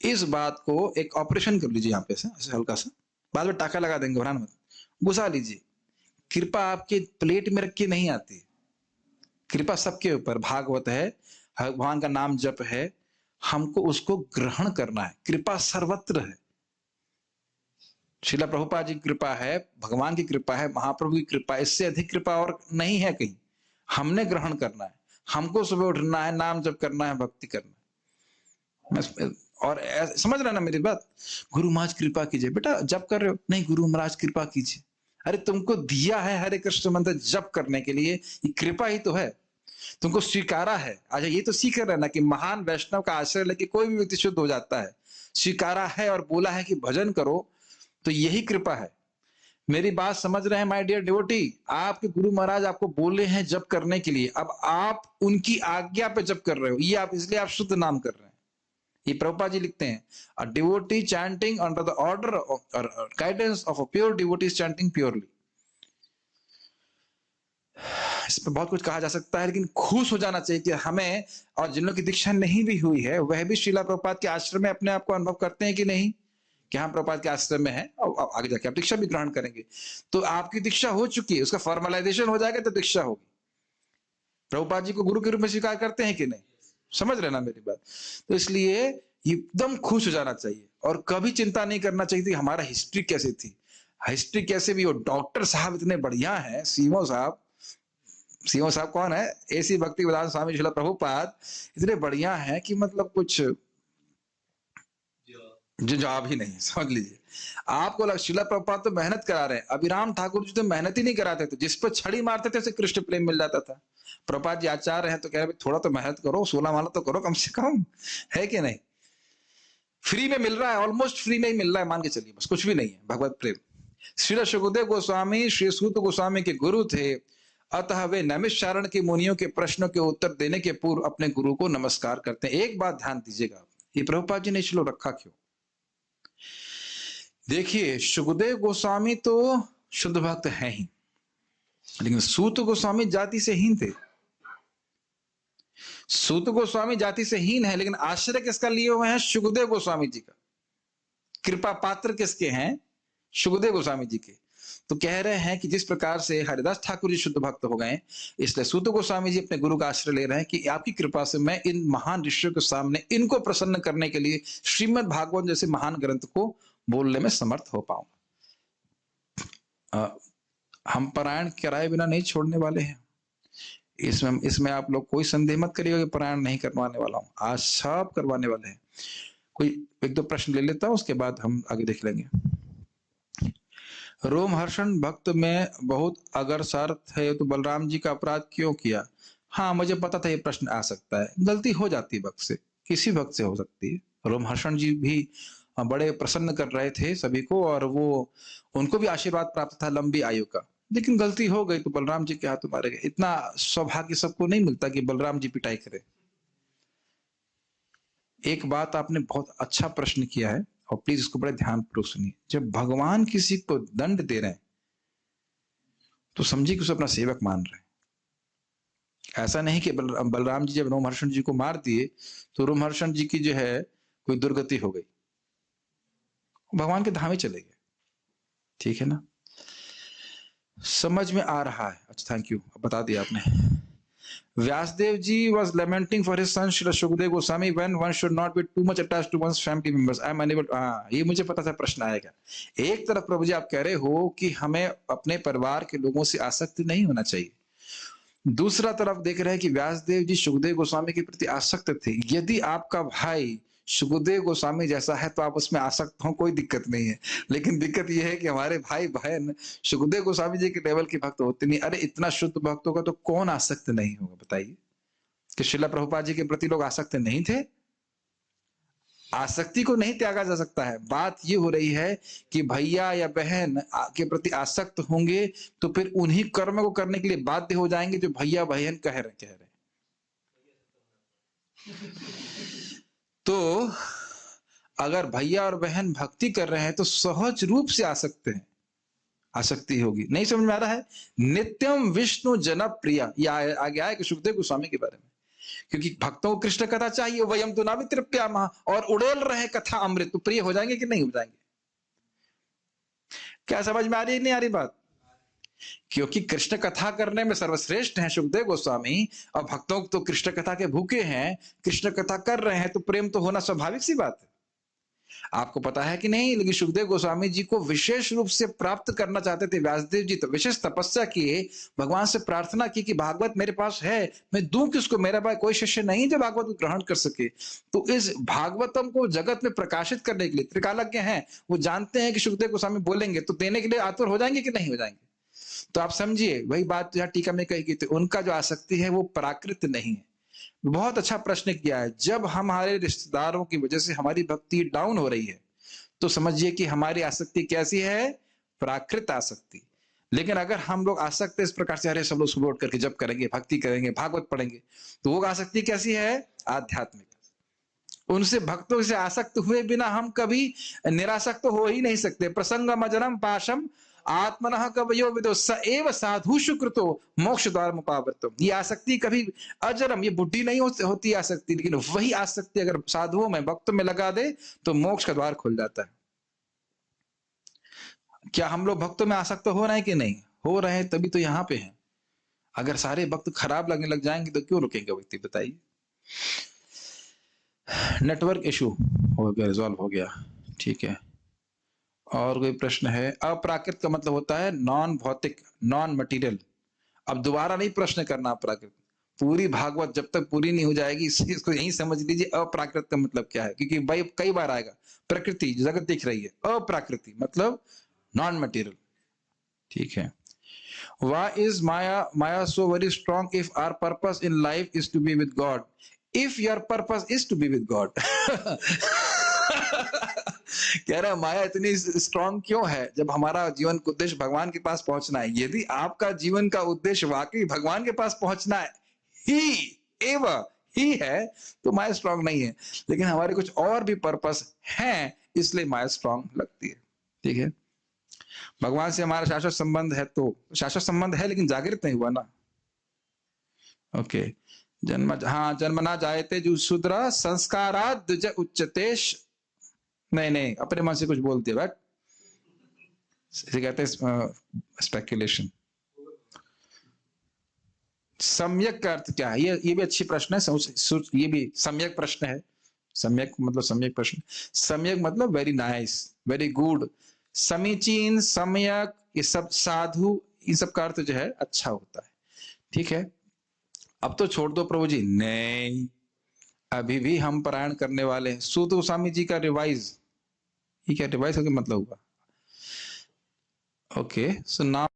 A: इस बात को एक ऑपरेशन कर लीजिए यहाँ पे से, ऐसे हल्का सा, बाद में टाका लगा देंगे, घबराना मत, घुसा लीजिए। कृपा आपके प्लेट में रख के नहीं आती। कृपा सबके ऊपर, भागवत है, भगवान का नाम जप है, हमको उसको ग्रहण करना है। कृपा सर्वत्र है। श्रीला प्रभुपाद जी की कृपा है, भगवान की कृपा है, महाप्रभु की कृपा, इससे अधिक कृपा और नहीं है कहीं। हमने ग्रहण करना है, हमको सुबह उठना है, नाम जप करना है, भक्ति करना है। और समझ रहे ना मेरी बात? गुरु महाराज कृपा कीजिए। बेटा जप कर रहे हो? नहीं गुरु महाराज कृपा कीजिए। अरे तुमको दिया है हरे कृष्ण मंत्र जप करने के लिए, ये कृपा ही तो है। तुमको स्वीकारा है। अच्छा ये तो सीख रहे ना कि महान वैष्णव का आश्रय लेके कोई भी व्यक्ति शुद्ध हो जाता है। स्वीकारा है और बोला है कि भजन करो, तो यही कृपा है। मेरी बात समझ रहे हैं माय डियर डिवोटी? आपके गुरु महाराज आपको बोले हैं जप करने के लिए, अब आप उनकी आज्ञा पे जप कर रहे हो, ये आप इसलिए आप शुद्ध नाम कर रहे हैं। ये प्रभुपाद जी लिखते हैं, a devotee chanting under the order और guidance of a pure devotee chanting purely. इस पर बहुत कुछ कहा जा सकता है, लेकिन खुश हो जाना चाहिए कि हमें, और जिन लोगों की दीक्षा नहीं भी हुई है वह भी श्रीला प्रभुपाद के आश्रम में अपने आप को अनुभव करते हैं कि नहीं, कि हम प्रभुपाद के आश्रम में हैं और आगे जाके आप दीक्षा भी ग्रहण करेंगे। तो आपकी दीक्षा हो चुकी है, उसका फॉर्मलाइजेशन हो जाएगा तो दीक्षा होगी। प्रभुपाद जी को गुरु के रूप में स्वीकार करते हैं कि नहीं? समझ रहे ना मेरी बात? तो इसलिए एकदम खुश हो जाना चाहिए और कभी चिंता नहीं करना चाहिए कि हमारा हिस्ट्री कैसे थी। हिस्ट्री कैसे भी हो, डॉक्टर साहब इतने बढ़िया हैं, सीमो साहब कौन है? ऐसी भक्ति वेदांत स्वामी श्रील प्रभुपाद इतने बढ़िया हैं कि मतलब कुछ जो जवाब ही नहीं। समझ लीजिए, आपको श्रील प्रभुपाद तो मेहनत करा रहे हैं, अभिराम ठाकुर जी तो मेहनत ही नहीं कराते थे, जिस पर छड़ी मारते थे उसे कृष्ण प्रेम मिल जाता था। प्रभुपाद जी आचार्य हैं तो कह रहे थोड़ा तो मेहनत करो, 16 माला तो करो कम से कम, है कि नहीं? फ्री में मिल रहा है, ऑलमोस्ट फ्री में ही मिल रहा है, मान के चलिए, बस कुछ भी नहीं है भगवत प्रेम। श्री सुखदेव गोस्वामी श्री सूत गोस्वामी के गुरु थे, अतः वे नैमिषारण्य के मुनियों के प्रश्नों के उत्तर देने के पूर्व अपने गुरु को नमस्कार करते हैं। एक बात ध्यान दीजिएगा, ये प्रभुपाद जी ने श्लोक रखा क्यों? देखिए सुखदेव गोस्वामी तो शुद्ध भक्त हैं ही, लेकिन सूत गोस्वामी जाति से हीन थे। सूत गोस्वामी जाति से हीन है, लेकिन आश्रय किसका लिए हुए हैं? सुखदेव गोस्वामी जी का। कृपा पात्र किसके हैं? सुखदेव गोस्वामी जी के। तो कह रहे हैं कि जिस प्रकार से हरिदास ठाकुर जी शुद्ध भक्त हो गए, इसलिए सूत गोस्वामी जी अपने गुरु का आश्रय ले रहे हैं कि आपकी कृपा से मैं इन महान ऋषियों के सामने इनको प्रसन्न करने के लिए श्रीमद् भागवत जैसे महान ग्रंथ को बोलने में समर्थ हो पाऊंगा। हम पारायण कराए बिना नहीं छोड़ने वाले हैं। इसमें आप लोग कोई संदेह मत करिएगा कि पारायण नहीं करवाने वाला हूं, आज सब करवाने वाले हैं। कोई एक दो प्रश्न ले लेता हूं, उसके बाद हम आगे देख लेंगे। रोमहर्षण भक्त में बहुत अगर शर्त है तो बलराम जी का अपराध क्यों किया? हाँ मुझे पता था ये प्रश्न आ सकता है। गलती हो जाती है भक्त से, किसी भक्त से हो सकती है। रोमहर्षण जी भी बड़े प्रसन्न कर रहे थे सभी को, और वो उनको भी आशीर्वाद प्राप्त था लंबी आयु का। लेकिन गलती हो गई तो बलराम जी के हाथों मारे गए। इतना सौभाग्य सबको नहीं मिलता कि बलराम जी पिटाई करे। एक बात आपने बहुत अच्छा प्रश्न किया है और प्लीज इसको बड़े ध्यानपूर्वक सुनिए। जब भगवान किसी को दंड दे रहे हैं तो समझिए कि उसे अपना सेवक मान रहे हैं। ऐसा नहीं कि बलराम जी जब रोमहर्षण जी को मार दिए तो रोमहर्षण जी की जो है कोई दुर्गति हो गई, भगवान के धाम ही चले गए। ठीक है ना, समझ में आ रहा है? अच्छा, थैंक यू, बता दिया आपने। Vyasdev ji was lamenting for his son Srila Shukdev Goswami when one should not be too much attached to one's family members. I am unable to, ये मुझे पता था प्रश्न आएगा। एक तरफ प्रभु जी आप कह रहे हो कि हमें अपने परिवार के लोगों से आसक्त नहीं होना चाहिए, दूसरा तरफ देख रहे हैं कि व्यासदेव जी सुखदेव गोस्वामी के प्रति आसक्त थे। यदि आपका भाई सुखदेव गोस्वामी जैसा है तो आप उसमें आसक्त हो, कोई दिक्कत नहीं है। लेकिन दिक्कत यह है कि हमारे भाई बहन सुखदेव गोस्वामी जी के लेवल के भक्त होते नहीं। अरे इतना शुद्ध भक्त होगा तो कौन आसक्त नहीं होगा बताइए? कि श्रीला प्रभुपाद जी के प्रति लोग आसक्त नहीं थे? आसक्ति को नहीं त्यागा जा सकता है। बात ये हो रही है कि भैया या बहन के प्रति आसक्त होंगे तो फिर उन्हीं कर्म को करने के लिए बाध्य हो जाएंगे जो भैया बहन कह रहे। तो अगर भैया और बहन भक्ति कर रहे हैं तो सहज रूप से आसक्ति होगी। नहीं समझ में आ रहा है? नित्यम विष्णु जनप्रिया, यह आगे आए कि सुखदेव गोस्वामी के बारे में, क्योंकि भक्तों को कृष्ण कथा चाहिए। वयम तो नावितृप्यामः, और उड़ेल रहे कथा अमृत, तो प्रिय हो जाएंगे कि नहीं हो जाएंगे? क्या समझ में आ रही नहीं आ रही बात? क्योंकि कृष्ण कथा करने में सर्वश्रेष्ठ हैं सुखदेव गोस्वामी, और भक्तों तो कृष्ण कथा के भूखे हैं, कृष्ण कथा कर रहे हैं, तो प्रेम तो होना स्वाभाविक सी बात है। आपको पता है कि नहीं? लेकिन सुखदेव गोस्वामी जी को विशेष रूप से प्राप्त करना चाहते थे व्यासदेव जी, तो विशेष तपस्या किए, भगवान से प्रार्थना की कि भागवत मेरे पास है, मैं दूं किसको? मेरा भाई कोई शिष्य नहीं जो भागवत को ग्रहण कर सके। तो इस भागवतम को जगत में प्रकाशित करने के लिए त्रिकालज्ञ हैं, वो जानते हैं कि सुखदेव गोस्वामी बोलेंगे तो देने के लिए आतुर हो जाएंगे कि नहीं हो जाएंगे? तो आप समझिए वही बात यहाँ टीका में कही गई थी, उनका जो आसक्ति है वो प्राकृत नहीं है। बहुत अच्छा प्रश्न किया है। जब हमारे रिश्तेदारों की वजह से हमारी भक्ति डाउन हो रही है तो समझिए कि हमारी आसक्ति कैसी है? प्राकृत आसक्ति। लेकिन अगर हम लोग आसक्त इस प्रकार से, अरे सब लोग सुबह उठ करके जप करेंगे, भक्ति करेंगे, भागवत पढ़ेंगे, तो वो आसक्ति कैसी है? आध्यात्मिक। उनसे भक्तों से आसक्त हुए बिना हम कभी निरासक्त हो ही नहीं सकते। प्रसंगम अजरम पाशम आत्मनः कवयो विदो स एव साधु सुकृतो मोक्ष द्वार मुपावर्तो। ये आसक्ति कभी अजरम, ये बुद्धि नहीं होती आसक्ति, लेकिन वही आसक्ति अगर साधुओं में भक्तों में लगा दे तो मोक्ष का द्वार खुल जाता है। क्या हम लोग भक्तों में आसक्त हो रहे हैं कि नहीं हो रहे हैं? तभी तो यहाँ पे हैं। अगर सारे भक्त खराब लगने लग जाएंगे तो क्यों रुकेंगे व्यक्ति? बताइए। नेटवर्क इशू हो गया, रिजॉल्व हो गया, ठीक है। और कोई प्रश्न है? अप्राकृत का मतलब होता है नॉन भौतिक, नॉन मटेरियल। अब दोबारा नहीं प्रश्न करना अप्राकृत। पूरी भागवत जब तक पूरी नहीं हो जाएगी इसको यही समझ लीजिए अप्राकृत का मतलब क्या है, क्योंकि भाई कई बार आएगा। प्रकृति जगत दिख रही है, अप्राकृति मतलब नॉन मटेरियल, ठीक है। Why is Maya so very strong if our purpose in life is to be with God? If your purpose is to be with God. कह रहा माया इतनी स्ट्रांग क्यों है जब हमारा जीवन का उद्देश्य भगवान के पास पहुंचना है। यदि आपका जीवन का उद्देश्य वाकई भगवान के पास पहुंचना है ही है तो माया स्ट्रांग नहीं है। लेकिन हमारे कुछ और भी पर्पस हैं, इसलिए माया स्ट्रांग लगती है, ठीक है। भगवान से हमारा शाश्वत संबंध है, तो शाश्वत संबंध है लेकिन जागृत नहीं हुआ ना। ओके, जन्म ना जायते जो शूद्र संस्काराद द्विज उच्चतेश। नहीं अपने मन से कुछ बोलते बट इसे कहते हैं स्पेकुलेशन। सम्यक का अर्थ क्या है? ये भी अच्छी प्रश्न है, ये भी सम्यक प्रश्न है। सम्यक मतलब सम्यक प्रश्न, सम्यक मतलब वेरी नाइस, वेरी गुड। समीचीन, सम्यक, ये सब साधु, इन सब का अर्थ जो है अच्छा होता है, ठीक है। अब तो छोड़ दो प्रभु जी, नहीं अभी भी हम पारायण करने वाले हैं। सूत गोस्वामी जी का रिवाइज, ये क्या रिवाइज का मतलब हुआ? Okay, so now